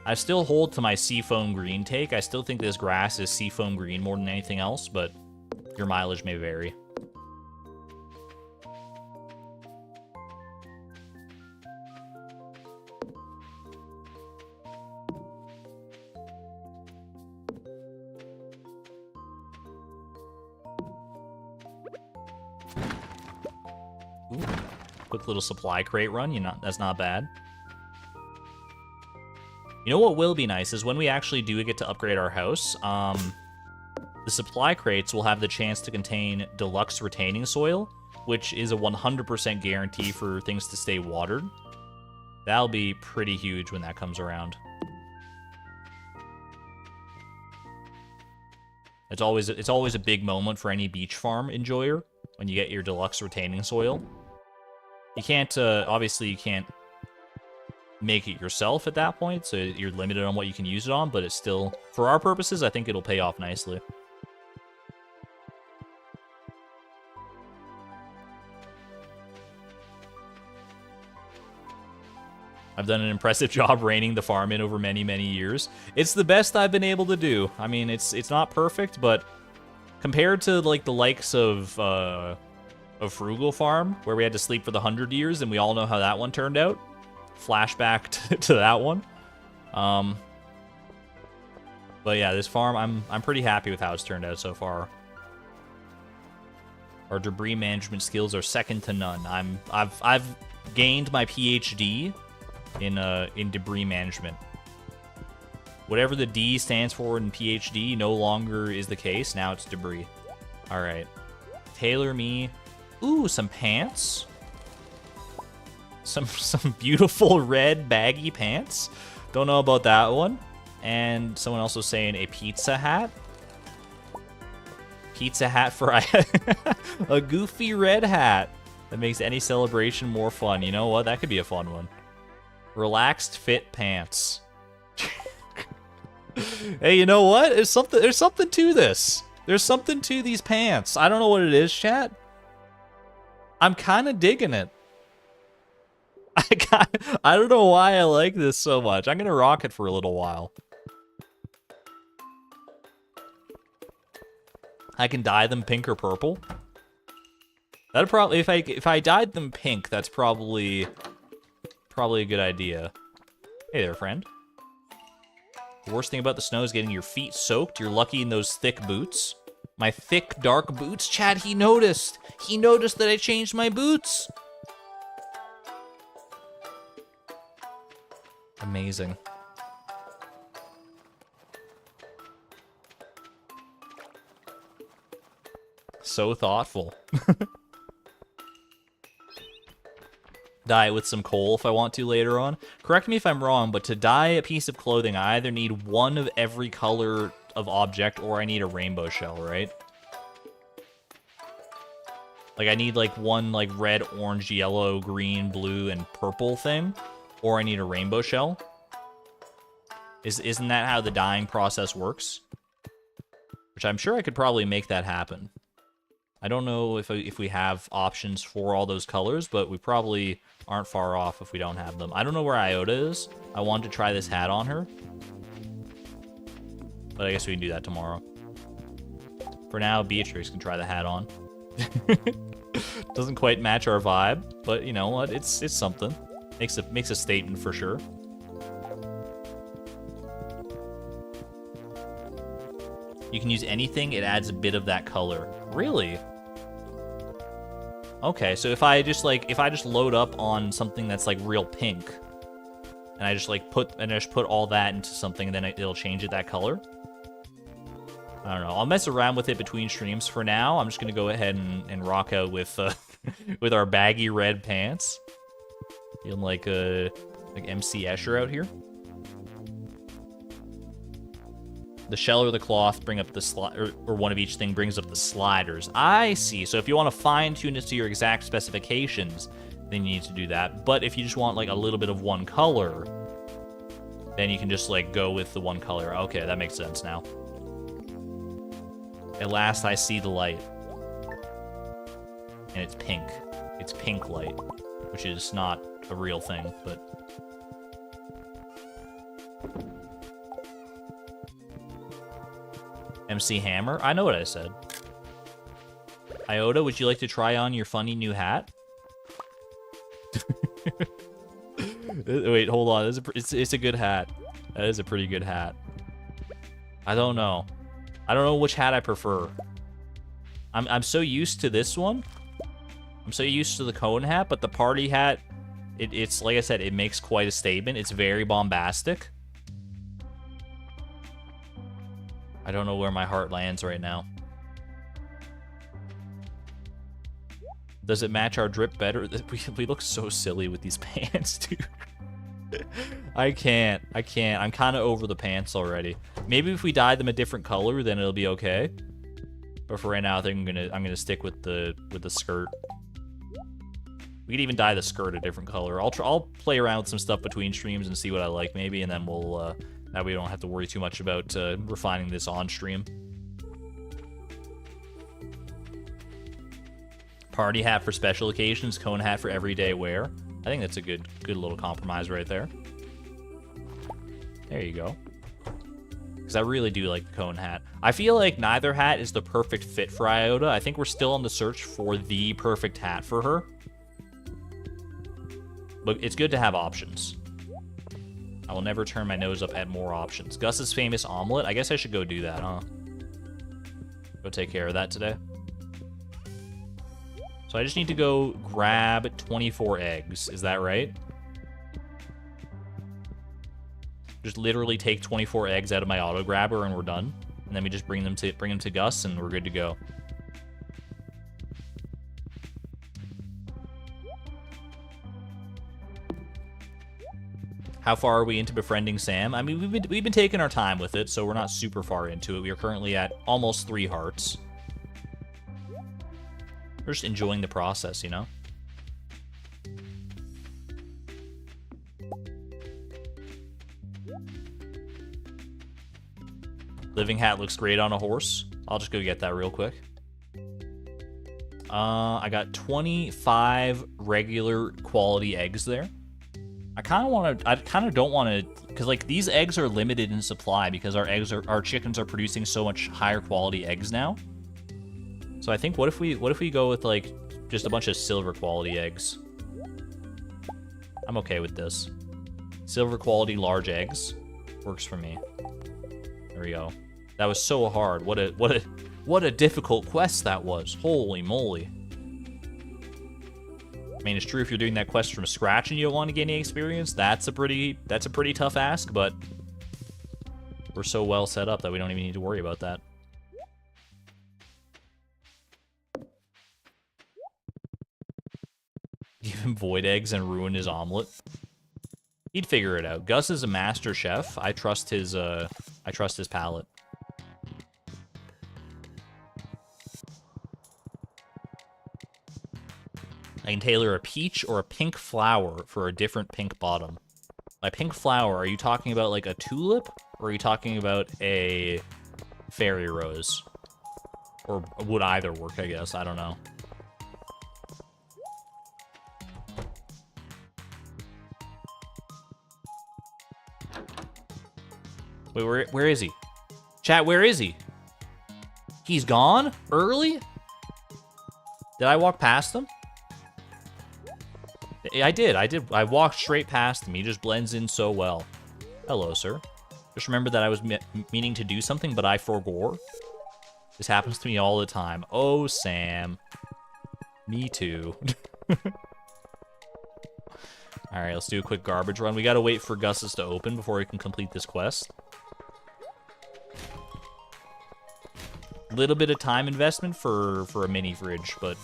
I still hold to my seafoam green take. I still think this grass is seafoam green more than anything else, but your mileage may vary. Ooh, quick little supply crate run. That's not bad. You know what will be nice is when we actually do get to upgrade our house, the supply crates will have the chance to contain deluxe retaining soil, which is a 100% guarantee for things to stay watered. That'll be pretty huge when that comes around. It's always a big moment for any beach farm enjoyer when you get your deluxe retaining soil. You can't, obviously you can't make it yourself at that point, so you're limited on what you can use it on, but it's still, for our purposes, I think it'll pay off nicely. I've done an impressive job reining the farm in over many, many years. It's the best I've been able to do. I mean, it's not perfect, but compared to like the likes of Frugal Farm, where we had to sleep for the 100 years, and we all know how that one turned out. Flashback to that one. But yeah, this farm, I'm pretty happy with how it's turned out so far. Our debris management skills are second to none. I've gained my PhD in debris management. Whatever the D stands for in PhD no longer is the case. Now it's debris. All right. Tailor me. Ooh, some pants. Some beautiful red baggy pants. Don't know about that one. And someone else was saying a pizza hat. Pizza hat for a goofy red hat that makes any celebration more fun. You know what? That could be a fun one. Relaxed fit pants. Hey, you know what? There's something to this. There's something to these pants. I don't know what it is, chat. I'm kind of digging it. I don't know why I like this so much. I'm gonna rock it for a little while. I can dye them pink or purple. That'd probably, if I dyed them pink, that's probably a good idea. Hey there, friend. The worst thing about the snow is getting your feet soaked. You're lucky in those thick boots. My thick, dark boots? Chad, he noticed. He noticed that I changed my boots. Amazing. So thoughtful. Dye it with some coal if I want to later on. Correct me if I'm wrong, but to dye a piece of clothing, I either need one of every color of object or I need a rainbow shell, right? Like I need like one like red, orange, yellow, green, blue, and purple thing, or I need a rainbow shell. Isn't that how the dyeing process works? Which I'm sure I could probably make that happen. I don't know if we have options for all those colors, but we probably aren't far off if we don't have them. I don't know where Iota is. I wanted to try this hat on her. But I guess we can do that tomorrow. For now, Beatrix can try the hat on. Doesn't quite match our vibe, but you know what? It's something. Makes a statement for sure. You can use anything, it adds a bit of that color. Really? Okay, so if I just load up on something that's like real pink, and I just put all that into something, and then it'll change it that color. I don't know. I'll mess around with it between streams. For now, I'm just gonna go ahead and rock out with with our baggy red pants. Feeling like MC Escher out here. The shell or the cloth bring up the slide, or one of each thing brings up the sliders. I see. So if you want to fine tune it to your exact specifications, then you need to do that. But if you just want like a little bit of one color, then you can just like go with the one color. Okay, that makes sense now. At last I see the light. And it's pink. It's pink light, which is not a real thing, but MC Hammer? I know what I said. Iota, would you like to try on your funny new hat? Wait, hold on. It's a good hat. That is a pretty good hat. I don't know. I don't know which hat I prefer. I'm so used to this one. I'm so used to the cone hat, but the party hat, it's like I said, it makes quite a statement. It's very bombastic. I don't know where my heart lands right now. Does it match our drip better? We look so silly with these pants, dude. I can't. I'm kind of over the pants already. Maybe if we dye them a different color, then it'll be okay. But for right now, I think I'm gonna stick with the skirt. We could even dye the skirt a different color. I'll play around with some stuff between streams and see what I like maybe, and then we'll that way we don't have to worry too much about refining this on stream. Party hat for special occasions, cone hat for everyday wear. I think that's a good little compromise right there. There you go. Because I really do like the cone hat. I feel like neither hat is the perfect fit for Iota. I think we're still on the search for the perfect hat for her. But it's good to have options. I will never turn my nose up at more options. Gus's famous omelet. I guess I should go do that, huh? Go take care of that today. So I just need to go grab 24 eggs. Is that right? Just literally take 24 eggs out of my auto grabber and we're done. And then we just bring them to Gus and we're good to go. How far are we into befriending Sam? I mean, we've been taking our time with it, so we're not super far into it. We are currently at almost 3 hearts. We're just enjoying the process, you know? Living hat looks great on a horse. I'll just go get that real quick. I got 25 regular quality eggs there. I kind of don't want to, because like these eggs are limited in supply because our chickens are producing so much higher quality eggs now. So I think what if we go with like just a bunch of silver quality eggs? I'm okay with this. Silver quality large eggs works for me. There we go. That was so hard. What a difficult quest that was. Holy moly. I mean, it's true if you're doing that quest from scratch and you don't want to get any experience, that's a pretty tough ask, but we're so well set up that we don't even need to worry about that. Give him void eggs and ruin his omelet. He'd figure it out. Gus is a master chef. I trust his palate. I can tailor a peach or a pink flower for a different pink bottom. By pink flower, are you talking about like a tulip? Or are you talking about a fairy rose? Or would either work, I guess. I don't know. Wait, where is he? Chat, where is he? He's gone? Early? Did I walk past him? I did. I walked straight past him. He just blends in so well. Hello, sir. Just remember that I was meaning to do something, but I forgore. This happens to me all the time. Oh, Sam. Me too. Alright, let's do a quick garbage run. We gotta wait for Gus's to open before we can complete this quest. Little bit of time investment for a mini fridge, but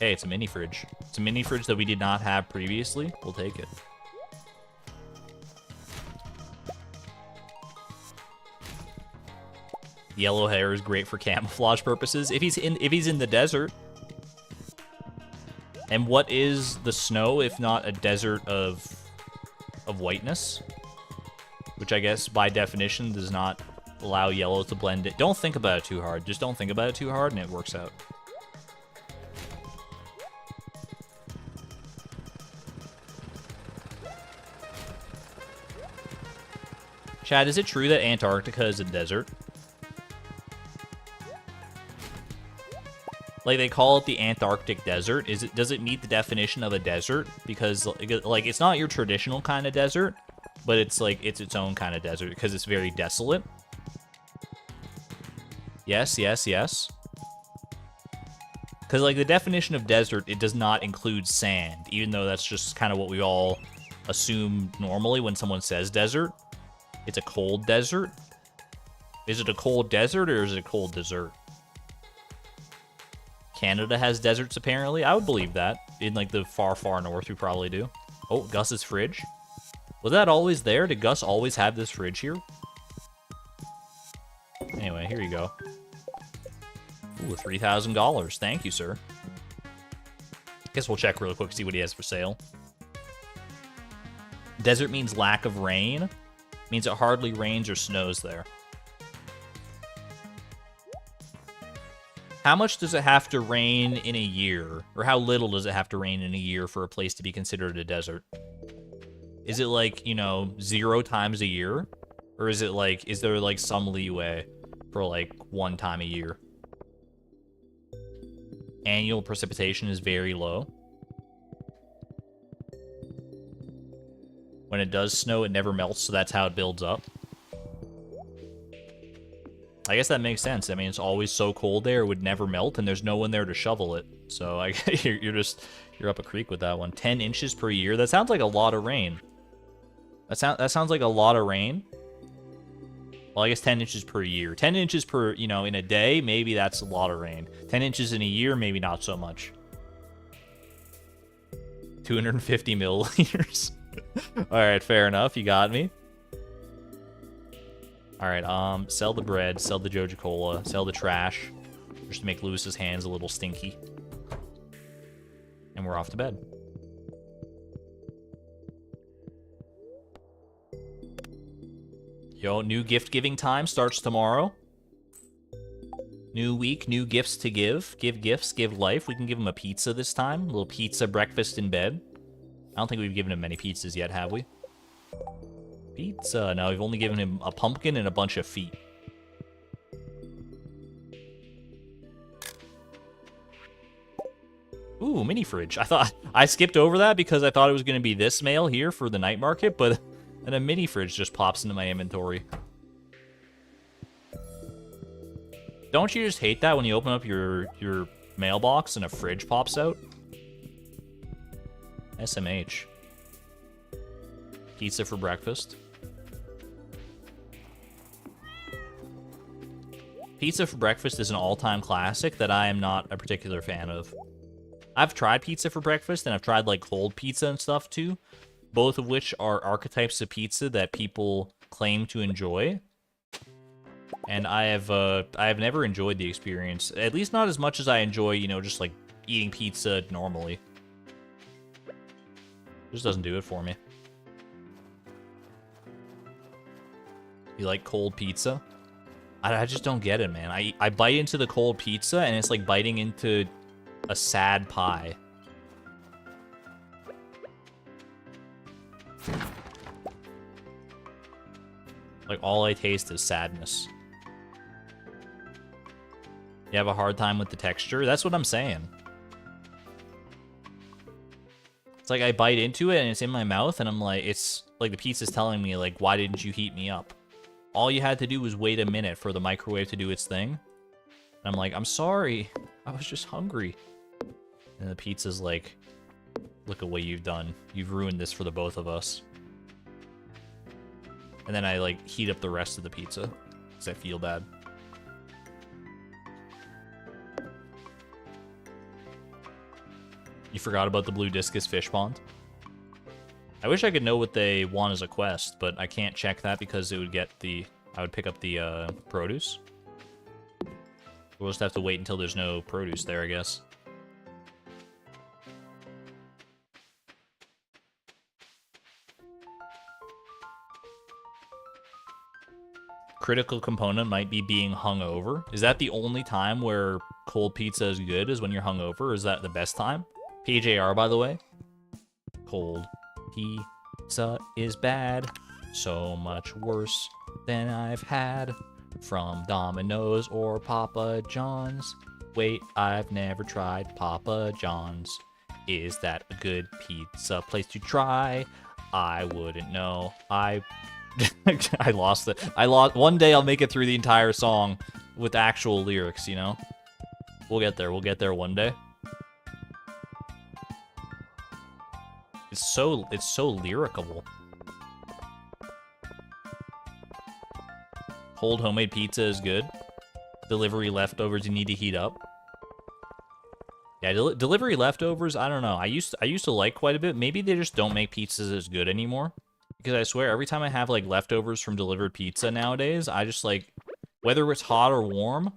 hey, it's a mini fridge. It's a mini fridge that we did not have previously. We'll take it. Yellow hair is great for camouflage purposes. If he's in the desert. And what is the snow if not a desert of whiteness? Which I guess by definition does not allow yellow to blend it. Don't think about it too hard. Just don't think about it too hard and it works out. Chad, is it true that Antarctica is a desert? Like, they call it the Antarctic desert. Does it meet the definition of a desert? Because, like, it's not your traditional kind of desert, but it's, like, it's its own kind of desert because it's very desolate. Yes, yes, yes. Because, like, the definition of desert, it does not include sand, even though that's just kind of what we all assume normally when someone says desert. It's a cold desert. Is it a cold desert or is it a cold dessert? Canada has deserts, apparently. I would believe that. In, like, the far, far north, we probably do. Oh, Gus's fridge. Was that always there? Did Gus always have this fridge here? Anyway, here you go. Ooh, $3,000. Thank you, sir. Guess we'll check real quick, see what he has for sale. Desert means lack of rain. Means it hardly rains or snows there. How much does it have to rain in a year? Or how little does it have to rain in a year for a place to be considered a desert? Is it like, you know, 0 times a year? Or is it like, is there like some leeway for like 1 time a year? Annual precipitation is very low. When it does snow, it never melts, so that's how it builds up. I guess that makes sense. I mean, it's always so cold there, it would never melt, and there's no one there to shovel it. So you're up a creek with that one. 10 inches per year? That sounds like a lot of rain. That sounds like a lot of rain. Well, I guess 10 inches per year. 10 inches per, you know, in a day, maybe that's a lot of rain. 10 inches in a year, maybe not so much. 250 milliliters. Alright, fair enough. You got me. Alright, sell the bread, sell the Joja Cola, sell the trash. Just to make Lewis's hands a little stinky. And we're off to bed. Yo, new gift giving time starts tomorrow. New week, new gifts to give. Give gifts, give life. We can give him a pizza this time. A little pizza breakfast in bed. I don't think we've given him many pizzas yet, have we? Pizza. No, we've only given him a pumpkin and a bunch of feet. Ooh, mini fridge. I skipped over that because I thought it was going to be this mail here for the night market, but then a mini fridge just pops into my inventory. Don't you just hate that when you open up your mailbox and a fridge pops out? SMH. Pizza for breakfast. Pizza for breakfast is an all-time classic that I am not a particular fan of. I've tried pizza for breakfast, and I've tried, like, cold pizza and stuff, too. Both of which are archetypes of pizza that people claim to enjoy. And I have never enjoyed the experience. At least not as much as I enjoy, you know, just, like, eating pizza normally. Just doesn't do it for me. You like cold pizza? I just don't get it, man. I bite into the cold pizza, and it's like biting into a sad pie. Like, all I taste is sadness. You have a hard time with the texture? That's what I'm saying. It's like I bite into it, and it's in my mouth, and I'm like, it's like the pizza's telling me, like, why didn't you heat me up? All you had to do was wait a minute for the microwave to do its thing. And I'm like, I'm sorry. I was just hungry. And the pizza's like, look at what you've done. You've ruined this for the both of us. And then I, like, heat up the rest of the pizza. Because I feel bad. You forgot about the blue discus fish pond? I wish I could know what they want as a quest, but I can't check that because it would get the... I would pick up the produce. We'll just have to wait until there's no produce there, I guess. Critical component might be being hungover. Is that the only time where cold pizza is good, is when you're hungover? Or is that the best time? PJR, by the way. Cold pizza is bad. So much worse than I've had from Domino's or Papa John's. Wait, I've never tried Papa John's. Is that a good pizza place to try? I wouldn't know. I lost it. One day I'll make it through the entire song with actual lyrics, you know? We'll get there. We'll get there one day. It's so lyricable. Cold homemade pizza is good. Delivery leftovers you need to heat up. Yeah, delivery leftovers, I don't know. I used to like quite a bit. Maybe they just don't make pizzas as good anymore. Because I swear, every time I have, like, leftovers from delivered pizza nowadays, I just, like, whether it's hot or warm,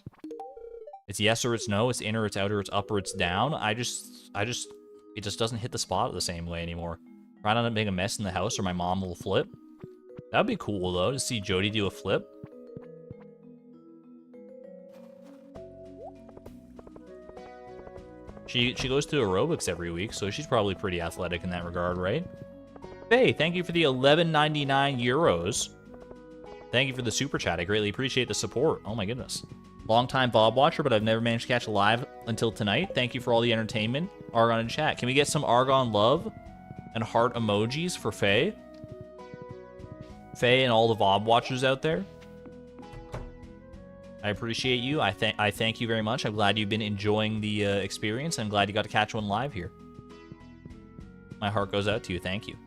it's yes or it's no, it's in or it's out or it's up or it's down, it just doesn't hit the spot the same way anymore. Try not to make a mess in the house or my mom will flip. That'd be cool, though, to see Jody do a flip. She goes to aerobics every week, so she's probably pretty athletic in that regard, right? Hey, thank you for the 11.99 euros. Thank you for the super chat. I greatly appreciate the support. Oh my goodness. Long-time VOD watcher, but I've never managed to catch a live until tonight. Thank you for all the entertainment. Argon in chat. Can we get some Argon love and heart emojis for Faye? Faye and all the VOD watchers out there. I appreciate you. I thank you very much. I'm glad you've been enjoying the experience. I'm glad you got to catch one live here. My heart goes out to you. Thank you.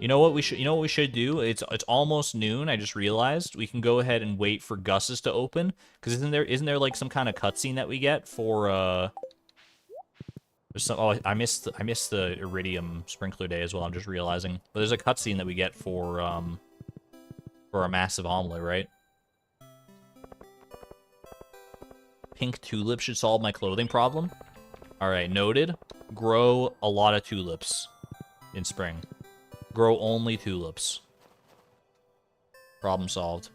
You know what we should do? It's almost noon. I just realized we can go ahead and wait for Gus's to open, because isn't there like some kind of cutscene that we get for there's some, oh, I missed the Iridium Sprinkler Day as well. I'm just realizing, but there's a cutscene that we get for a massive omelet, right? Pink tulips should solve my clothing problem. All right, noted. Grow a lot of tulips in spring. Grow only tulips. Problem solved.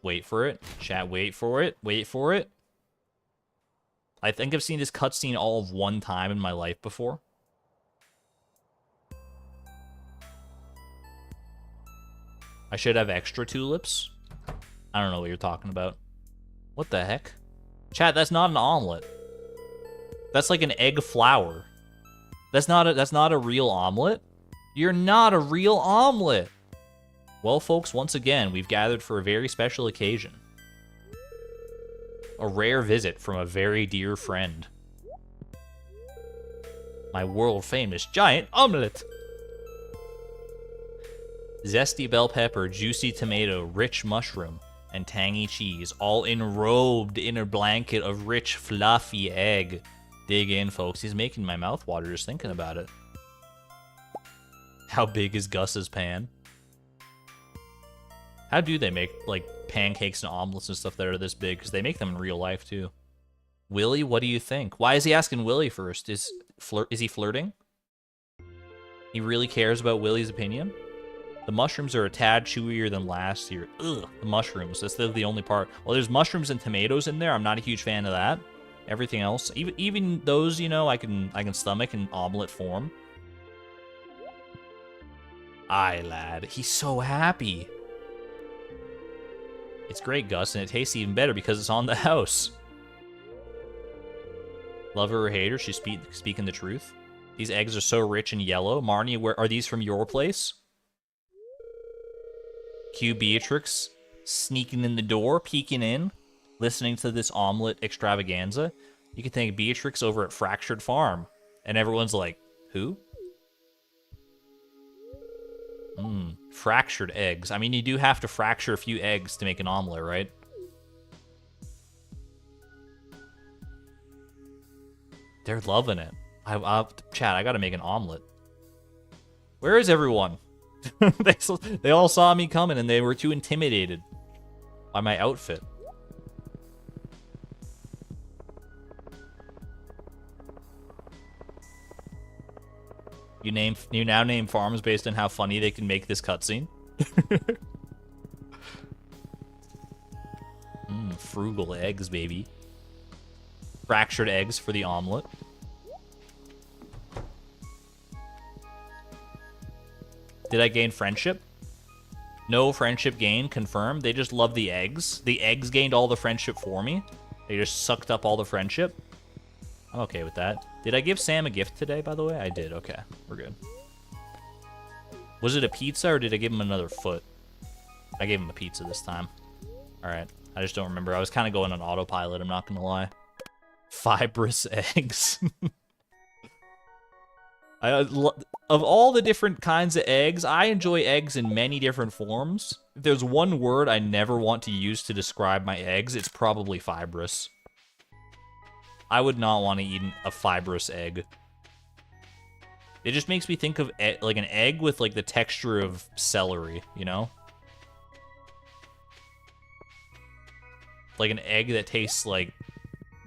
Wait for it. Chat, wait for it. Wait for it. I think I've seen this cutscene all of one time in my life before. I should have extra tulips. I don't know what you're talking about. What the heck? Chat, that's not an omelet. That's like an egg flour. That's not a real omelet. You're not a real omelet. Well, folks, once again, we've gathered for a very special occasion. A rare visit from a very dear friend. My world-famous giant omelet. Zesty bell pepper, juicy tomato, rich mushroom, and tangy cheese, all enrobed in a blanket of rich, fluffy egg. Dig in, folks. He's making my mouth water just thinking about it. How big is Gus's pan? How do they make, like, pancakes and omelets and stuff that are this big? Because they make them in real life, too. Willie, what do you think? Why is he asking Willie first? Is he flirting? He really cares about Willie's opinion? The mushrooms are a tad chewier than last year. Ugh, the mushrooms. That's the only part. Well, there's mushrooms and tomatoes in there. I'm not a huge fan of that. Everything else, even those, you know, I can stomach in omelet form. Aye, lad. He's so happy. It's great, Gus, and it tastes even better because it's on the house. Lover or hater, she's speaking the truth. These eggs are so rich and yellow. Marnie, where are these from your place? Q Beatrix, sneaking in the door, peeking in, listening to this omelet extravaganza. You can thank Beatrix over at Fractured Farm. And everyone's like, who? Fractured eggs. I mean, you do have to fracture a few eggs to make an omelet, right? They're loving it. Chat, I gotta make an omelet. Where is everyone? They all saw me coming and they were too intimidated by my outfit. You now name farms based on how funny they can make this cutscene. Frugal eggs, baby. Fractured eggs for the omelet. Did I gain friendship? No friendship gain, confirmed. They just love the eggs. The eggs gained all the friendship for me. They just sucked up all the friendship. I'm okay with that. Did I give Sam a gift today, by the way? I did. Okay, we're good. Was it a pizza or did I give him another foot? I gave him a pizza this time. All right. I just don't remember. I was kind of going on autopilot, I'm not going to lie. Fibrous eggs. Of all the different kinds of eggs, I enjoy eggs in many different forms. If there's one word I never want to use to describe my eggs, it's probably fibrous. I would not want to eat a fibrous egg. It just makes me think of like an egg with like the texture of celery, you know? Like an egg that tastes like,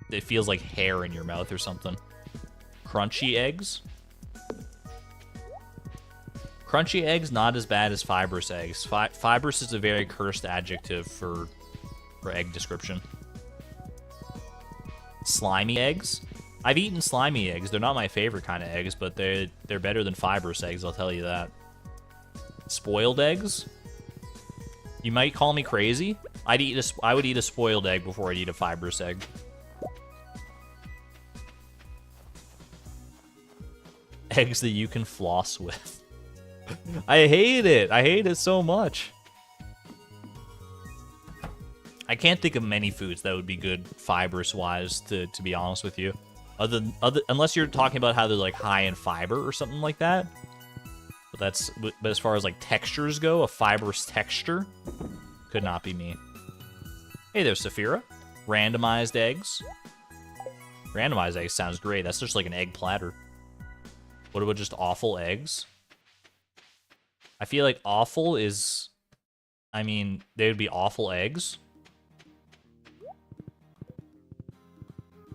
it feels like hair in your mouth or something. Crunchy eggs? Crunchy eggs, not as bad as fibrous eggs. Fibrous is a very cursed adjective for egg description. Slimy eggs? I've eaten slimy eggs. They're not my favorite kind of eggs, but they're better than fibrous eggs, I'll tell you that. Spoiled eggs? You might call me crazy. I would eat a spoiled egg before I'd eat a fibrous egg. Eggs that you can floss with. I hate it. I hate it so much. I can't think of many foods that would be good fibrous-wise, to be honest with you. Unless you're talking about how they're like high in fiber or something like that. But as far as like textures go, a fibrous texture could not be me. Hey there, Saphira. Randomized eggs. Randomized eggs sounds great. That's just like an egg platter. What about just awful eggs? I feel like awful is... I mean, they would be awful eggs.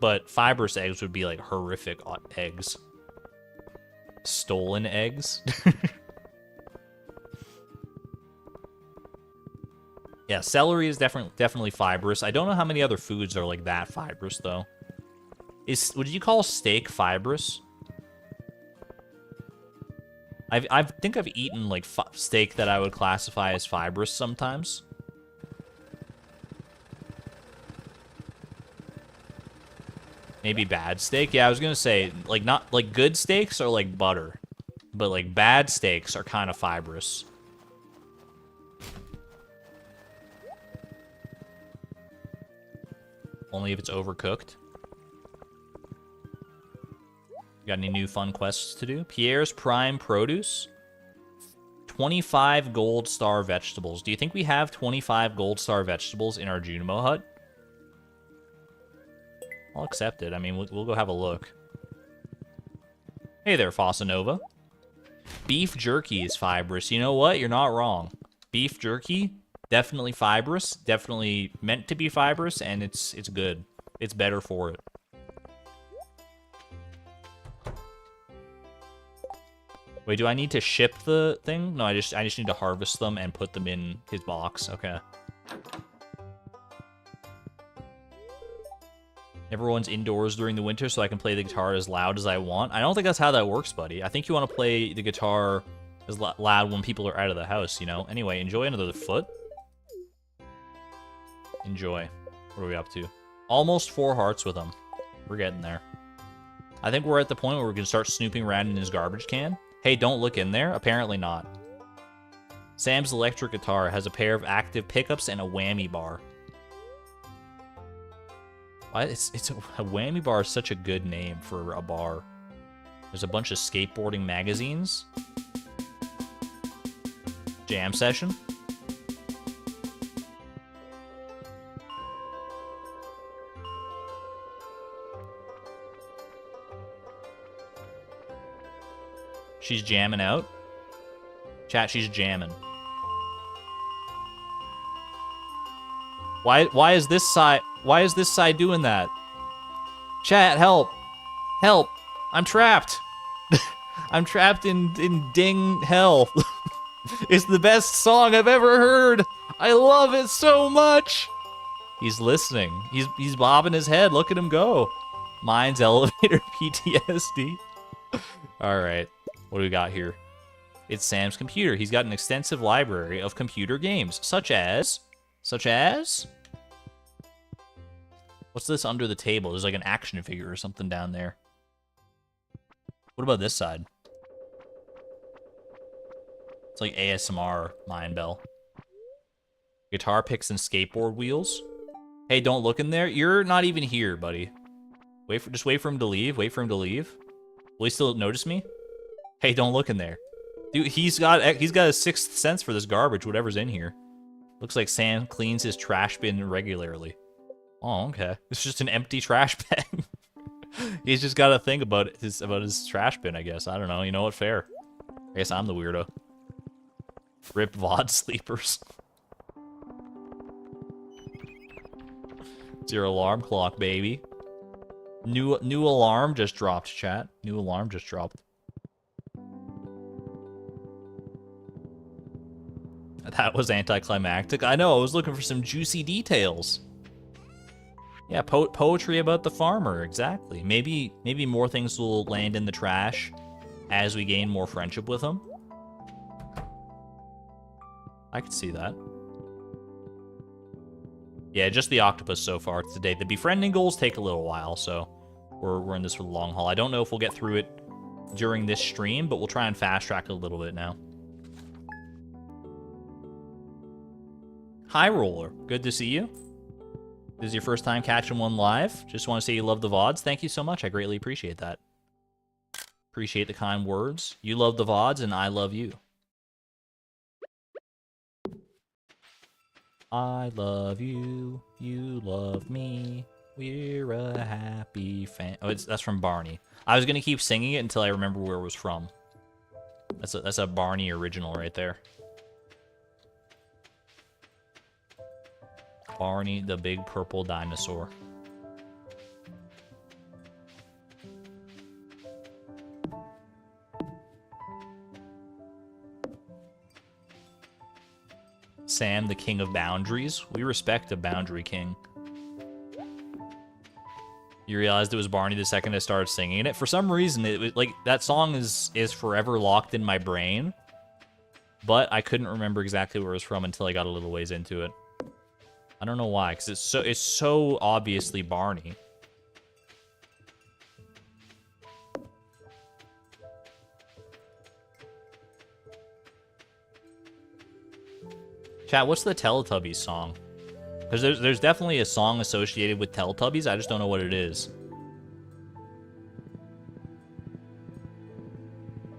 But fibrous eggs would be like horrific eggs. Stolen eggs? Yeah, celery is definitely fibrous. I don't know how many other foods are like that fibrous, though. Would you call steak fibrous? I think I've eaten like steak that I would classify as fibrous sometimes. Maybe bad steak. Yeah, I was gonna say like not like good steaks are like butter, but like bad steaks are kind of fibrous. Only if it's overcooked. Got any new fun quests to do? Pierre's Prime Produce. 25 gold star vegetables. Do you think we have 25 gold star vegetables in our Junimo hut? I'll accept it. I mean, we'll go have a look. Hey there, Fossanova. Beef jerky is fibrous. You know what? You're not wrong. Beef jerky, definitely fibrous. Definitely meant to be fibrous, and it's good. It's better for it. Wait, do I need to ship the thing? No, I just need to harvest them and put them in his box. Okay. Everyone's indoors during the winter, so I can play the guitar as loud as I want. I don't think that's how that works, buddy. I think you want to play the guitar as loud when people are out of the house, you know? Anyway, enjoy another foot. Enjoy. What are we up to? Almost 4 hearts with him. We're getting there. I think we're at the point where we can start snooping around in his garbage can. Hey, don't look in there. Apparently not. Sam's electric guitar has a pair of active pickups and a whammy bar. Why? A whammy bar is such a good name for a bar. There's a bunch of skateboarding magazines. Jam session. She's jamming out. Chat, she's jamming. Why is this side doing that? Chat, help. Help. I'm trapped. I'm trapped in ding hell. It's the best song I've ever heard. I love it so much. He's listening. He's bobbing his head. Look at him go. Mine's elevator PTSD. All right. What do we got here? It's Sam's computer. He's got an extensive library of computer games, such as... What's this under the table? There's like an action figure or something down there. What about this side? It's like ASMR, Lion Bell. Guitar picks and skateboard wheels. Hey, don't look in there. You're not even here, buddy. Just wait for him to leave. Wait for him to leave. Will he still notice me? Hey, don't look in there. Dude, he's got a sixth sense for this garbage, whatever's in here. Looks like Sam cleans his trash bin regularly. Oh, okay. It's just an empty trash bin. He's just got a thing about his trash bin, I guess. I don't know. You know what? Fair. I guess I'm the weirdo. Rip VOD sleepers. It's your alarm clock, baby. New alarm just dropped, chat. New alarm just dropped. That was anticlimactic. I know, I was looking for some juicy details. Yeah, poetry about the farmer, exactly. Maybe more things will land in the trash as we gain more friendship with him. I could see that. Yeah, just the octopus so far today. The befriending goals take a little while, so we're in this for the long haul. I don't know if we'll get through it during this stream, but we'll try and fast track it a little bit now. Hi, Roller. Good to see you. This is your first time catching one live. Just want to say you love the VODs. Thank you so much. I greatly appreciate that. Appreciate the kind words. You love the VODs, and I love you. I love you. You love me. We're a happy fan. Oh, that's from Barney. I was gonna keep singing it until I remember where it was from. That's a Barney original right there. Barney the big purple dinosaur. Sam, the king of boundaries. We respect a boundary king. You realized it was Barney the second I started singing it. For some reason, it was like that song is forever locked in my brain, but I couldn't remember exactly where it was from until I got a little ways into it. I don't know why, because it's so obviously Barney. Chat, what's the Teletubbies song? Because there's definitely a song associated with Teletubbies, I just don't know what it is.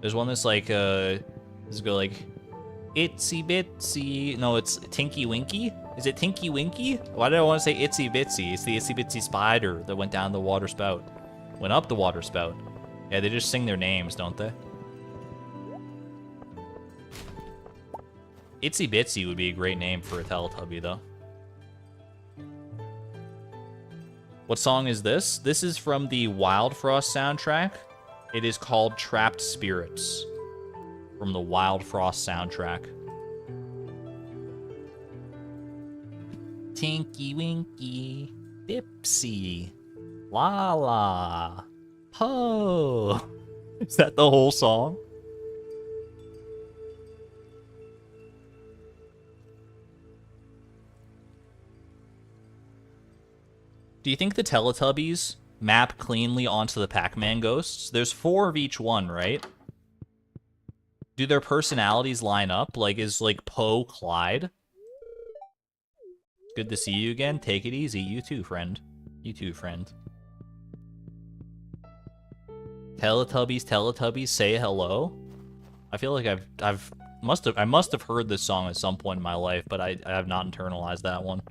There's one that's like, let's go like, Itsy Bitsy, no, it's Tinky Winky? Is it Tinky Winky? Why did I want to say Itsy Bitsy? It's the Itsy Bitsy spider that went down the water spout. Went up the water spout. Yeah, they just sing their names, don't they? Itsy Bitsy would be a great name for a Teletubby, though. What song is this? This is from the Wild Frost soundtrack. It is called Trapped Spirits. From the Wild Frost soundtrack. Tinky Winky, Dipsy, La La, Ho. Is that the whole song? Do you think the Teletubbies map cleanly onto the Pac-Man ghosts? There's 4 of each one, right? Do their personalities line up? Like, is, like, Poe Clyde? Good to see you again. Take it easy. You too, friend. You too, friend. Teletubbies, say hello. I feel like I must have heard this song at some point in my life, but I have not internalized that one.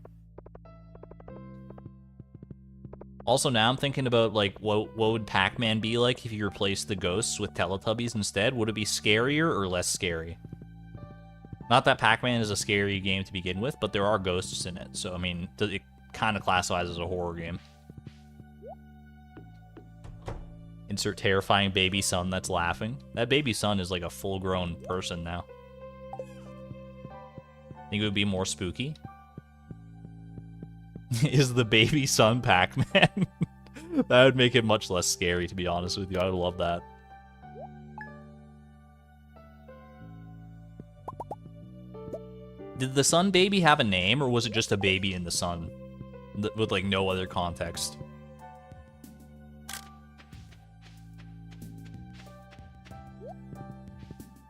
Also, now I'm thinking about, like, what would Pac-Man be like if you replaced the ghosts with Teletubbies instead? Would it be scarier or less scary? Not that Pac-Man is a scary game to begin with, but there are ghosts in it. So, I mean, it kind of classifies as a horror game. Insert terrifying baby son that's laughing. That baby son is like a full-grown person now. Think it would be more spooky? Is the baby son Pac-Man? That would make it much less scary, to be honest with you. I would love that. Did the sun baby have a name, or was it just a baby in the sun? With, like, no other context?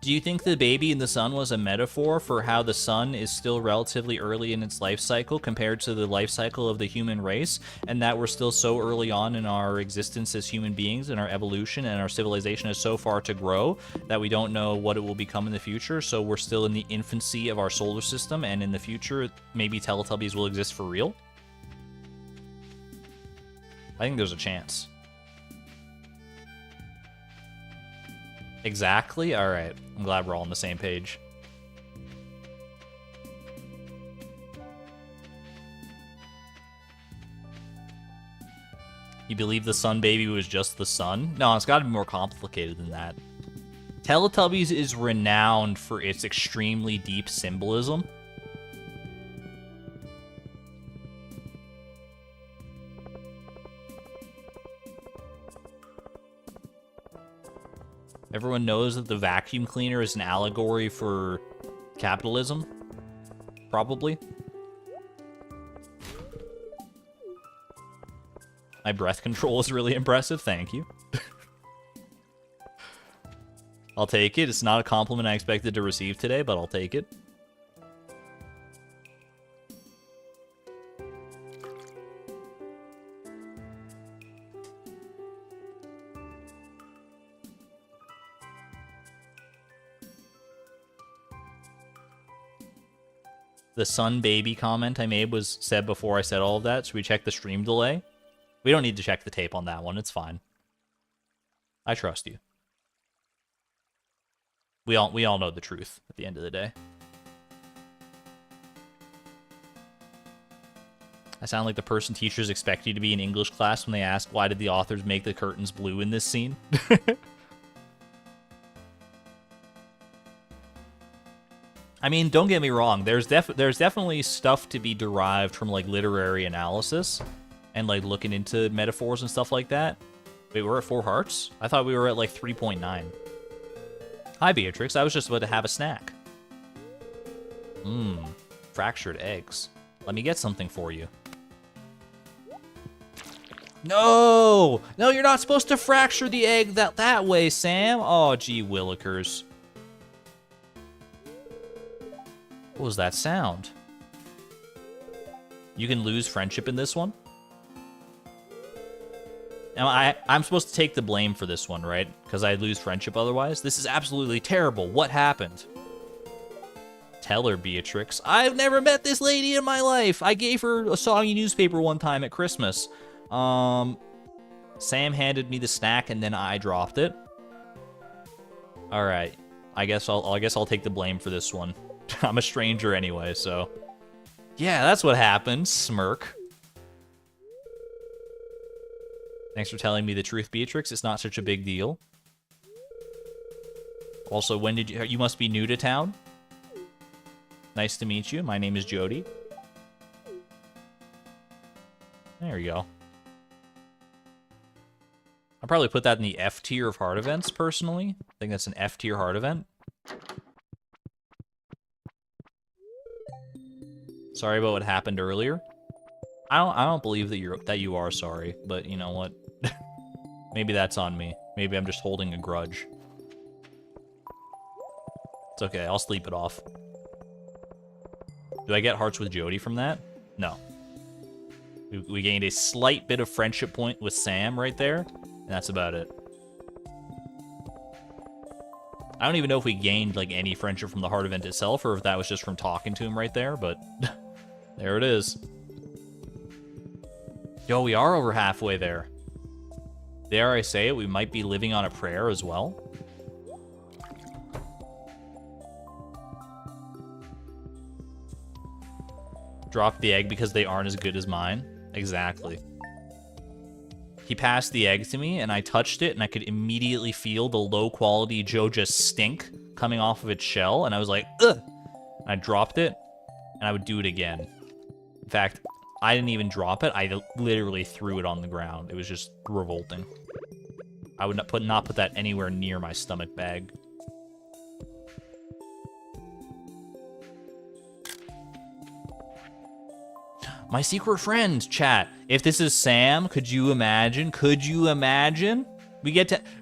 Do you think the baby in the sun was a metaphor for how the sun is still relatively early in its life cycle compared to the life cycle of the human race, and that we're still so early on in our existence as human beings and our evolution, and our civilization is so far to grow that we don't know what it will become in the future, so we're still in the infancy of our solar system, and in the future, maybe Teletubbies will exist for real? I think there's a chance. Exactly? Alright. I'm glad we're all on the same page. You believe the sun baby was just the sun? No, it's gotta be more complicated than that. Teletubbies is renowned for its extremely deep symbolism. Everyone knows that the vacuum cleaner is an allegory for capitalism. Probably. My breath control is really impressive, thank you. I'll take it. It's not a compliment I expected to receive today, but I'll take it. The sun baby comment I made was said before I said all of that. Should we check the stream delay? We don't need to check the tape on that one. It's fine. I trust you. We all know the truth at the end of the day. I sound like the person teachers expect you to be in English class when they ask, why did the authors make the curtains blue in this scene? I mean, don't get me wrong. There's definitely stuff to be derived from, like, literary analysis and, like, looking into metaphors and stuff like that. Wait, we're at 4 hearts? I thought we were at, like, 3.9. Hi, Beatrix. I was just about to have a snack. Fractured eggs. Let me get something for you. No! No, you're not supposed to fracture the egg that way, Sam. Oh, gee willikers. What was that sound? You can lose friendship in this one? Now, I'm supposed to take the blame for this one, right? Because I'd lose friendship otherwise? This is absolutely terrible. What happened? Tell her, Beatrix. I've never met this lady in my life. I gave her a soggy newspaper one time at Christmas. Sam handed me the snack and then I dropped it. All right. I guess I'll take the blame for this one. I'm a stranger anyway, so... Yeah, that's what happened. Smirk. Thanks for telling me the truth, Beatrix. It's not such a big deal. Also, when did you... You must be new to town? Nice to meet you. My name is Jody. There you go. I'll probably put that in the F tier of heart events, personally. I think that's an F tier heart event. Sorry about what happened earlier. I don't believe that you are sorry, but you know what? Maybe that's on me. Maybe I'm just holding a grudge. It's okay, I'll sleep it off. Do I get hearts with Jody from that? No. We gained a slight bit of friendship point with Sam right there, and that's about it. I don't even know if we gained, like, any friendship from the heart event itself, or if that was just from talking to him right there, but... there it is. Yo, we are over halfway there. Dare I say it, we might be living on a prayer as well. Drop the egg because they aren't as good as mine. Exactly. He passed the egg to me, and I touched it, and I could immediately feel the low-quality Joja stink coming off of its shell, and I was like, ugh! And I dropped it, and I would do it again. In fact, I didn't even drop it. I literally threw it on the ground. It was just revolting. I would not put that anywhere near my stomach bag. My secret friend, chat. If this is Sam, could you imagine? Could you imagine?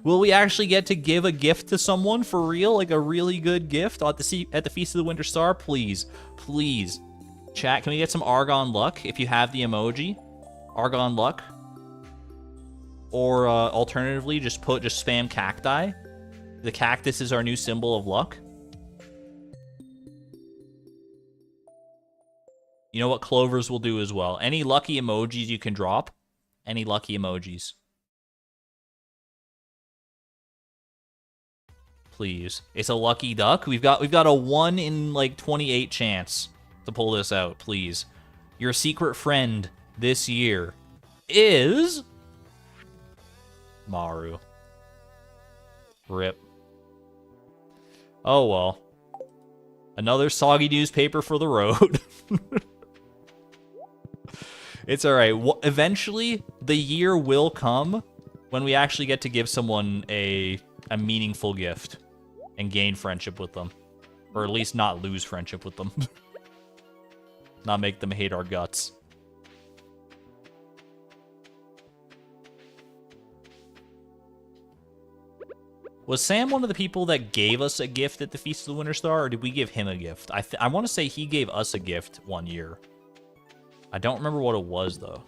Will we actually get to give a gift to someone for real? Like a really good gift at the Feast of the Winter Star? Please, please. Chat, can we get some Argon Luck if you have the emoji? Argon Luck. Or alternatively, just spam cacti. The cactus is our new symbol of luck. You know what clovers will do as well. Any lucky emojis you can drop. Any lucky emojis. Please. It's a lucky duck. We've got a 1 in like 28 chance to pull this out, please. Your secret friend this year is Maru. Rip. Oh well. Another soggy newspaper for the road. It's alright. Eventually, the year will come when we actually get to give someone a meaningful gift and gain friendship with them. Or at least not lose friendship with them. Not make them hate our guts. Was Sam one of the people that gave us a gift at the Feast of the Winter Star, or did we give him a gift? I want to say he gave us a gift one year. I don't remember what it was, though.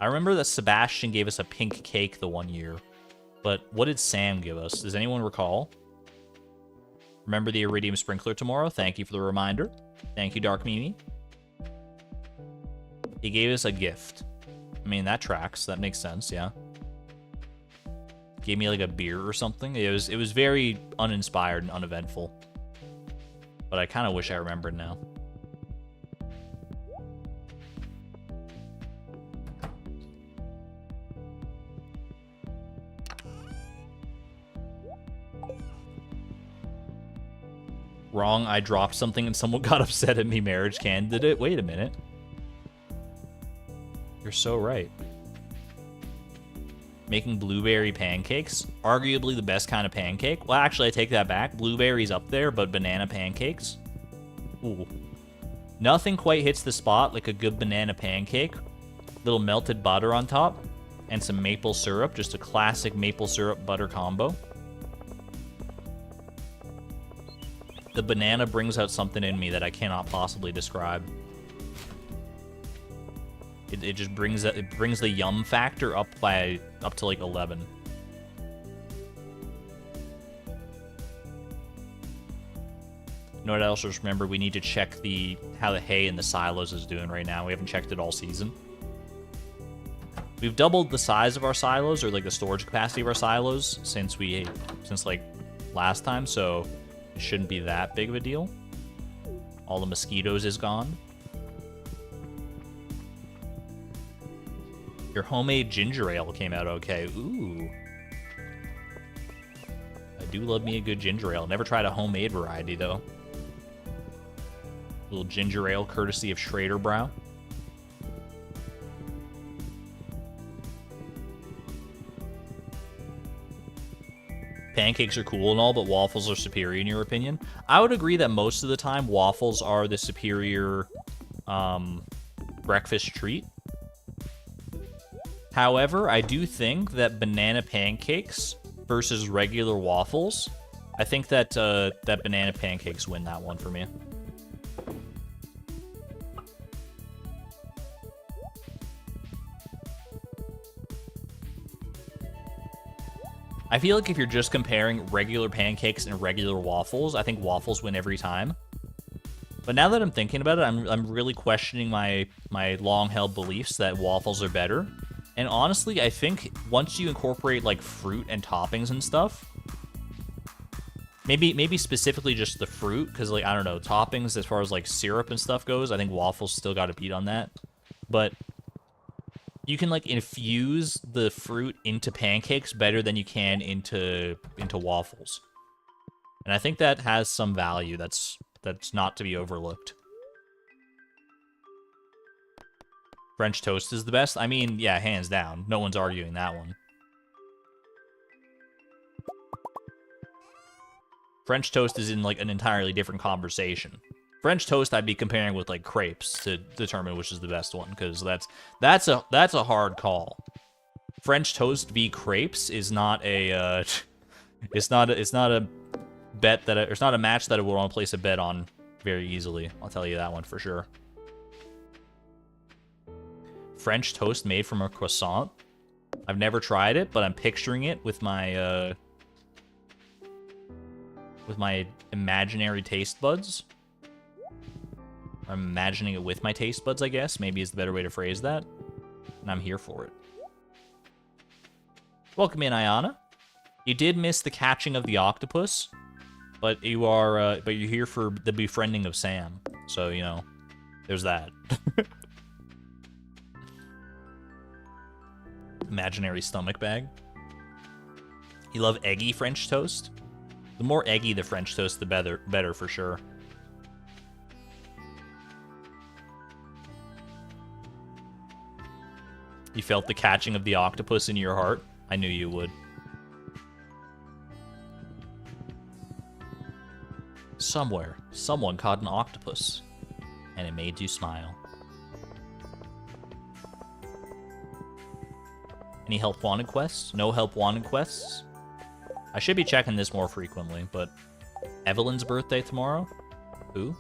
I remember that Sebastian gave us a pink cake the one year. But what did Sam give us? Does anyone recall? Remember the Iridium Sprinkler tomorrow? Thank you for the reminder. Thank you, Dark Mimi. He gave us a gift. I mean, that tracks. That makes sense, yeah. Gave me like a beer or something. It was very uninspired and uneventful. But I kind of wish I remembered now. Wrong, I dropped something and someone got upset at me. Marriage candidate. Wait a minute. You're so right. Making blueberry pancakes. Arguably the best kind of pancake. Well, actually, I take that back. Blueberries up there, but banana pancakes. Ooh. Nothing quite hits the spot like a good banana pancake. Little melted butter on top. And some maple syrup. Just a classic maple syrup butter combo. The banana brings out something in me that I cannot possibly describe. It just brings the yum factor up to like 11. You know what else? Just remember we need to check how the hay in the silos is doing right now. We haven't checked it all season. We've doubled the size of our silos, or like the storage capacity of our silos since like last time, so it shouldn't be that big of a deal. All the mosquitoes is gone. Your homemade ginger ale came out okay. Ooh. I do love me a good ginger ale. Never tried a homemade variety, though. A little ginger ale courtesy of Schrader Brow. Pancakes are cool and all, but waffles are superior in your opinion. I would agree that most of the time waffles are the superior breakfast treat. However, I do think that banana pancakes versus regular waffles, I think that that banana pancakes win that one for me. I feel like if you're just comparing regular pancakes and regular waffles, I think waffles win every time. But now that I'm thinking about it, I'm really questioning my long-held beliefs that waffles are better. And honestly, I think once you incorporate like fruit and toppings and stuff, maybe specifically just the fruit, because like I don't know, toppings as far as like syrup and stuff goes, I think waffles still got to beat on that. But you can like infuse the fruit into pancakes better than you can into waffles. And I think that has some value that's not to be overlooked. French toast is the best? I mean, yeah, hands down. No one's arguing that one. French toast is in like an entirely different conversation. French toast I'd be comparing with like crepes to determine which is the best one, because that's a hard call. French toast v crepes is not a it's not a bet that it's not a match that I would want to place a bet on very easily. I'll tell you that one for sure. French toast made from a croissant. I've never tried it, but I'm picturing it with my imaginary taste buds. I'm imagining it with my taste buds, I guess. Maybe is the better way to phrase that. And I'm here for it. Welcome in, Ayana. You did miss the catching of the octopus, but you're here for the befriending of Sam. So, you know, there's that. Imaginary stomach bag. You love eggy French toast? The more eggy the French toast, the better for sure. You felt the catching of the octopus in your heart? I knew you would. Somewhere, someone caught an octopus, and it made you smile. Any help wanted quests? No help wanted quests? I should be checking this more frequently, but Evelyn's birthday tomorrow? Who?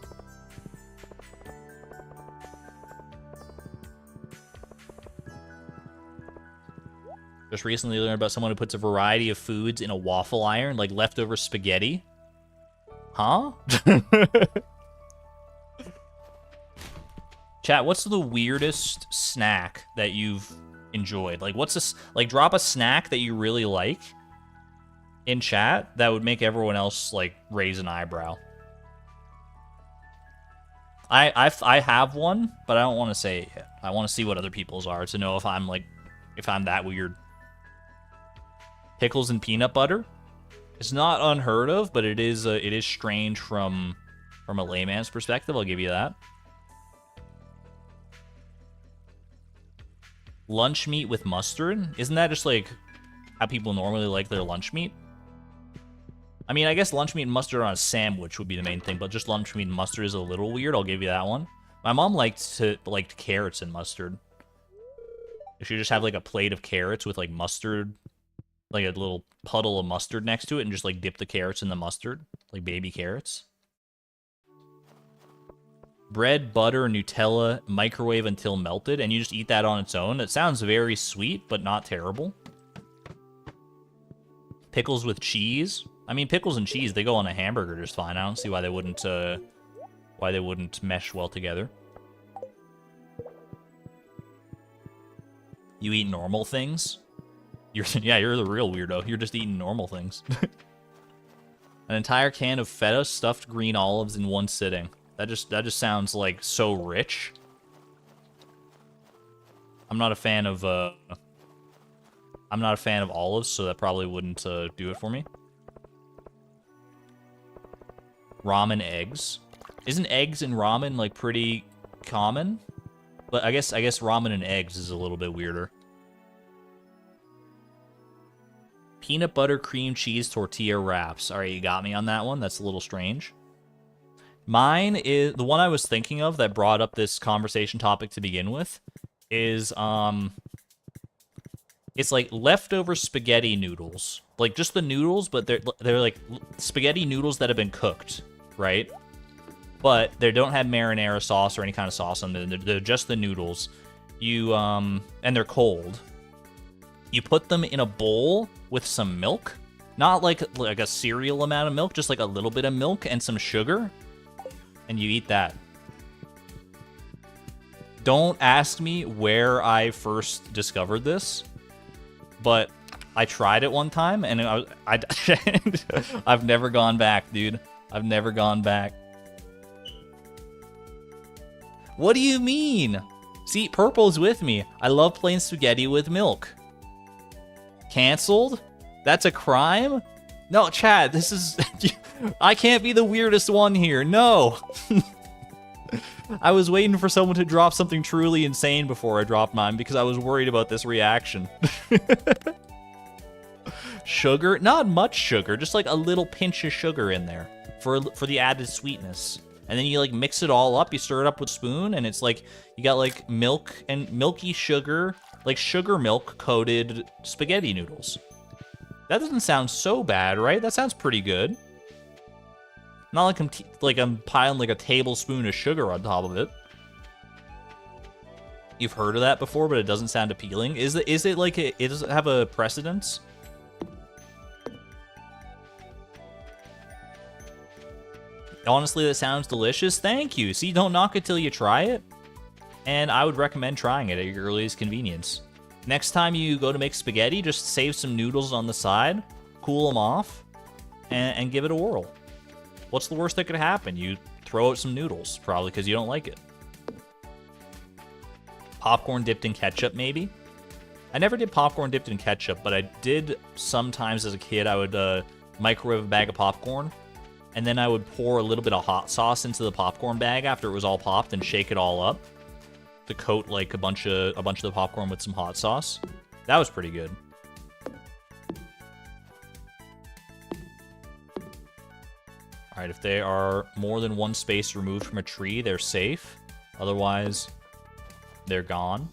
Just recently learned about someone who puts a variety of foods in a waffle iron, like leftover spaghetti. Huh? Chat, what's the weirdest snack that you've enjoyed? Like, drop a snack that you really like in chat that would make everyone else, like, raise an eyebrow. I have one, but I don't want to say it yet. I want to see what other people's are to know if I'm that weird. Pickles and peanut butter. It's not unheard of, but it is strange from a layman's perspective. I'll give you that. Lunch meat with mustard. Isn't that just like how people normally like their lunch meat? I mean, I guess lunch meat and mustard on a sandwich would be the main thing, but just lunch meat and mustard is a little weird. I'll give you that one. My mom liked carrots and mustard. If you just have like a plate of carrots with like mustard, like a little puddle of mustard next to it, and just like dip the carrots in the mustard, like baby carrots. Bread, butter, Nutella, microwave until melted, and you just eat that on its own. It sounds very sweet, but not terrible. Pickles with cheese. I mean, pickles and cheese, they go on a hamburger just fine. I don't see why they wouldn't mesh well together. You eat normal things? You're the real weirdo. You're just eating normal things. An entire can of feta stuffed green olives in one sitting. That just sounds like so rich. I'm not a fan of olives, so that probably wouldn't do it for me. Ramen eggs. Isn't eggs and ramen like pretty common? But I guess ramen and eggs is a little bit weirder. Peanut butter cream cheese tortilla wraps. All right, you got me on that one. That's a little strange. Mine is the one I was thinking of that brought up this conversation topic to begin with. Is it's like leftover spaghetti noodles, like just the noodles, but they're like spaghetti noodles that have been cooked, right? But they don't have marinara sauce or any kind of sauce on them. They're just the noodles. You and they're cold. You put them in a bowl with some milk, not like a cereal amount of milk, just like a little bit of milk and some sugar, and you eat that. Don't ask me where I first discovered this, but I tried it one time, and I've never gone back, dude. I've never gone back. What do you mean? See, Purple's with me. I love plain spaghetti with milk. Canceled? That's a crime? No, Chad, this is... I can't be the weirdest one here. No! I was waiting for someone to drop something truly insane before I dropped mine because I was worried about this reaction. Sugar? Not much sugar, just like a little pinch of sugar in there for the added sweetness. And then you like mix it all up, you stir it up with a spoon, and it's like you got like milk and milky sugar, like sugar milk coated spaghetti noodles. That doesn't sound so bad, right? That sounds pretty good. Not like I'm piling like a tablespoon of sugar on top of it. You've heard of that before, but it doesn't sound appealing. Is it like it doesn't have a precedence? Honestly, that sounds delicious. Thank you. See, don't knock it till you try it. And I would recommend trying it at your earliest convenience. Next time you go to make spaghetti, just save some noodles on the side, cool them off, and give it a whirl. What's the worst that could happen? You throw out some noodles, probably because you don't like it. Popcorn dipped in ketchup, maybe? I never did popcorn dipped in ketchup, but I did sometimes as a kid. I would microwave a bag of popcorn, and then I would pour a little bit of hot sauce into the popcorn bag after it was all popped and shake it all up to coat like a bunch of the popcorn with some hot sauce. That was pretty good. All right, if they are more than one space removed from a tree, they're safe. Otherwise, they're gone.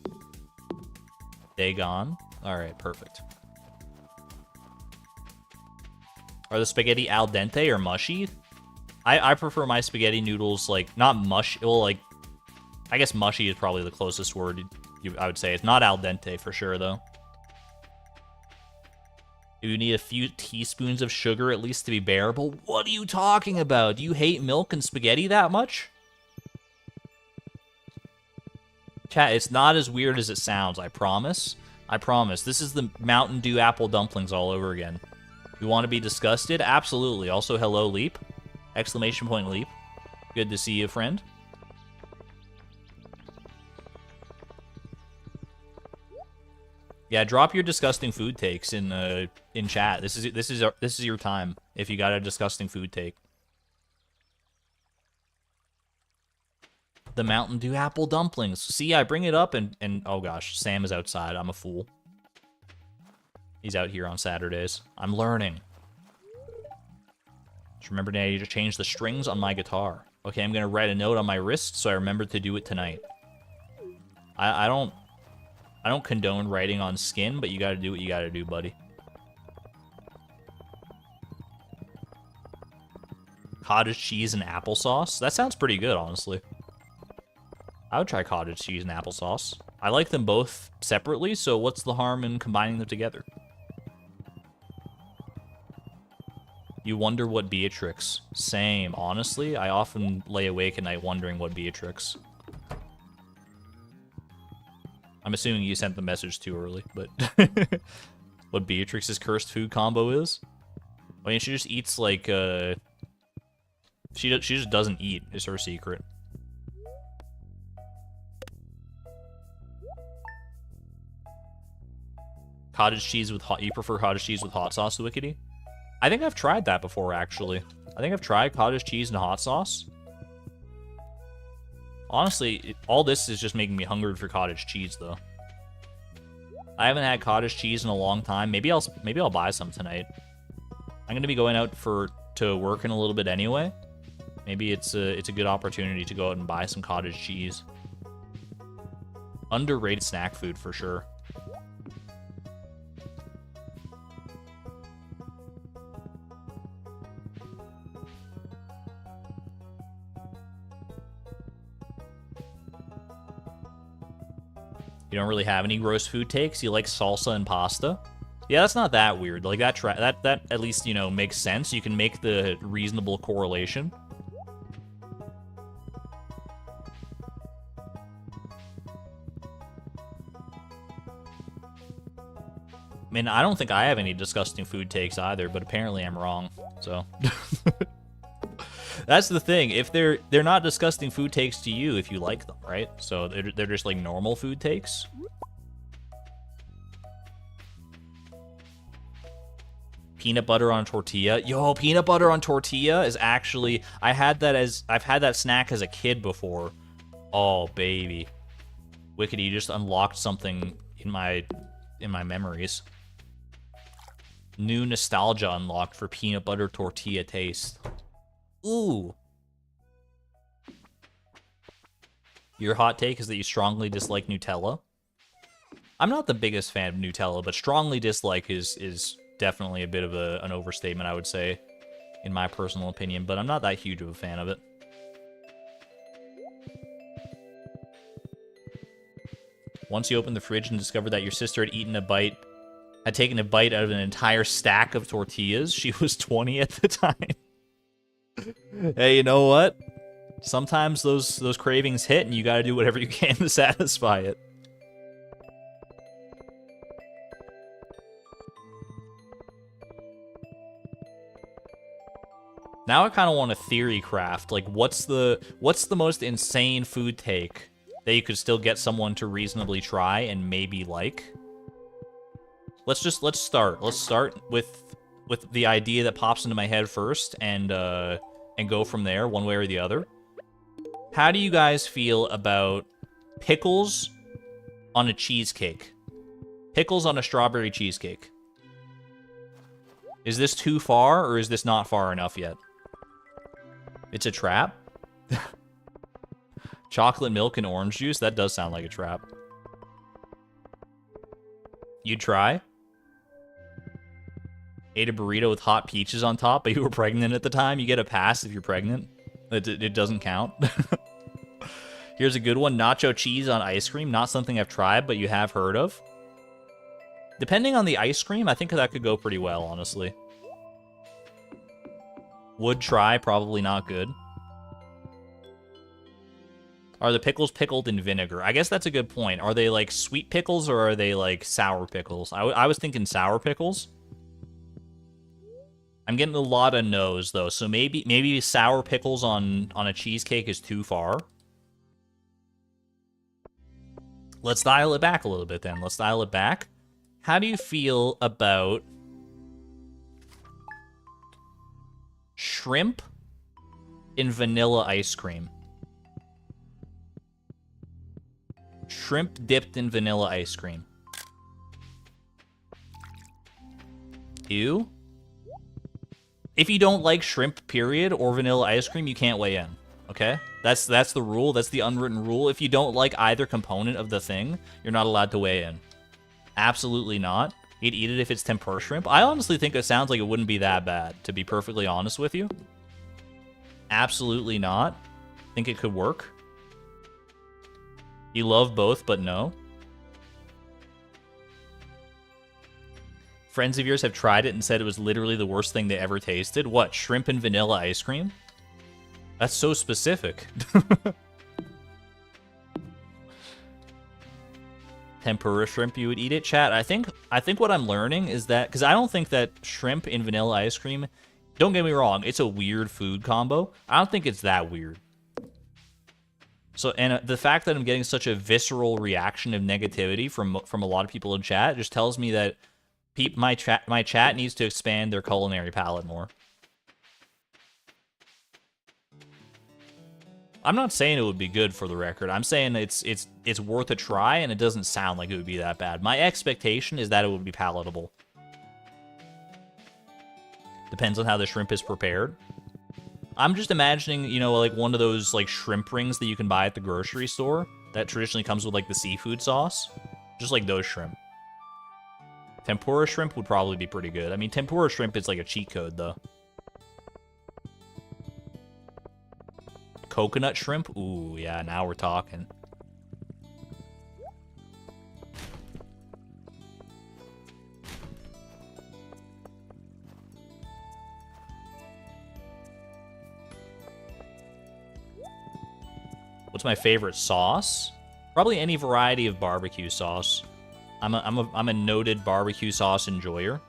They gone. All right, perfect. Are the spaghetti al dente or mushy? I prefer my spaghetti noodles like not mush. Well, like I guess mushy is probably the closest word I would say. It's not al dente for sure though. You need a few teaspoons of sugar at least to be bearable. What are you talking about? Do you hate milk and spaghetti that much? Chat, it's not as weird as it sounds, I promise. I promise. This is the Mountain Dew apple dumplings all over again. You want to be disgusted? Absolutely. Also, hello, Leap. Exclamation point, Leap. Good to see you, friend. Yeah, drop your disgusting food takes in chat. This is your time if you got a disgusting food take. The Mountain Dew apple dumplings. See, I bring it up and oh gosh, Sam is outside. I'm a fool. He's out here on Saturdays. I'm learning. Just remember now to change the strings on my guitar. Okay, I'm gonna write a note on my wrist so I remember to do it tonight. I don't condone writing on skin, but you gotta do what you gotta do, buddy. Cottage cheese and applesauce? That sounds pretty good, honestly. I would try cottage cheese and applesauce. I like them both separately, so what's the harm in combining them together? You wonder what Beatrix? Same. Honestly, I often lay awake at night wondering what Beatrix. I'm assuming you sent the message too early, but what Beatrix's cursed food combo is? I mean, she just eats like she just doesn't eat is her secret. Cottage cheese with hot. You prefer cottage cheese with hot sauce, Wickedy? I think I've tried that before, actually. I think I've tried cottage cheese and hot sauce. Honestly, all this is just making me hungry for cottage cheese, though. I haven't had cottage cheese in a long time. Maybe I'll buy some tonight. I'm gonna be going out to work in a little bit anyway. Maybe it's a good opportunity to go out and buy some cottage cheese. Underrated snack food for sure. You don't really have any gross food takes? You like salsa and pasta? Yeah, that's not that weird. Like, that at least, you know, makes sense. You can make the reasonable correlation. I mean, I don't think I have any disgusting food takes either, but apparently I'm wrong, so... That's the thing. If they're not disgusting food takes to you if you like them, right? So they're just like normal food takes. Peanut butter on tortilla. Yo, peanut butter on tortilla is actually I've had that snack as a kid before. Oh, baby. Wickedy, you just unlocked something in my memories. New nostalgia unlocked for peanut butter tortilla taste. Ooh. Your hot take is that you strongly dislike Nutella. I'm not the biggest fan of Nutella, but strongly dislike is definitely a bit of an overstatement, I would say, in my personal opinion, but I'm not that huge of a fan of it. Once you opened the fridge and discovered that your sister had taken a bite out of an entire stack of tortillas, she was 20 at the time. Hey, you know what? Sometimes those cravings hit, and you gotta do whatever you can to satisfy it. Now I kind of want a theory craft. Like, what's the most insane food take that you could still get someone to reasonably try and maybe like? Let's start. Let's start with the idea that pops into my head first, and go from there, one way or the other. How do you guys feel about pickles on a cheesecake? Pickles on a strawberry cheesecake. Is this too far, or is this not far enough yet? It's a trap? Chocolate milk and orange juice? That does sound like a trap. You'd try? Ate a burrito with hot peaches on top, but you were pregnant at the time? You get a pass if you're pregnant. It doesn't count. Here's a good one. Nacho cheese on ice cream. Not something I've tried, but you have heard of. Depending on the ice cream, I think that could go pretty well, honestly. Would try, probably not good. Are the pickles pickled in vinegar? I guess that's a good point. Are they like sweet pickles, or are they like sour pickles? I was thinking sour pickles. I'm getting a lot of no's, though, so maybe sour pickles on a cheesecake is too far. Let's dial it back a little bit, then. Let's dial it back. How do you feel about shrimp in vanilla ice cream? Shrimp dipped in vanilla ice cream. Ew. If you don't like shrimp, period, or vanilla ice cream, you can't weigh in. Okay? That's the rule. That's the unwritten rule. If you don't like either component of the thing, you're not allowed to weigh in. Absolutely not. You'd eat it if it's tempura shrimp. I honestly think it sounds like it wouldn't be that bad, to be perfectly honest with you. Absolutely not. Think it could work. You love both, but no. Friends of yours have tried it and said it was literally the worst thing they ever tasted. What, shrimp and vanilla ice cream? That's so specific. Tempura shrimp, you would eat it? Chat, I think what I'm learning is that, because I don't think that shrimp and vanilla ice cream, don't get me wrong, it's a weird food combo. I don't think it's that weird. So, and the fact that I'm getting such a visceral reaction of negativity from a lot of people in chat just tells me that my chat needs to expand their culinary palate more. I'm not saying it would be good, for the record. I'm saying it's worth a try, and it doesn't sound like it would be that bad. My expectation is that it would be palatable. Depends on how the shrimp is prepared. I'm just imagining, you know, like one of those like shrimp rings that you can buy at the grocery store that traditionally comes with like the seafood sauce. Just like those shrimp. Tempura shrimp would probably be pretty good. I mean, tempura shrimp is like a cheat code, though. Coconut shrimp? Ooh, yeah, now we're talking. What's my favorite sauce? Probably any variety of barbecue sauce. I'm a noted barbecue sauce enjoyer.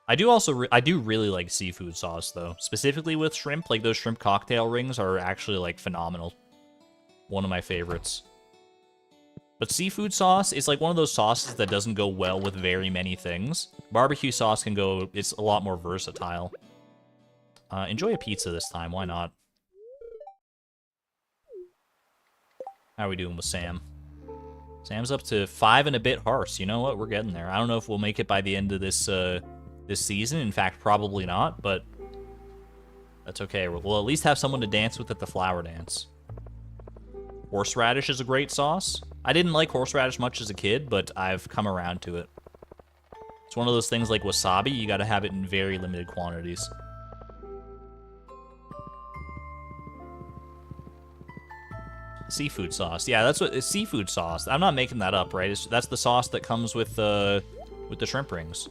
I do really like seafood sauce, though. Specifically with shrimp, like those shrimp cocktail rings are actually like phenomenal. One of my favorites. But seafood sauce is like one of those sauces that doesn't go well with very many things. Barbecue sauce can go, it's a lot more versatile. Enjoy a pizza this time, why not? How are we doing with Sam? Sam's up to 5 and a bit hearts. You know what? We're getting there. I don't know if we'll make it by the end of this this season. In fact, probably not, but that's okay. We'll at least have someone to dance with at the flower dance. Horseradish is a great sauce. I didn't like horseradish much as a kid, but I've come around to it. It's one of those things like wasabi, you gotta have it in very limited quantities. Seafood sauce. Yeah, that's what it's seafood sauce. I'm not making that up, right? That's the sauce that comes with the shrimp rings.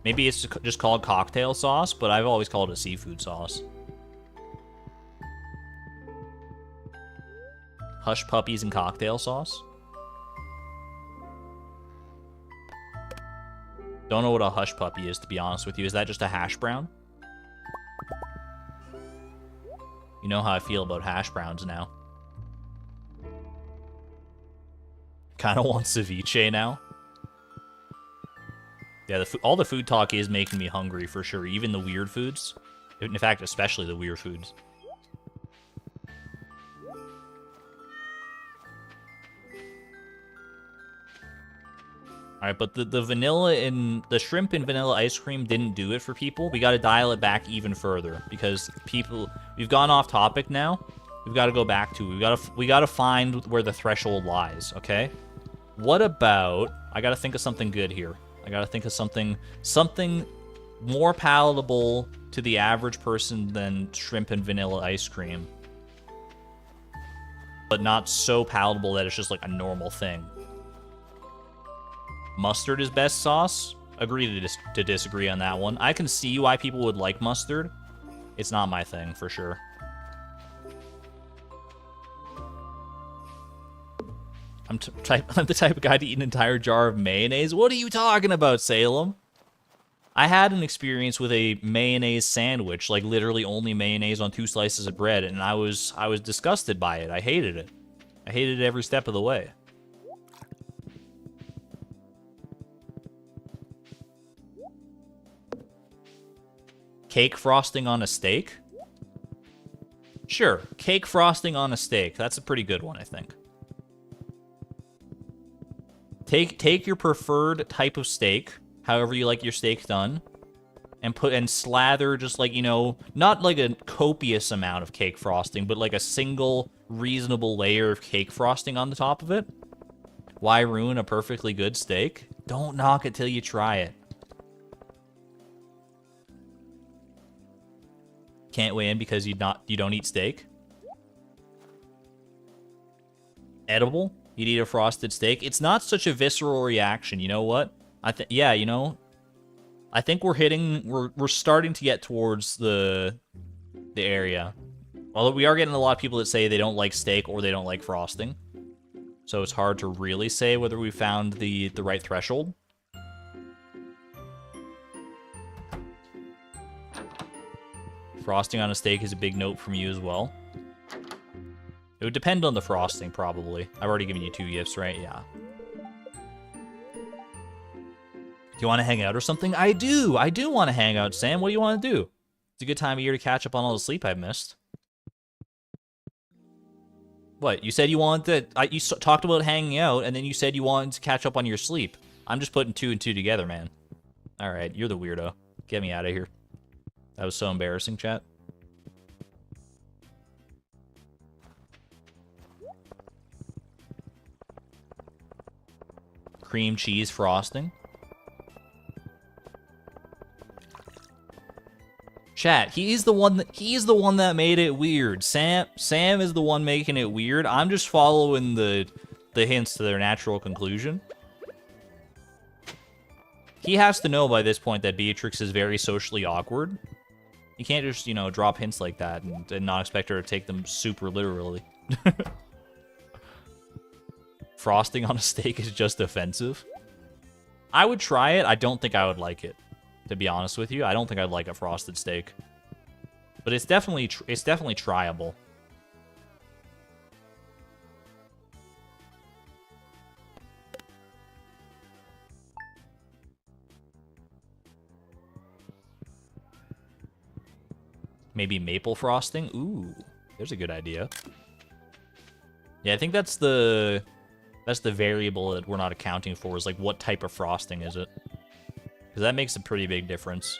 Maybe it's just called cocktail sauce, but I've always called it seafood sauce. Hush puppies and cocktail sauce. Don't know what a hush puppy is, to be honest with you. Is that just a hash brown? You know how I feel about hash browns now. Kind of want ceviche now. Yeah, all the food talk is making me hungry for sure. Even the weird foods. In fact, especially the weird foods. Alright, but the vanilla and the shrimp and vanilla ice cream didn't do it for people. We gotta dial it back even further because we've gone off topic now. We've got to go back to we gotta find where the threshold lies, okay? What about I gotta think of something good here. I gotta think of something more palatable to the average person than shrimp and vanilla ice cream. But not so palatable that it's just like a normal thing. Mustard is best sauce. Agree to disagree on that one. I can see why people would like mustard. It's not my thing, for sure. I'm the type of guy to eat an entire jar of mayonnaise. What are you talking about, Salem? I had an experience with a mayonnaise sandwich, like literally only mayonnaise on 2 slices of bread, and I was disgusted by it. I hated it. I hated it every step of the way. Cake frosting on a steak? Sure, cake frosting on a steak. That's a pretty good one, I think. Take your preferred type of steak, however you like your steak done, and slather just like, you know, not like a copious amount of cake frosting, but like a single reasonable layer of cake frosting on the top of it. Why ruin a perfectly good steak? Don't knock it till you try it. Can't weigh in because you don't eat steak. Edible? You'd eat a frosted steak? It's not such a visceral reaction, you know what? Yeah, you know, I think we're starting to get towards the area. Although we are getting a lot of people that say they don't like steak or they don't like frosting. So it's hard to really say whether we found the right threshold. Frosting on a steak is a big note from you as well. It would depend on the frosting, probably. I've already given you 2 gifts, right? Yeah. Do you want to hang out or something? I do! I do want to hang out, Sam. What do you want to do? It's a good time of year to catch up on all the sleep I've missed. What? You said you wanted to... You talked about hanging out, and then you said you wanted to catch up on your sleep. I'm just putting 2 and 2 together, man. Alright, you're the weirdo. Get me out of here. That was so embarrassing, chat. Cream cheese frosting. Chat, he's the one that made it weird. Sam is the one making it weird. I'm just following the hints to their natural conclusion. He has to know by this point that Beatrix is very socially awkward. You can't just, you know, drop hints like that and not expect her to take them super literally. Frosting on a steak is just offensive. I would try it. I don't think I would like it, to be honest with you. I don't think I'd like a frosted steak. But it's definitely tryable. Maybe maple frosting? Ooh, there's a good idea. Yeah, I think that's the variable that we're not accounting for, is like what type of frosting is it? Because that makes a pretty big difference.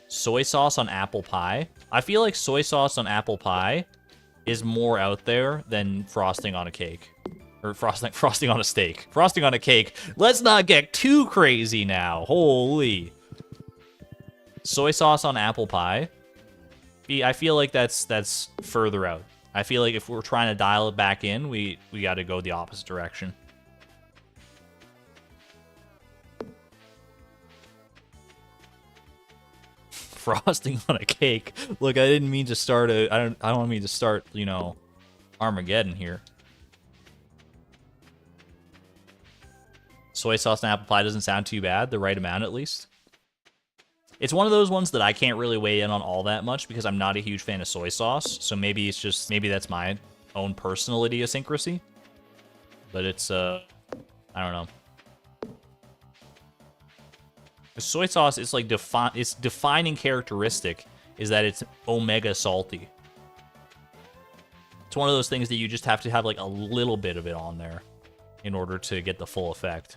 Soy sauce on apple pie. I feel like soy sauce on apple pie is more out there than frosting on a cake. Or frosting on a steak. Frosting on a cake. Let's not get too crazy now. Holy. Soy sauce on apple pie. I feel like that's further out. I feel like if we're trying to dial it back in, we got to go the opposite direction. Frosting on a cake. Look, I didn't mean to start I don't mean to start, you know, Armageddon here. Soy sauce and apple pie doesn't sound too bad, the right amount at least. It's one of those ones that I can't really weigh in on all that much because I'm not a huge fan of soy sauce. So maybe it's just, maybe that's my own personal idiosyncrasy. But it's, I don't know. The soy sauce is like, its defining characteristic is that it's omega salty. It's one of those things that you just have to have like a little bit of it on there in order to get the full effect.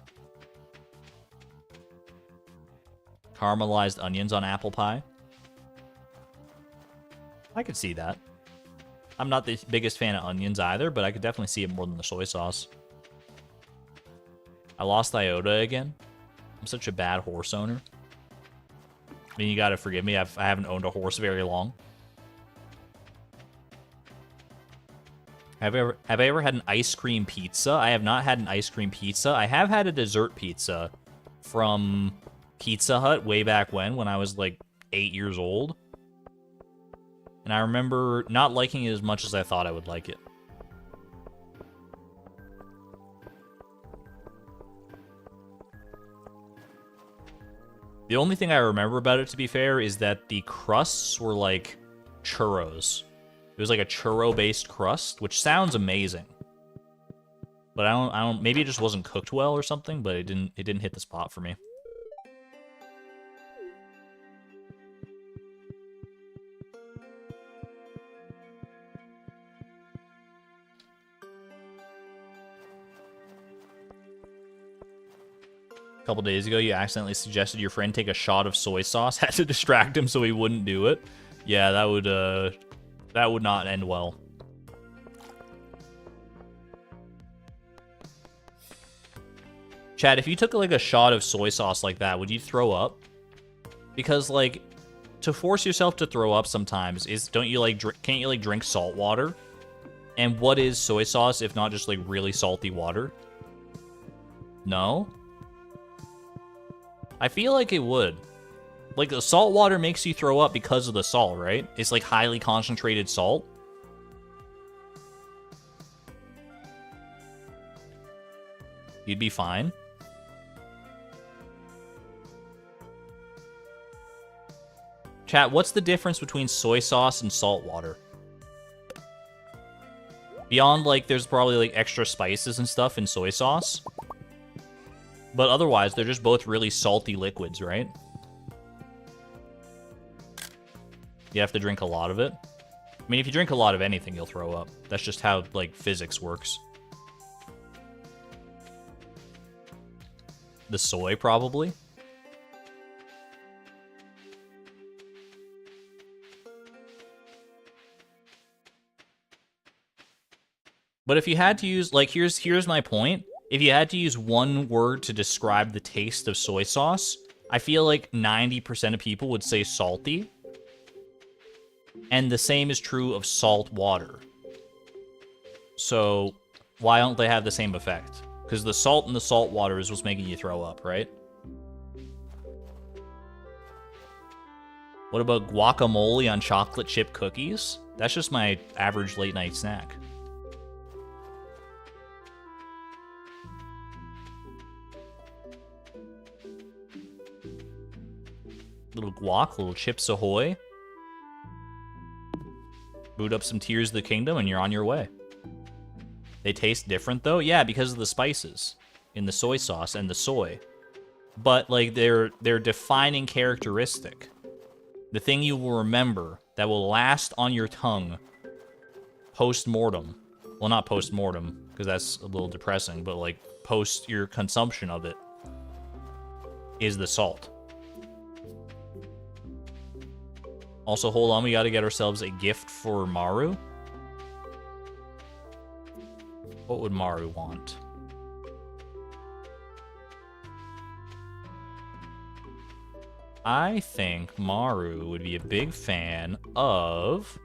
Caramelized onions on apple pie. I could see that. I'm not the biggest fan of onions either, but I could definitely see it more than the soy sauce. I lost iota again. I'm such a bad horse owner. I mean, you gotta forgive me. I haven't owned a horse very long. Have I ever had an ice cream pizza? I have not had an ice cream pizza. I have had a dessert pizza from Pizza Hut way back when I was like 8 years old. And I remember not liking it as much as I thought I would like it. The only thing I remember about it, to be fair, is that the crusts were like churros. It was like a churro-based crust, which sounds amazing. But I don't, maybe it just wasn't cooked well or something, but it didn't hit the spot for me. A couple days ago, you accidentally suggested your friend take a shot of soy sauce. Had to distract him so he wouldn't do it. Yeah, that would not end well. Chad, if you took like a shot of soy sauce like that, would you throw up? Because like, to force yourself to throw up sometimes can't you like drink salt water? And what is soy sauce if not just like really salty water? No? I feel like it would. Like, the salt water makes you throw up because of the salt, right? It's like highly concentrated salt. You'd be fine. Chat, what's the difference between soy sauce and salt water? Beyond, like, there's probably, like, extra spices and stuff in soy sauce. But otherwise, they're just both really salty liquids, right? You have to drink a lot of it. I mean, if you drink a lot of anything, you'll throw up. That's just how, like, physics works. The soy, probably. But if you had to use, like, here's my point. If you had to use one word to describe the taste of soy sauce, I feel like 90% of people would say salty. And the same is true of salt water. So, why don't they have the same effect? Because the salt in the salt water is what's making you throw up, right? What about guacamole on chocolate chip cookies? That's just my average late night snack. Little guac, little Chips Ahoy. Boot up some Tears of the Kingdom and you're on your way. They taste different though? Yeah, because of the spices in the soy sauce and the soy. But like their defining characteristic, the thing you will remember that will last on your tongue post-mortem. Well, not post-mortem, because that's a little depressing, but like post your consumption of it is the salt. Also, hold on, we gotta get ourselves a gift for Maru. What would Maru want? I think Maru would be a big fan of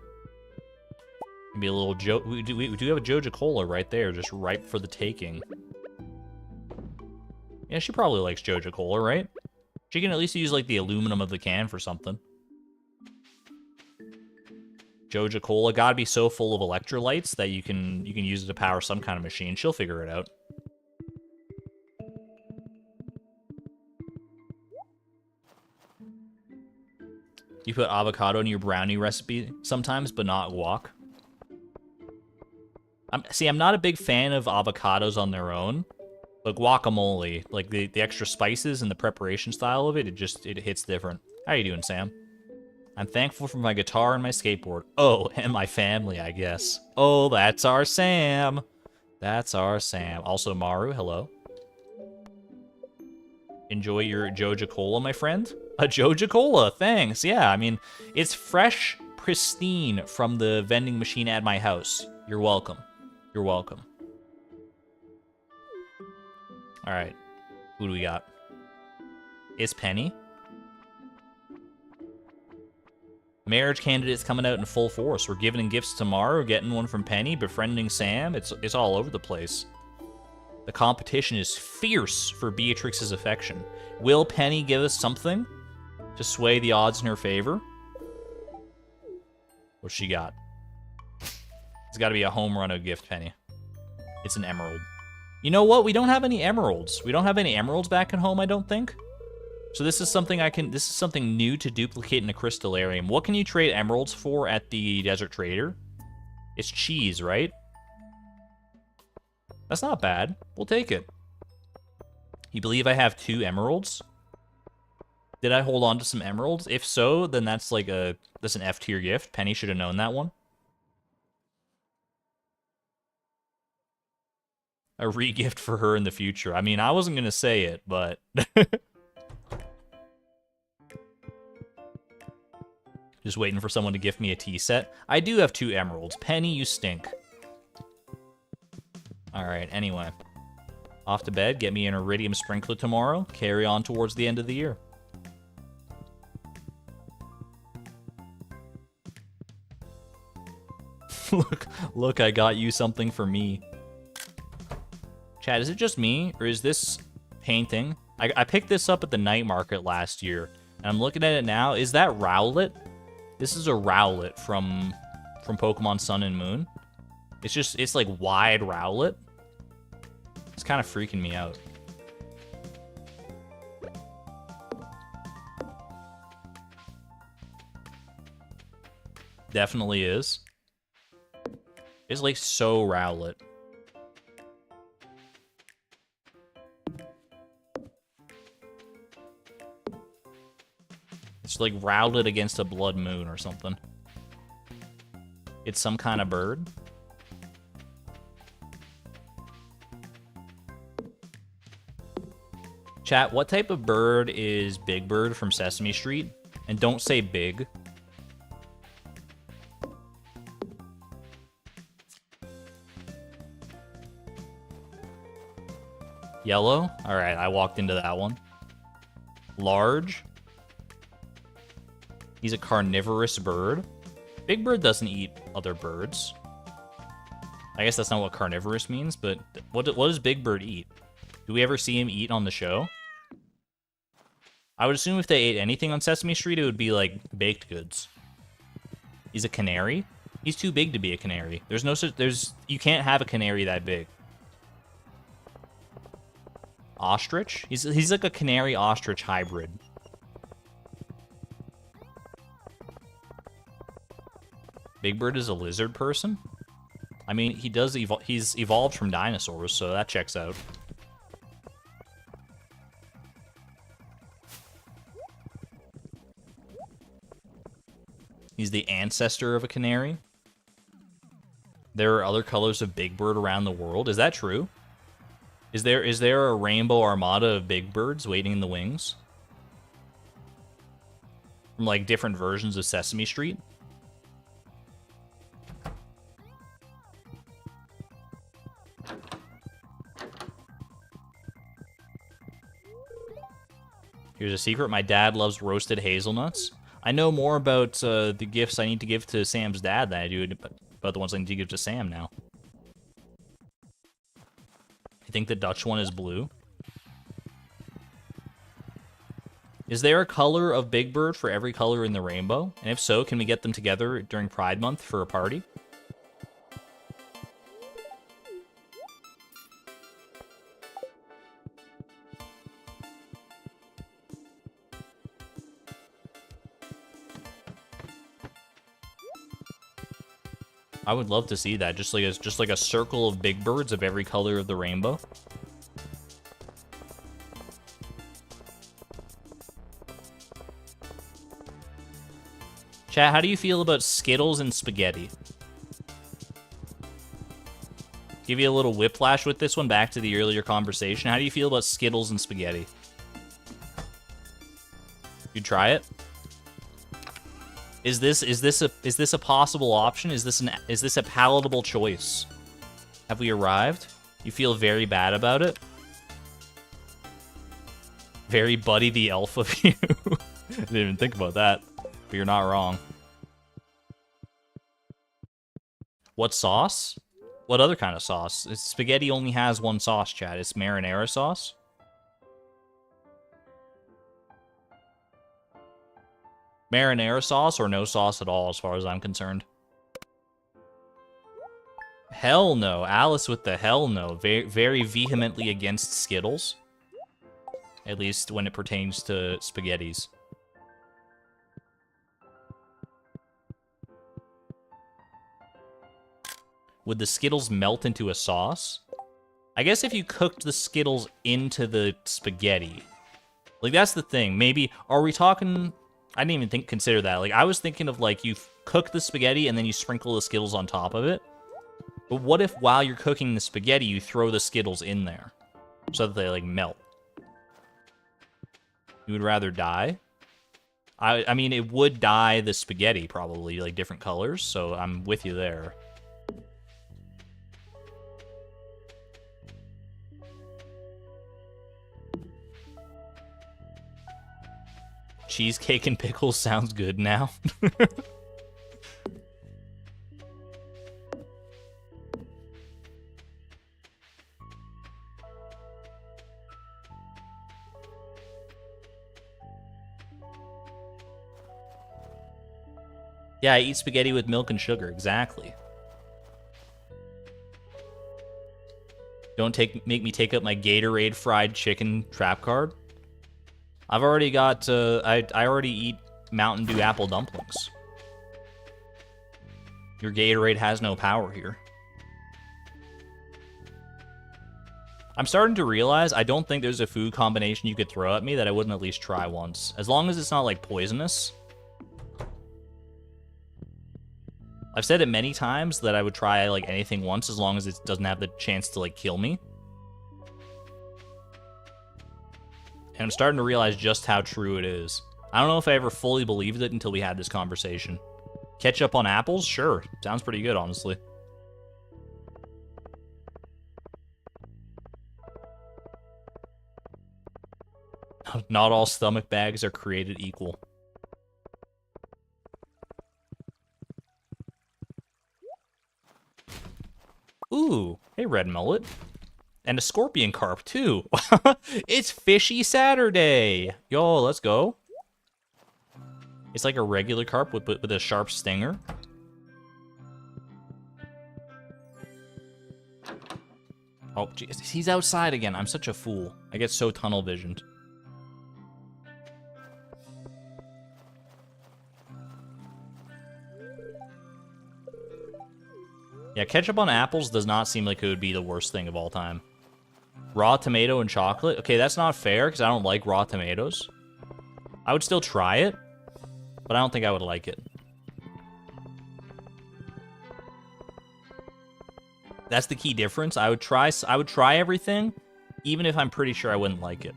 maybe a little we do have a Joja Cola right there, just ripe for the taking. Yeah, she probably likes Joja Cola, right? She can at least use like the aluminum of the can for something. Joja Cola gotta be so full of electrolytes that you can use it to power some kind of machine. She'll figure it out. You put avocado in your brownie recipe sometimes, but not guac. I'm not a big fan of avocados on their own, but guacamole, like the extra spices and the preparation style of it, it hits different. How you doing, Sam? I'm thankful for my guitar and my skateboard. Oh, and my family, I guess. Oh, that's our Sam. That's our Sam. Also, Maru, hello. Enjoy your Joja Cola, my friend. A Joja Cola, thanks. Yeah, I mean, it's fresh, pristine from the vending machine at my house. You're welcome. You're welcome. All right, who do we got? It's Penny. Marriage candidates coming out in full force. We're giving gifts tomorrow, getting one from Penny, befriending Sam. It's all over the place. The competition is fierce for Beatrix's affection. Will Penny give us something to sway the odds in her favor? What's she got? It's got to be a home run of gift, Penny. It's an emerald. You know what? We don't have any emeralds. We don't have any emeralds back at home, I don't think. So this is something this is something new to duplicate in a crystallarium. What can you trade emeralds for at the Desert Trader? It's cheese, right? That's not bad. We'll take it. You believe I have 2 emeralds? Did I hold on to some emeralds? If so, then that's like that's an F tier gift. Penny should have known that one. A re-gift for her in the future. I mean, I wasn't gonna say it, but just waiting for someone to gift me a tea set. I do have 2 emeralds. Penny, you stink. Alright, anyway. Off to bed, get me an iridium sprinkler tomorrow. Carry on towards the end of the year. Look, I got you something for me. Chad, is it just me, or is this painting? I picked this up at the night market last year, and I'm looking at it now. Is that Rowlet? This is a Rowlet from Pokemon Sun and Moon. It's like wide Rowlet. It's kind of freaking me out. Definitely is. It's like so Rowlet. It's like Rowlet against a blood moon or something. It's some kind of bird. Chat, what type of bird is Big Bird from Sesame Street? And don't say big. Yellow? Alright, I walked into that one. Large? He's a carnivorous bird. Big Bird doesn't eat other birds. I guess that's not what carnivorous means, but what does Big Bird eat? Do we ever see him eat on the show? I would assume if they ate anything on Sesame Street, it would be like baked goods. He's a canary? He's too big to be a canary. You can't have a canary that big. Ostrich? He's like a canary ostrich hybrid. Big Bird is a lizard person? I mean, he's evolved from dinosaurs, so that checks out. He's the ancestor of a canary. There are other colors of Big Bird around the world. Is that true? Is there a rainbow armada of Big Birds waiting in the wings? From like different versions of Sesame Street? Here's a secret. My dad loves roasted hazelnuts. I know more about the gifts I need to give to Sam's dad than I do about the ones I need to give to Sam now. You think the Dutch one is blue? Is there a color of Big Bird for every color in the rainbow? And if so, can we get them together during Pride Month for a party? I would love to see that, just like a circle of Big Birds of every color of the rainbow. Chat, how do you feel about Skittles and spaghetti? Give you a little whiplash with this one, back to the earlier conversation. How do you feel about Skittles and spaghetti? You try it? Is this a possible option? Is this a palatable choice? Have we arrived? You feel very bad about it? Very Buddy the Elf of you. I didn't even think about that, but you're not wrong. What sauce? What other kind of sauce? Spaghetti only has one sauce, chat. It's marinara sauce. Marinara sauce or no sauce at all, as far as I'm concerned. Hell no. Alice with the hell no. Very, very vehemently against Skittles. At least when it pertains to spaghettis. Would the Skittles melt into a sauce? I guess if you cooked the Skittles into the spaghetti. Like, that's the thing. Maybe, are we talking... I didn't even consider that. Like, I was thinking of, like, you cook the spaghetti and then you sprinkle the Skittles on top of it. But what if while you're cooking the spaghetti, you throw the Skittles in there? So that they, like, melt. You would rather dye? I mean, it would dye the spaghetti, probably, like, different colors. So I'm with you there. Cheesecake and pickles sounds good now. Yeah, I eat spaghetti with milk and sugar, exactly. Don't make me take up my Gatorade fried chicken trap card. I've already got, I already eat Mountain Dew apple dumplings. Your Gatorade has no power here. I'm starting to realize I don't think there's a food combination you could throw at me that I wouldn't at least try once. As long as it's not, like, poisonous. I've said it many times that I would try, like, anything once as long as it doesn't have the chance to, like, kill me. And I'm starting to realize just how true it is. I don't know if I ever fully believed it until we had this conversation. Ketchup on apples? Sure. Sounds pretty good, honestly. Not all stomach bags are created equal. Ooh, hey, Red Mullet. And a scorpion carp, too. It's Fishy Saturday. Yo, let's go. It's like a regular carp with a sharp stinger. Oh, jeez. He's outside again. I'm such a fool. I get so tunnel visioned. Yeah, ketchup on apples does not seem like it would be the worst thing of all time. Raw tomato and chocolate? Okay, that's not fair, because I don't like raw tomatoes. I would still try it, but I don't think I would like it. That's the key difference. I would try everything, even if I'm pretty sure I wouldn't like it.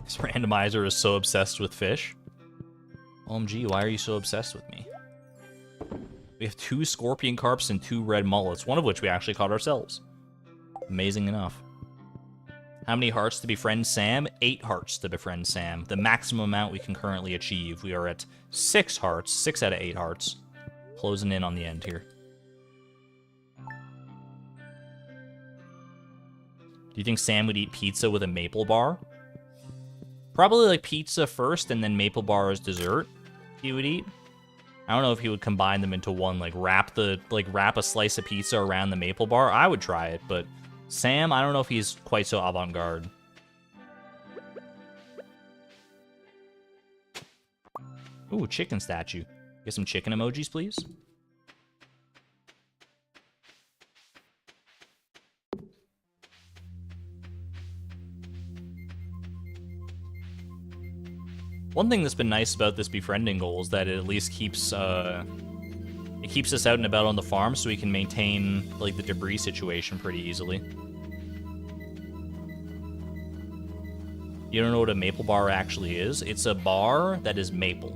This randomizer is so obsessed with fish. OMG, why are you so obsessed with me? We have 2 scorpion carps and 2 red mullets, one of which we actually caught ourselves. Amazing enough. How many hearts to befriend Sam? 8 hearts to befriend Sam. The maximum amount we can currently achieve. We are at 6 hearts, 6 out of 8 hearts. Closing in on the end here. Do you think Sam would eat pizza with a maple bar? Probably like pizza first and then maple bar as dessert he would eat. I don't know if he would combine them into one, like wrap a slice of pizza around the maple bar. I would try it, but Sam, I don't know if he's quite so avant-garde. Ooh, chicken statue. Get some chicken emojis, please. One thing that's been nice about this befriending goal is that it at least keeps us out and about on the farm, so we can maintain like the debris situation pretty easily. You don't know what a maple bar actually is? It's a bar that is maple.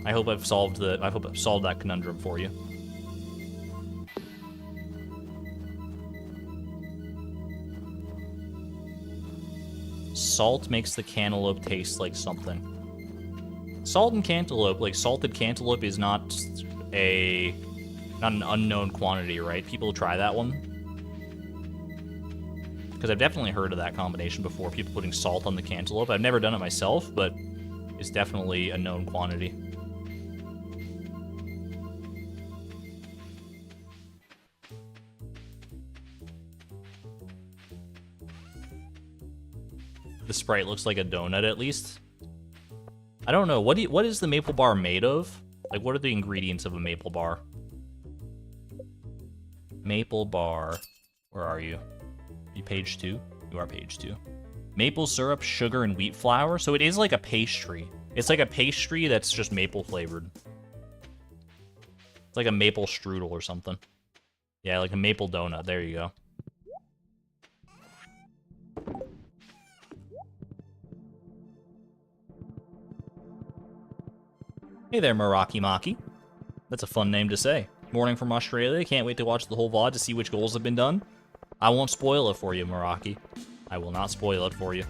I hope I've solved that conundrum for you. Salt makes the cantaloupe taste like something. Salt and cantaloupe, like salted cantaloupe, is not an unknown quantity, right? People try that one. Because I've definitely heard of that combination before, people putting salt on the cantaloupe. I've never done it myself, but it's definitely a known quantity. The sprite looks like a donut, at least. I don't know. What is the maple bar made of? Like, what are the ingredients of a maple bar? Maple bar. Where are you? Are you page 2? You are page 2. Maple syrup, sugar, and wheat flour. So it is like a pastry. It's like a pastry that's just maple flavored. It's like a maple strudel or something. Yeah, like a maple donut. There you go. Hey there, Meraki Maki. That's a fun name to say. Morning from Australia. Can't wait to watch the whole VOD to see which goals have been done. I won't spoil it for you, Meraki. I will not spoil it for you.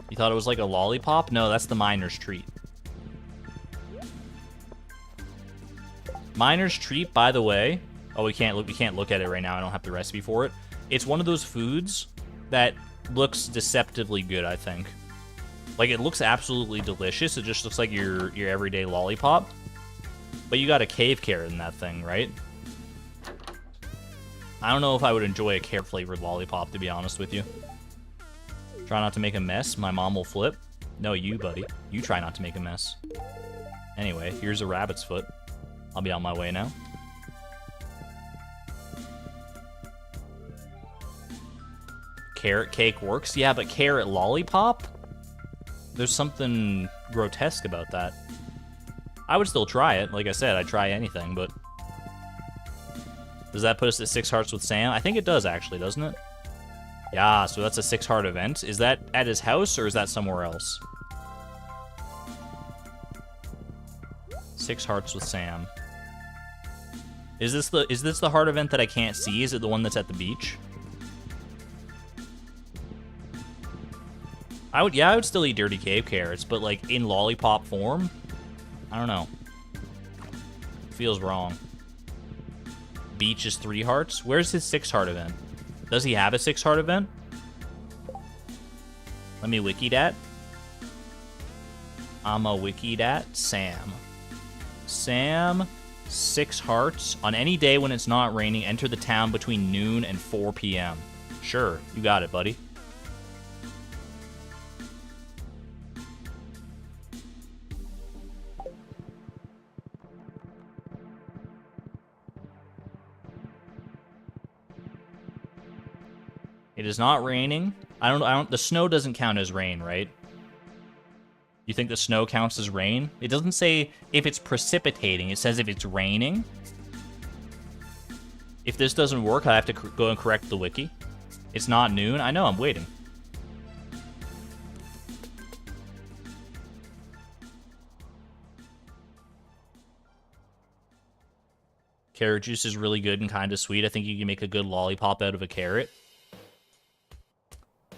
You thought it was like a lollipop? No, that's the miner's treat. Miner's treat, by the way. Oh, we can't look at it right now. I don't have the recipe for it. It's one of those foods that looks deceptively good, I think. Like, it looks absolutely delicious. It just looks like your everyday lollipop. But you got a cave carrot in that thing, right? I don't know if I would enjoy a carrot-flavored lollipop, to be honest with you. Try not to make a mess. My mom will flip. No, you, buddy. You try not to make a mess. Anyway, here's a rabbit's foot. I'll be on my way now. Carrot cake works? Yeah, but carrot lollipop? There's something grotesque about that. I would still try it. Like I said, I'd try anything, but... Does that put us at 6 hearts with Sam? I think it does, actually, doesn't it? Yeah, so that's a 6-heart event. Is that at his house, or is that somewhere else? 6 hearts with Sam. Is this the heart event that I can't see? Is it the one that's at the beach? I would still eat dirty cave carrots, but like in lollipop form, I don't know. Feels wrong. Beach is 3 hearts. Where's his 6-heart event? Does he have a 6-heart event? Let me wiki dat. I'm a wiki dat. Sam. Sam, 6 hearts. On any day when it's not raining, enter the town between noon and 4 p.m. Sure, you got it, buddy. It is not raining. The snow doesn't count as rain, right? You think the snow counts as rain? It doesn't say if it's precipitating. It says if it's raining. If this doesn't work, I have to go and correct the wiki. It's not noon. I know, I'm waiting. Carrot juice is really good and kind of sweet. I think you can make a good lollipop out of a carrot.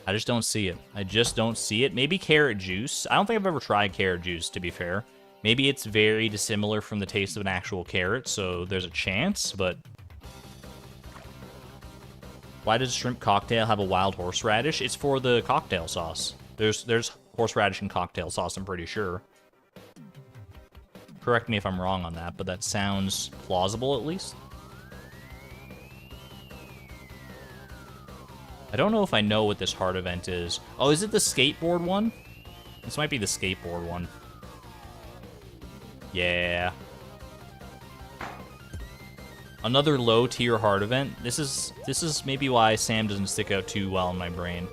I just don't see it. I just don't see it. Maybe carrot juice. I don't think I've ever tried carrot juice, to be fair. Maybe it's very dissimilar from the taste of an actual carrot, so there's a chance, but... Why does a shrimp cocktail have a wild horseradish? It's for the cocktail sauce. There's horseradish in cocktail sauce, I'm pretty sure. Correct me if I'm wrong on that, but that sounds plausible at least. I don't know if I know what this heart event is. Oh, is it the skateboard one? This might be the skateboard one. Yeah. Another low-tier heart event. This is maybe why Sam doesn't stick out too well in my brain.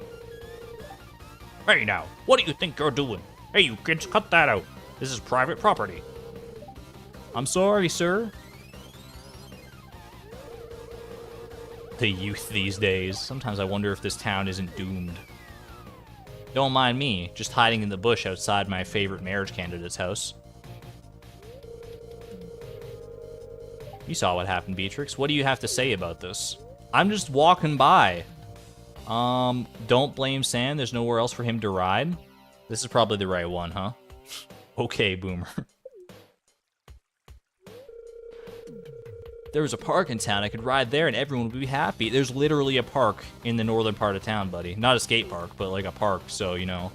Hey now, what do you think you're doing? Hey you kids, cut that out. This is private property. I'm sorry, sir. The youth these days. Sometimes I wonder if this town isn't doomed. Don't mind me, just hiding in the bush outside my favorite marriage candidate's house. You saw what happened, Beatrix. What do you have to say about this? I'm just walking by. Don't blame Sam. There's nowhere else for him to ride. This is probably the right one, huh? Okay, Boomer. There was a park in town. I could ride there and everyone would be happy. There's literally a park in the northern part of town, buddy. Not a skate park, but like a park, so, you know.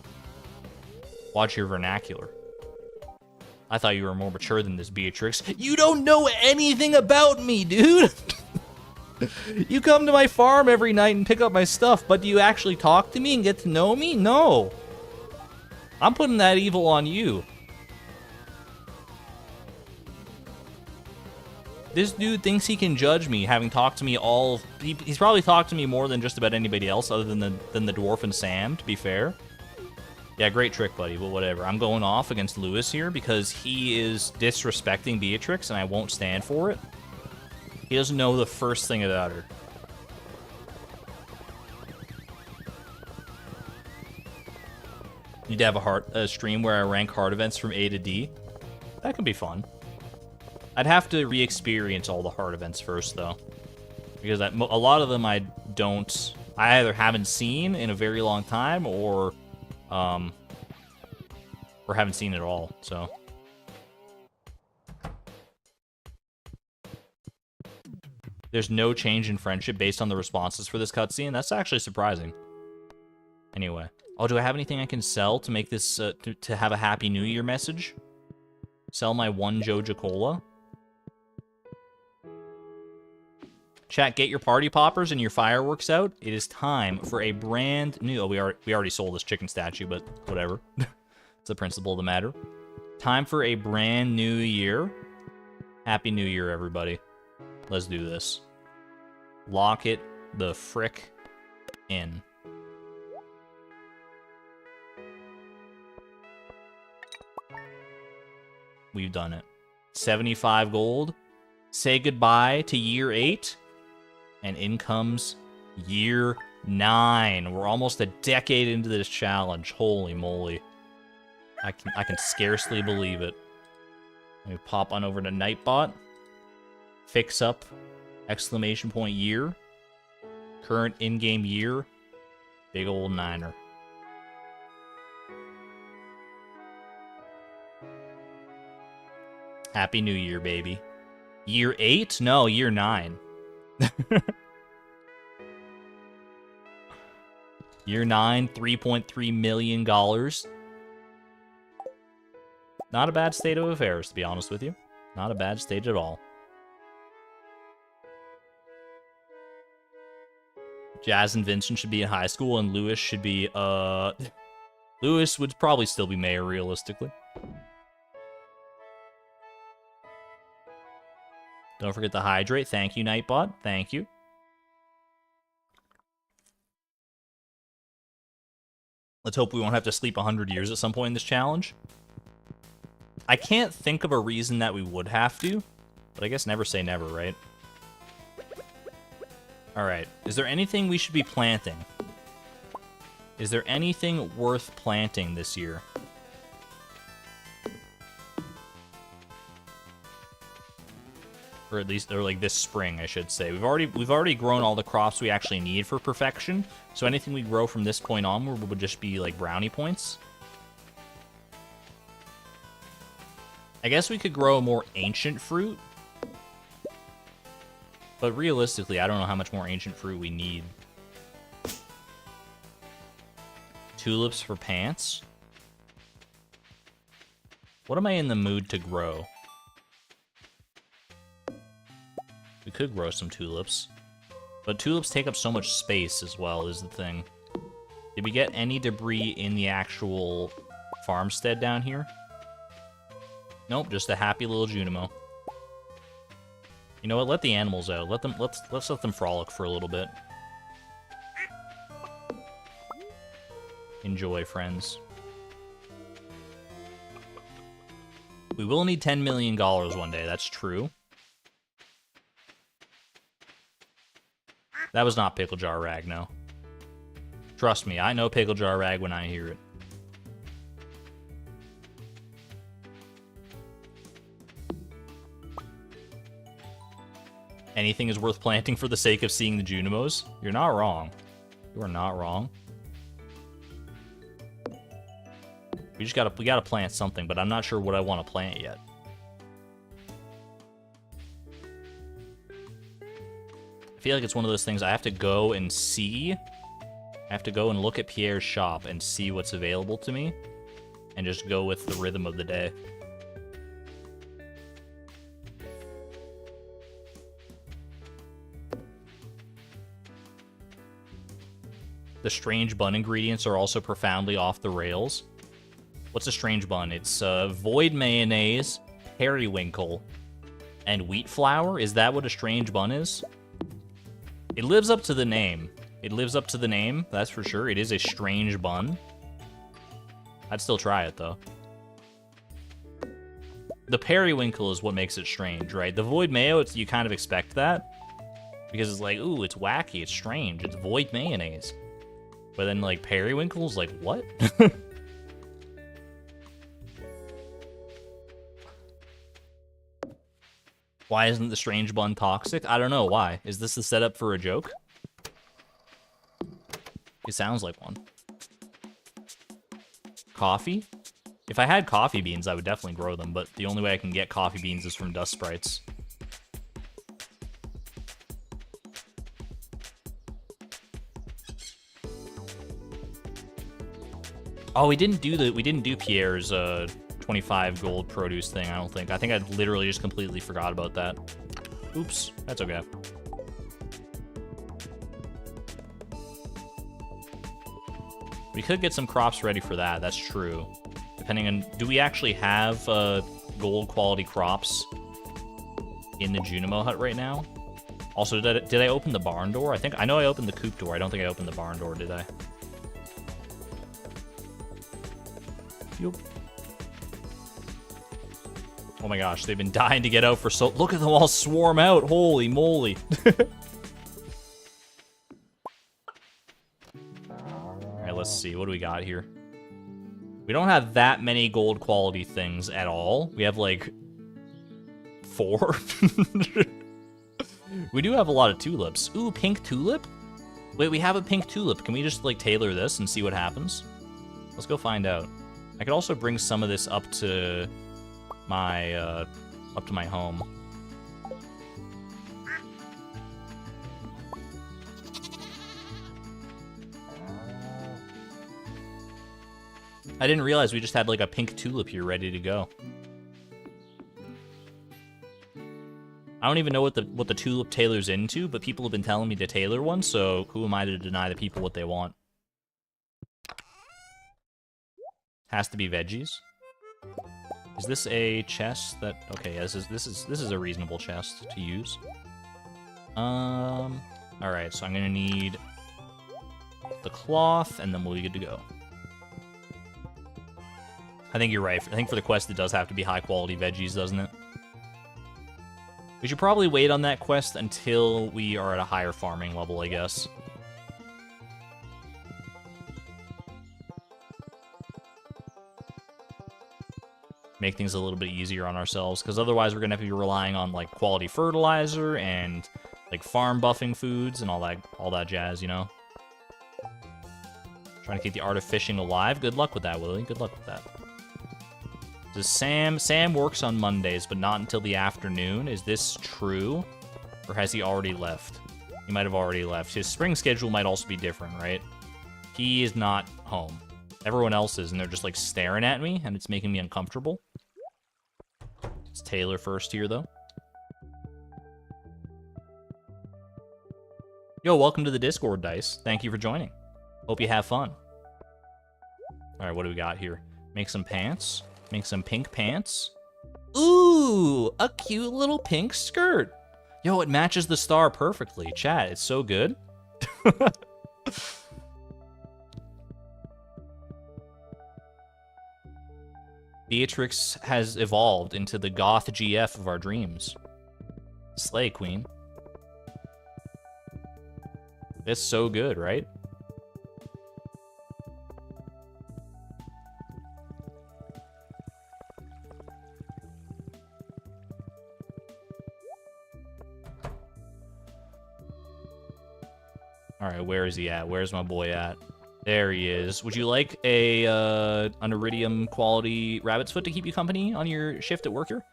Watch your vernacular. I thought you were more mature than this, Beatrix. You don't know anything about me, dude! You come to my farm every night and pick up my stuff, but do you actually talk to me and get to know me? No. I'm putting that evil on you. This dude thinks he can judge me, having talked to me all... He's probably talked to me more than just about anybody else other than the dwarf and Sam, to be fair. Yeah, great trick, buddy, but whatever. I'm going off against Lewis here because he is disrespecting Beatrix, and I won't stand for it. He doesn't know the first thing about her. Need to have a stream where I rank heart events from A to D. That could be fun. I'd have to re-experience all the heart events first, though. Because a lot of them I either haven't seen in a very long time, or haven't seen it at all, so. There's no change in friendship based on the responses for this cutscene. That's actually surprising. Anyway. Oh, do I have anything I can sell to make this, to have a Happy New Year message? Sell my one Joja Cola? Chat, get your party poppers and your fireworks out. It is time for a brand new... Oh, we already sold this chicken statue, but whatever. It's the principle of the matter. Time for a brand new year. Happy New Year, everybody. Let's do this. Lock it the frick in. We've done it. 75 gold. Say goodbye to year 8. And in comes year 9. We're almost a decade into this challenge. Holy moly. I can scarcely believe it. Let me pop on over to Nightbot. Fix up. Exclamation point year. Current in-game year. Big old 9er. Happy New Year, baby. Year 8? No, year 9. Year 9, $3.3 million. Not a bad state of affairs, to be honest with you. Not a bad state at all. Jazz and Vincent should be in high school, and Lewis should be, Lewis would probably still be mayor, realistically. Don't forget to hydrate. Thank you, Nightbot. Thank you. Let's hope we won't have to sleep 100 years at some point in this challenge. I can't think of a reason that we would have to, but I guess never say never, right? Alright, is there anything we should be planting? Is there anything worth planting this year? Or at least, or like this spring, I should say. We've already grown all the crops we actually need for perfection. So anything we grow from this point onward would just be like brownie points. I guess we could grow more ancient fruit. But realistically, I don't know how much more ancient fruit we need. Tulips for pants. What am I in the mood to grow? We could grow some tulips. But tulips take up so much space as well, is the thing. Did we get any debris in the actual farmstead down here? Nope, just a happy little Junimo. You know what? Let the animals out. Let's let them frolic for a little bit. Enjoy, friends. We will need $10 million one day, that's true. That was not Pickle Jar Rag, no. Trust me, I know Pickle Jar Rag when I hear it. Anything is worth planting for the sake of seeing the Junimos? You're not wrong. You are not wrong. We gotta plant something, but I'm not sure what I want to plant yet. I feel like it's one of those things I have to go and see. I have to go and look at Pierre's shop and see what's available to me, and just go with the rhythm of the day. The strange bun ingredients are also profoundly off the rails. What's a strange bun? It's void mayonnaise, periwinkle, and wheat flour. Is that what a strange bun is? It lives up to the name. It lives up to the name, that's for sure. It is a strange bun. I'd still try it, though. The periwinkle is what makes it strange, right? The void mayo, you kind of expect that. Because it's like, ooh, it's wacky, it's strange, it's void mayonnaise. But then, like, periwinkle's like, what? Why isn't the strange bun toxic? I don't know, why? Is this the setup for a joke? It sounds like one. Coffee? If I had coffee beans, I would definitely grow them, but the only way I can get coffee beans is from dust sprites. Oh, we didn't do Pierre's 25 gold produce thing, I don't think. I think I literally just completely forgot about that. Oops, that's okay. We could get some crops ready for that, that's true. Depending on, do we actually have gold quality crops in the Junimo hut right now? Also, did I open the barn door? I know I opened the coop door. I don't think I opened the barn door, did I? Yup. Oh my gosh, they've been dying to get out for so... Look at them all swarm out, holy moly. Alright, let's see, what do we got here? We don't have that many gold quality things at all. We have, like, 4. We do have a lot of tulips. Ooh, pink tulip? Wait, we have a pink tulip. Can we just, like, tailor this and see what happens? Let's go find out. I could also bring some of this up to my home. I didn't realize we just had like a pink tulip here ready to go. I don't even know what the tulip tailors into, but people have been telling me to tailor one, so who am I to deny the people what they want? Has to be veggies. Is this a chest that... Okay, yeah, this is a reasonable chest to use. Alright, so I'm gonna need the cloth, and then we'll be good to go. I think you're right. I think for the quest, it does have to be high-quality veggies, doesn't it? We should probably wait on that quest until we are at a higher farming level, I guess. make things a little bit easier on ourselves, because otherwise we're gonna have to be relying on like quality fertilizer and like farm buffing foods and all that jazz, you know. Trying to keep the art of fishing alive. Good luck with that, Willie. Good luck with that. Does Sam works on Mondays, but not until the afternoon. Is this true? Or has he already left? He might have already left. His spring schedule might also be different, right? He is not home. Everyone else is, and they're just like staring at me, and it's making me uncomfortable. It's Taylor first here, though. Yo, welcome to the Discord, Dice. Thank you for joining. Hope you have fun. All right, what do we got here? Make some pants. Make some pink pants. Ooh, a cute little pink skirt. Yo, it matches the star perfectly. Chat, it's so good. Beatrix has evolved into the goth GF of our dreams. Slay, queen. It's so good, right? All right, where is he at? Where's my boy at? There he is. Would you like an iridium quality rabbit's foot to keep you company on your shift at work here?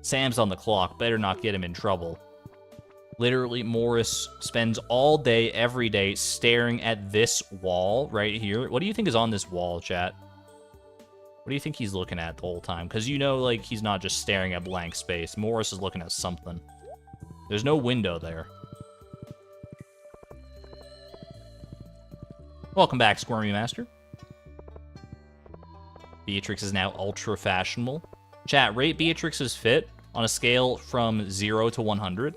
Sam's on the clock. Better not get him in trouble. Literally, Morris spends all day, every day, staring at this wall right here. What do you think is on this wall, chat? What do you think he's looking at the whole time? Because you know, like, he's not just staring at blank space. Morris is looking at something. There's no window there. Welcome back, Squirmy Master. Beatrix is now ultra fashionable. Chat, rate Beatrix's fit on a scale from 0 to 100.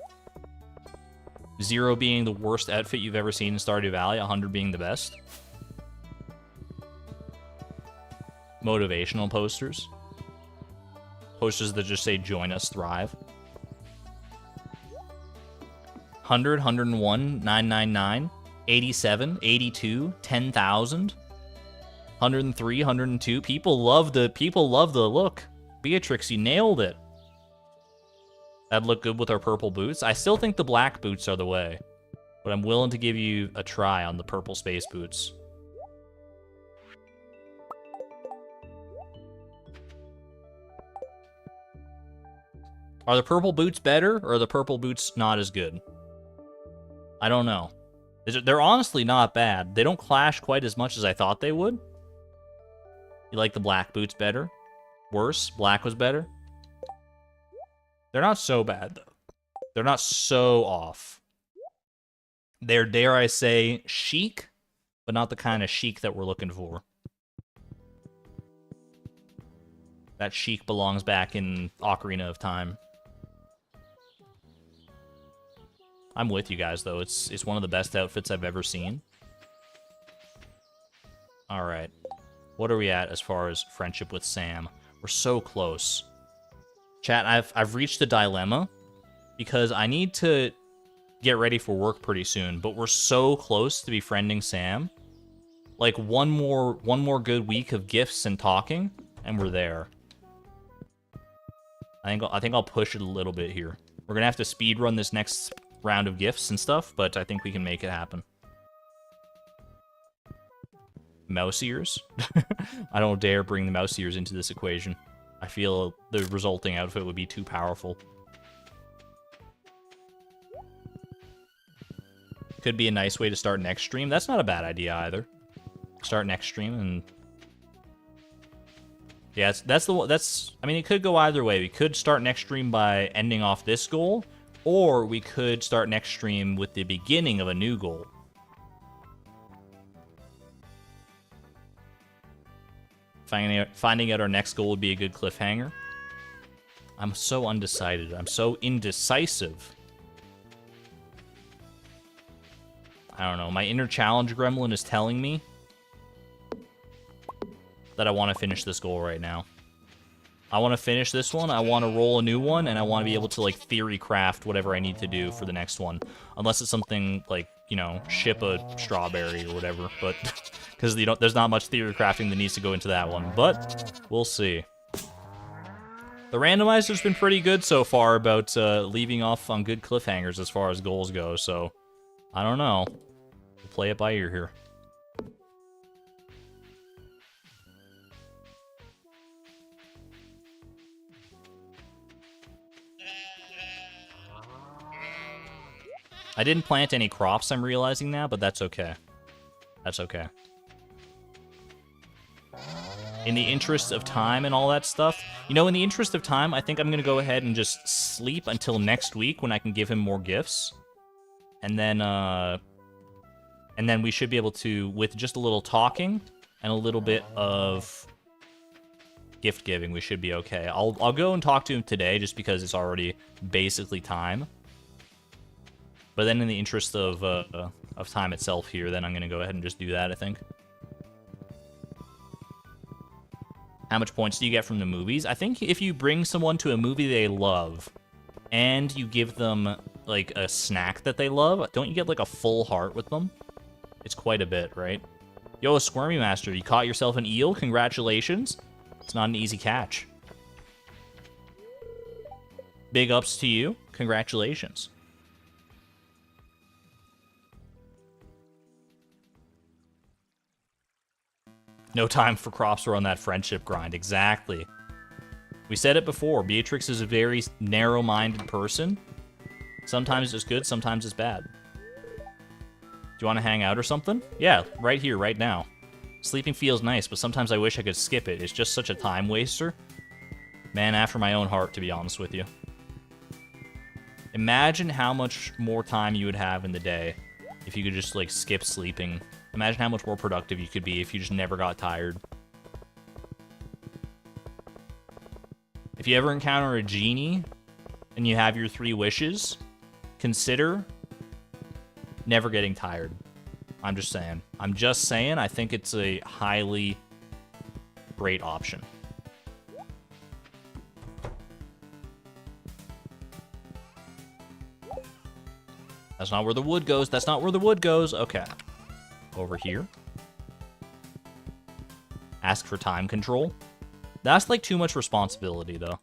0 being the worst outfit you've ever seen in Stardew Valley, 100 being the best. Motivational posters. Posters that just say, join us, thrive. 100, 101, 999. 87, 82, 10,000, 103, 102. People love the look. Beatrix, you nailed it. That'd look good with our purple boots. I still think the black boots are the way, but I'm willing to give you a try on the purple space boots. Are the purple boots better, or are the purple boots not as good? I don't know. They're honestly not bad. They don't clash quite as much as I thought they would. You like the black boots better? Worse? Black was better? They're not so bad, though. They're not so off. They're, dare I say, chic, but not the kind of chic that we're looking for. That chic belongs back in Ocarina of Time. I'm with you guys, though. It's one of the best outfits I've ever seen. All right. What are we at as far as friendship with Sam? We're so close. Chat, I've reached a dilemma because I need to get ready for work pretty soon, but we're so close to befriending Sam. Like one more good week of gifts and talking, and we're there. I think I'll push it a little bit here. We're gonna have to speed run this next round of gifts and stuff, but I think we can make it happen. Mouse ears? I don't dare bring the mouse ears into this equation. I feel the resulting outfit would be too powerful. Could be a nice way to start next stream. That's not a bad idea either. Start next stream and... yeah, I mean, it could go either way. We could start next stream by ending off this goal, or we could start next stream with the beginning of a new goal. Finding out our next goal would be a good cliffhanger. I'm so undecided. I'm so indecisive. I don't know. My inner challenge gremlin is telling me that I want to finish this goal right now. I want to finish this one, I want to roll a new one, and I want to be able to, like, theory craft whatever I need to do for the next one. Unless it's something, like, you know, ship a strawberry or whatever, but... because there's not much theory crafting that needs to go into that one, but we'll see. The randomizer's been pretty good so far about leaving off on good cliffhangers as far as goals go, so I don't know. We'll play it by ear here. I didn't plant any crops, I'm realizing now, but that's okay. That's okay. In the interest of time and all that stuff, you know, in the interest of time, I think I'm gonna go ahead and just sleep until next week when I can give him more gifts. And then we should be able to, with just a little talking and a little bit of gift giving, we should be okay. I'll go and talk to him today just because it's already basically time. But then in the interest of time itself here, then I'm going to go ahead and just do that, I think. How much points do you get from the movies? I think if you bring someone to a movie they love, and you give them, like, a snack that they love, don't you get, like, a full heart with them? It's quite a bit, right? Yo, Squirmy Master, you caught yourself an eel? Congratulations. It's not an easy catch. Big ups to you. Congratulations. No time for crops or on that friendship grind. Exactly. We said it before. Beatrix is a very narrow-minded person. Sometimes it's good, sometimes it's bad. Do you want to hang out or something? Yeah, right here, right now. Sleeping feels nice, but sometimes I wish I could skip it. It's just such a time waster. Man after my own heart, to be honest with you. Imagine how much more time you would have in the day if you could just, like, skip sleeping. Imagine how much more productive you could be if you just never got tired. If you ever encounter a genie and you have your 3 wishes, consider never getting tired. I'm just saying. I'm just saying, I think it's a highly great option. That's not where the wood goes. That's not where the wood goes. Okay. Over here. Ask for time control. That's like too much responsibility, though.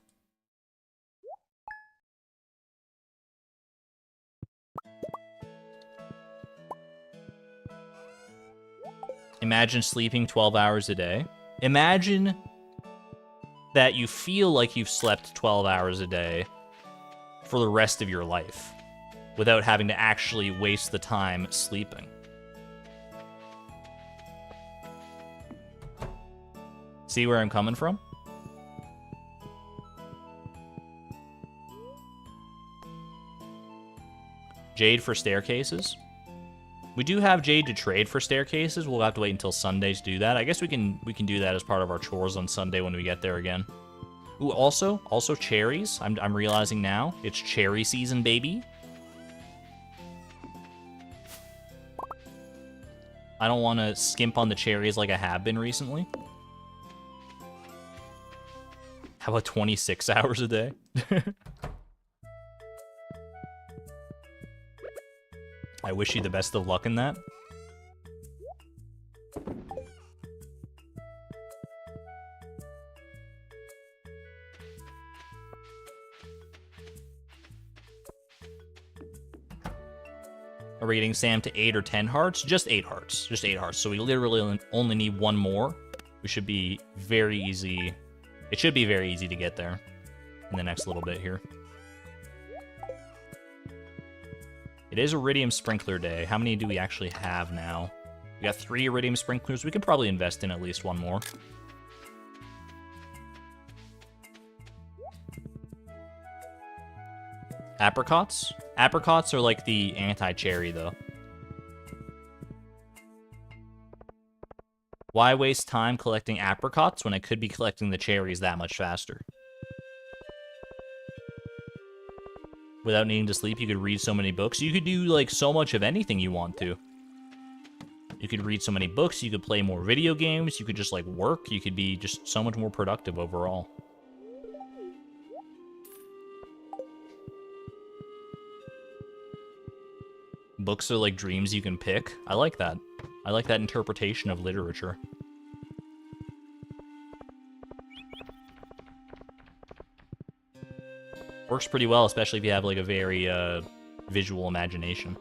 Imagine sleeping 12 hours a day. Imagine that you feel like you've slept 12 hours a day for the rest of your life without having to actually waste the time sleeping. See where I'm coming from? Jade for staircases. We do have Jade to trade for staircases. We'll have to wait until Sunday to do that. I guess we can do that as part of our chores on Sunday when we get there again. Ooh, also cherries. I'm realizing now it's cherry season, baby. I don't want to skimp on the cherries like I have been recently. How about 26 hours a day? I wish you the best of luck in that. Are we getting Sam to 8 or 10 hearts? Just 8 hearts. Just 8 hearts. So we literally only need 1 more. We should be very easy. It should be very easy to get there in the next little bit here. It is Iridium Sprinkler Day. How many do we actually have now? We got 3 Iridium Sprinklers. We could probably invest in at least 1 more. Apricots? Apricots are like the anti-cherry, though. Why waste time collecting apricots when I could be collecting the cherries that much faster? Without needing to sleep, you could read so many books. You could do, like, so much of anything you want to. You could read so many books, you could play more video games, you could just, like, work. You could be just so much more productive overall. Books are like dreams you can pick. I like that. I like that interpretation of literature. Works pretty well, especially if you have like a very visual imagination.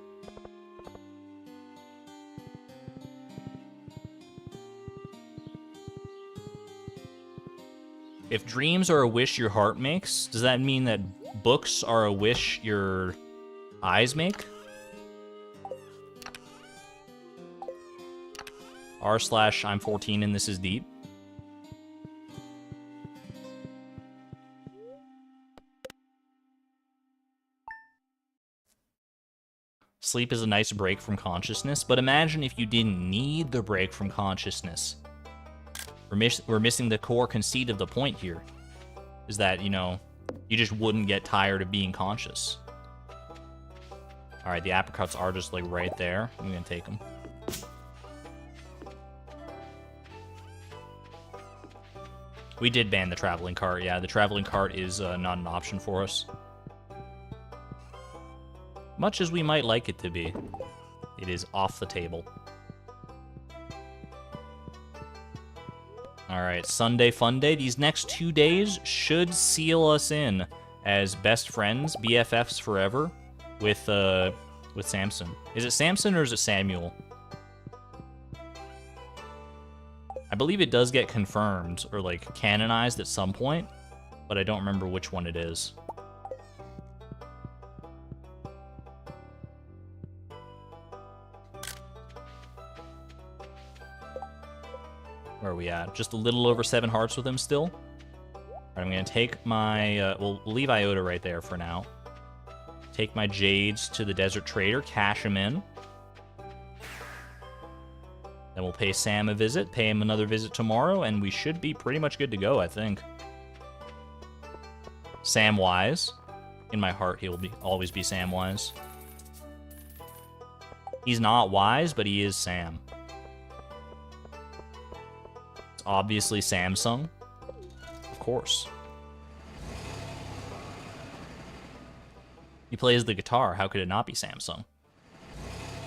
If dreams are a wish your heart makes, does that mean that books are a wish your eyes make? r/I'm 14 and this is deep. Sleep is a nice break from consciousness, but imagine if you didn't need the break from consciousness. We're missing the core conceit of the point here, is that, you know, you just wouldn't get tired of being conscious. All right, the apricots are just like right there. I'm gonna take them. We did ban the traveling cart. Yeah, the traveling cart is not an option for us. Much as we might like it to be, it is off the table. All right, Sunday fun day. These next 2 days should seal us in as best friends, BFFs forever, with Samson. Is it Samson or is it Samuel? I believe it does get confirmed or like canonized at some point, but I don't remember which one it is. Where are we at? Just a little over 7 hearts with him still. All right, I'm gonna take my, we'll leave Iota right there for now. Take my jades to the desert trader, cash him in. Then we'll pay Sam a visit, pay him another visit tomorrow, and we should be pretty much good to go, I think. Samwise. In my heart, he'll always be Samwise. He's not wise, but he is Sam. It's obviously Samsung. Of course. He plays the guitar. How could it not be Samsung?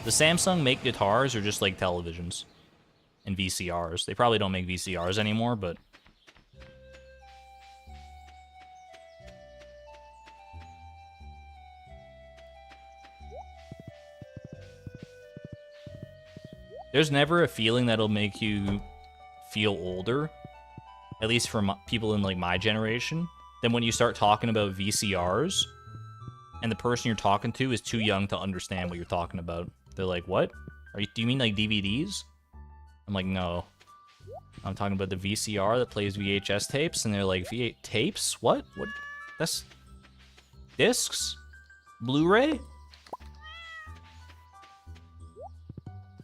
Does Samsung make guitars or just like televisions and VCRs? They probably don't make VCRs anymore, but... There's never a feeling that'll make you feel older, at least for people in like my generation, than when you start talking about VCRs and the person you're talking to is too young to understand what you're talking about. They're like, what? Do you mean like DVDs? I'm like, no. I'm talking about the VCR that plays VHS tapes, and they're like, V8 tapes? What? What? That's... discs? Blu-ray?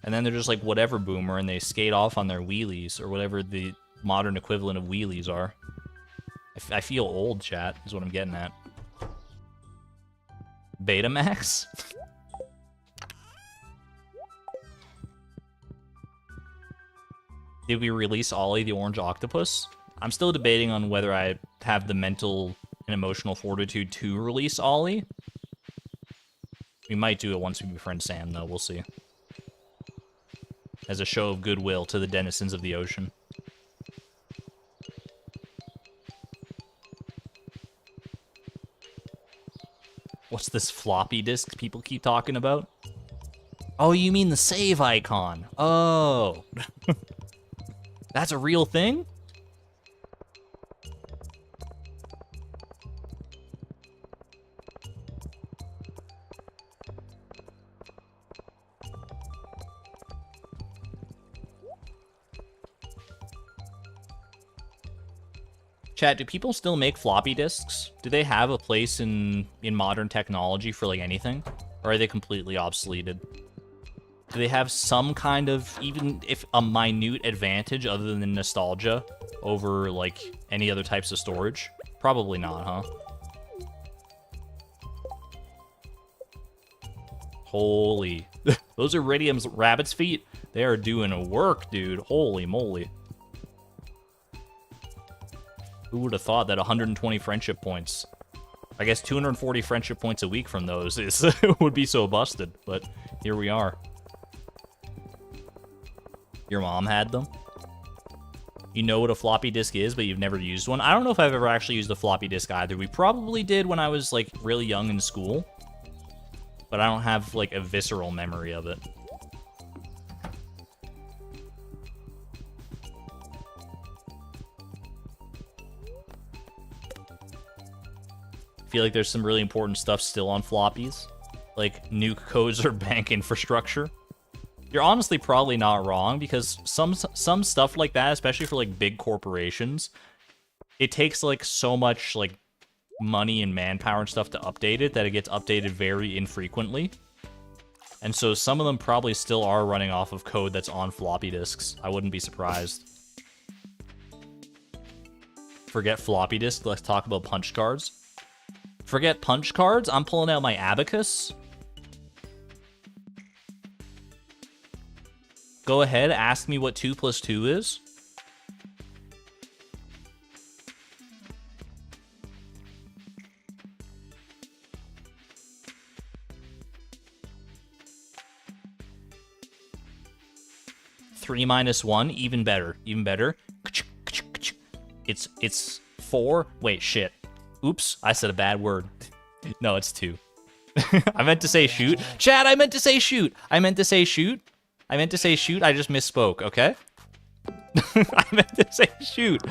And then they're just like, whatever, boomer, and they skate off on their wheelies, or whatever the modern equivalent of wheelies are. I feel old, chat, is what I'm getting at. Betamax? Did we release Ollie the Orange Octopus? I'm still debating on whether I have the mental and emotional fortitude to release Ollie. We might do it once we befriend Sam, though. We'll see. As a show of goodwill to the denizens of the ocean. What's this floppy disk people keep talking about? Oh, you mean the save icon. Oh. That's a real thing? Chat, do people still make floppy disks? Do they have a place in modern technology for like anything? Or are they completely obsoleted? Do they have some kind of, even if a minute advantage other than nostalgia over like any other types of storage? Probably not, huh? Holy. Those Iridium's rabbit's feet, they are doing work, dude. Holy moly. Who would have thought that 120 friendship points? I guess 240 friendship points a week from those is would be so busted, but here we are. Your mom had them? You know what a floppy disk is, but you've never used one. I don't know if I've ever actually used a floppy disk either. We probably did when I was, like, really young in school. But I don't have, like, a visceral memory of it. I feel like there's some really important stuff still on floppies. Like, nuke codes or bank infrastructure. You're honestly probably not wrong, because some stuff like that, especially for, like, big corporations, it takes, like, so much, like, money and manpower and stuff to update it that it gets updated very infrequently. And so some of them probably still are running off of code that's on floppy disks. I wouldn't be surprised. Forget floppy disk, let's talk about punch cards. Forget punch cards, I'm pulling out my abacus. Go ahead, ask me what 2 plus 2 is. Three minus 1, even better, even better. It's 4. Wait, shit. Oops, I said a bad word. No, it's 2. I meant to say shoot. Chat, I meant to say shoot. I meant to say shoot. I meant to say shoot. I just misspoke, okay? I meant to say shoot.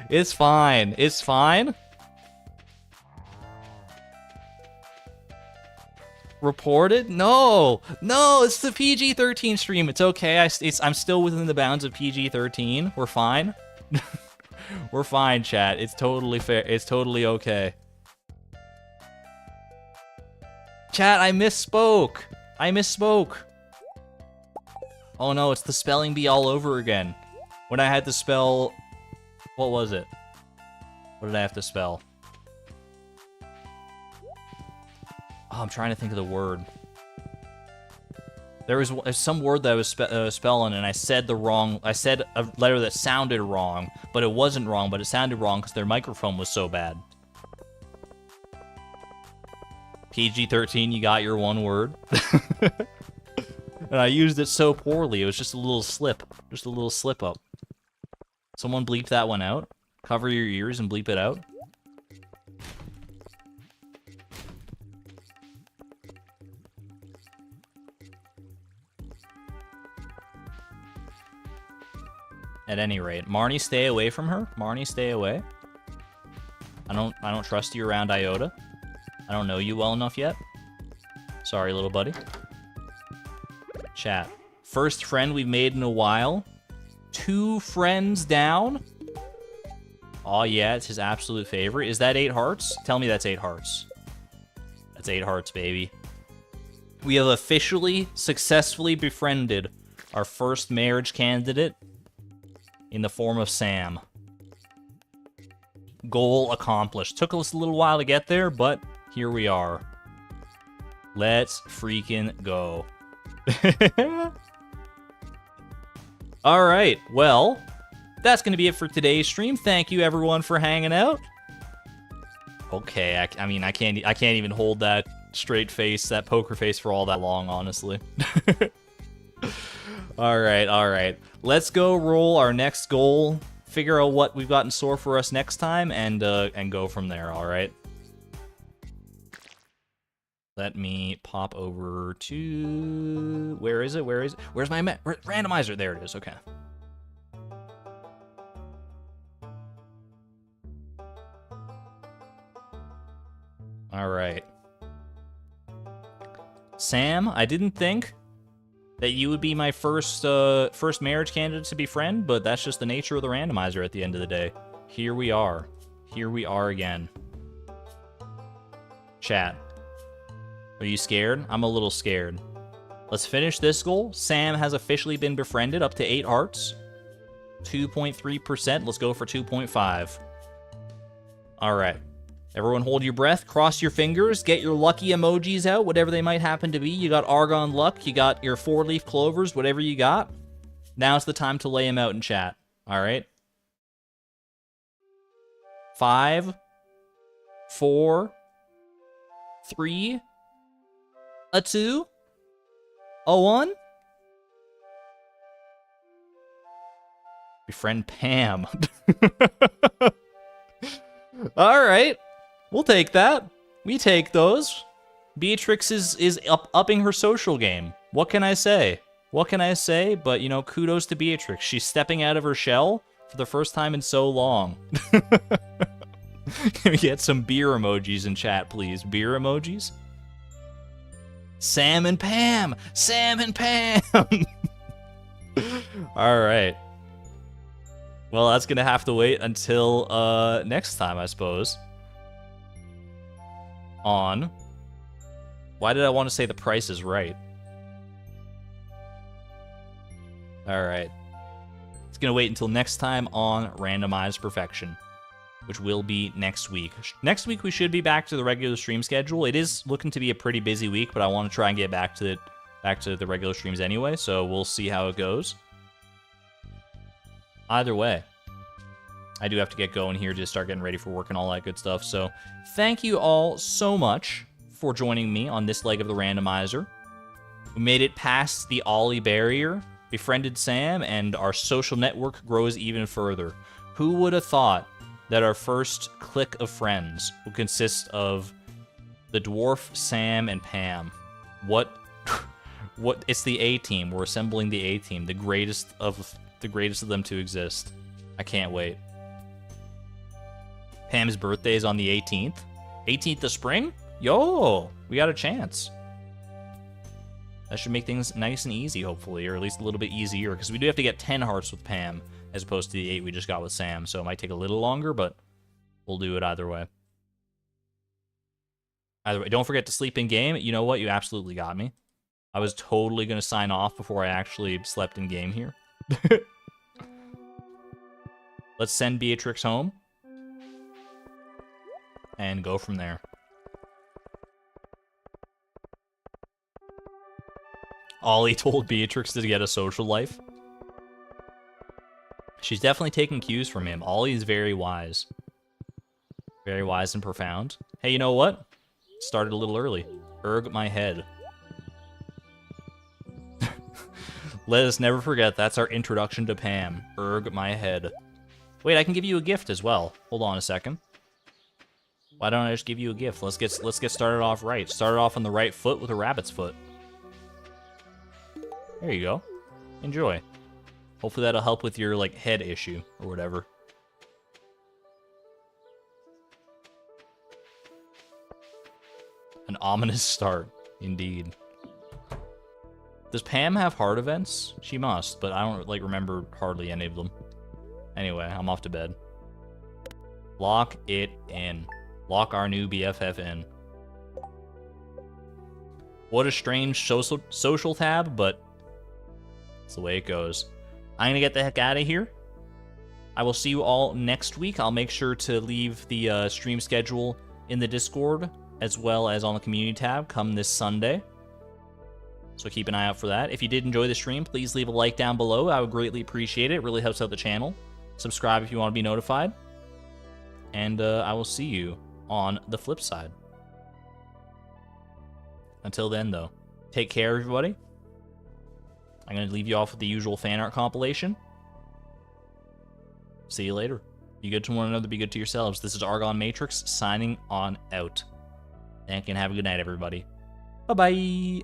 It's fine. It's fine. Reported? No. No, it's the PG-13 stream. It's okay. I'm still within the bounds of PG-13. We're fine. We're fine, chat. It's totally fair. It's totally okay. Chat, I misspoke. I misspoke. Oh no, it's the spelling bee all over again. When I had to spell... What was it? What did I have to spell? Oh, I'm trying to think of the word. There was some word that I was spelling, and I said the wrong... I said a letter that sounded wrong, but it wasn't wrong, but it sounded wrong because their microphone was so bad. PG-13, you got your one word. And I used it so poorly, it was just a little slip. Just a little slip up. Someone bleep that one out. Cover your ears and bleep it out. At any rate, Marnie, stay away from her. Marnie, stay away. I don't trust you around Iota. I don't know you well enough yet. Sorry, little buddy. Chat. First friend we've made in a while. 2 friends down. Oh yeah, it's his absolute favorite. Is that 8 hearts? Tell me that's 8 hearts. That's 8 hearts, baby. We have officially, successfully befriended our first marriage candidate in the form of Sam. Goal accomplished. Took us a little while to get there, but here we are. Let's freaking go. Alright, well, that's going to be it for today's stream. Thank you, everyone, for hanging out. Okay, I mean, I can't even hold that straight face, that poker face for all that long, honestly. Alright. Let's go roll our next goal, figure out what we've got in store for us next time, and go from there, alright? Let me pop over to... Where is it? Where's my randomizer? There it is, okay. Alright. Sam, I didn't think that you would be my first marriage candidate to befriend, but that's just the nature of the randomizer at the end of the day. Here we are. Here we are again. Chat. Are you scared? I'm a little scared. Let's finish this goal. Sam has officially been befriended up to 8 hearts. 2.3%. Let's go for 2.5. Alright. Everyone hold your breath. Cross your fingers. Get your lucky emojis out, whatever they might happen to be. You got Argon Luck. You got your 4-leaf clovers, whatever you got. Now's the time to lay them out in chat. Alright. 5, 4, 3, a 2, a 1. Befriend Pam. Alright. We'll take that. We take those. Beatrix is upping her social game. What can I say? What can I say? But, you know, kudos to Beatrix. She's stepping out of her shell for the first time in so long. Can we get some beer emojis in chat, please? Beer emojis? Sam and Pam! Sam and Pam! Alright. Well, that's gonna have to wait until next time, I suppose. On... Why did I want to say The Price is Right? Alright. It's gonna wait until next time on Randomized Perfection, which will be next week. Next week we should be back to the regular stream schedule. It is looking to be a pretty busy week, but I want to try and get back to the regular streams anyway, so we'll see how it goes. Either way, I do have to get going here to start getting ready for work and all that good stuff. So thank you all so much for joining me on this leg of the randomizer. We made it past the Ollie barrier, befriended Sam, and our social network grows even further. Who would have thought that our first clique of friends would consist of the dwarf, Sam, and Pam? What? It's the A-team. We're assembling the A-team, the greatest of them to exist. I can't wait. Pam's birthday is on the 18th. 18th of spring? Yo, we got a chance. That should make things nice and easy, hopefully, or at least a little bit easier, because we do have to get 10 hearts with Pam, as opposed to the 8 we just got with Sam, so it might take a little longer, but we'll do it either way. Either way, don't forget to sleep in game. You know what? You absolutely got me. I was totally going to sign off before I actually slept in game here. Let's send Beatrix home and go from there. Ollie told Beatrix to get a social life. She's definitely taking cues from him. Ollie's very wise. Very wise and profound. Hey, you know what? Started a little early. Erg my head. Let us never forget, that's our introduction to Pam. Erg my head. Wait, I can give you a gift as well. Hold on a second. Why don't I just give you a gift? Let's get started off right. Started off on the right foot with a rabbit's foot. There you go. Enjoy. Hopefully that'll help with your, like, head issue or whatever. An ominous start, indeed. Does Pam have heart events? She must, but I don't, like, remember hardly any of them. Anyway, I'm off to bed. Lock it in. Lock our new BFF in. What a strange social tab, but it's the way it goes. I'm gonna get the heck out of here. I will see you all next week. I'll make sure to leave the stream schedule in the Discord as well as on the community tab come this Sunday. So keep an eye out for that. If you did enjoy the stream, please leave a like down below. I would greatly appreciate it. It really helps out the channel. Subscribe if you want to be notified. And I will see you on the flip side. Until then, though, take care, everybody. I'm going to leave you off with the usual fan art compilation. See you later. Be good to one another, be good to yourselves. This is Argon Matrix signing on out. Thank you and have a good night, everybody. Bye-bye.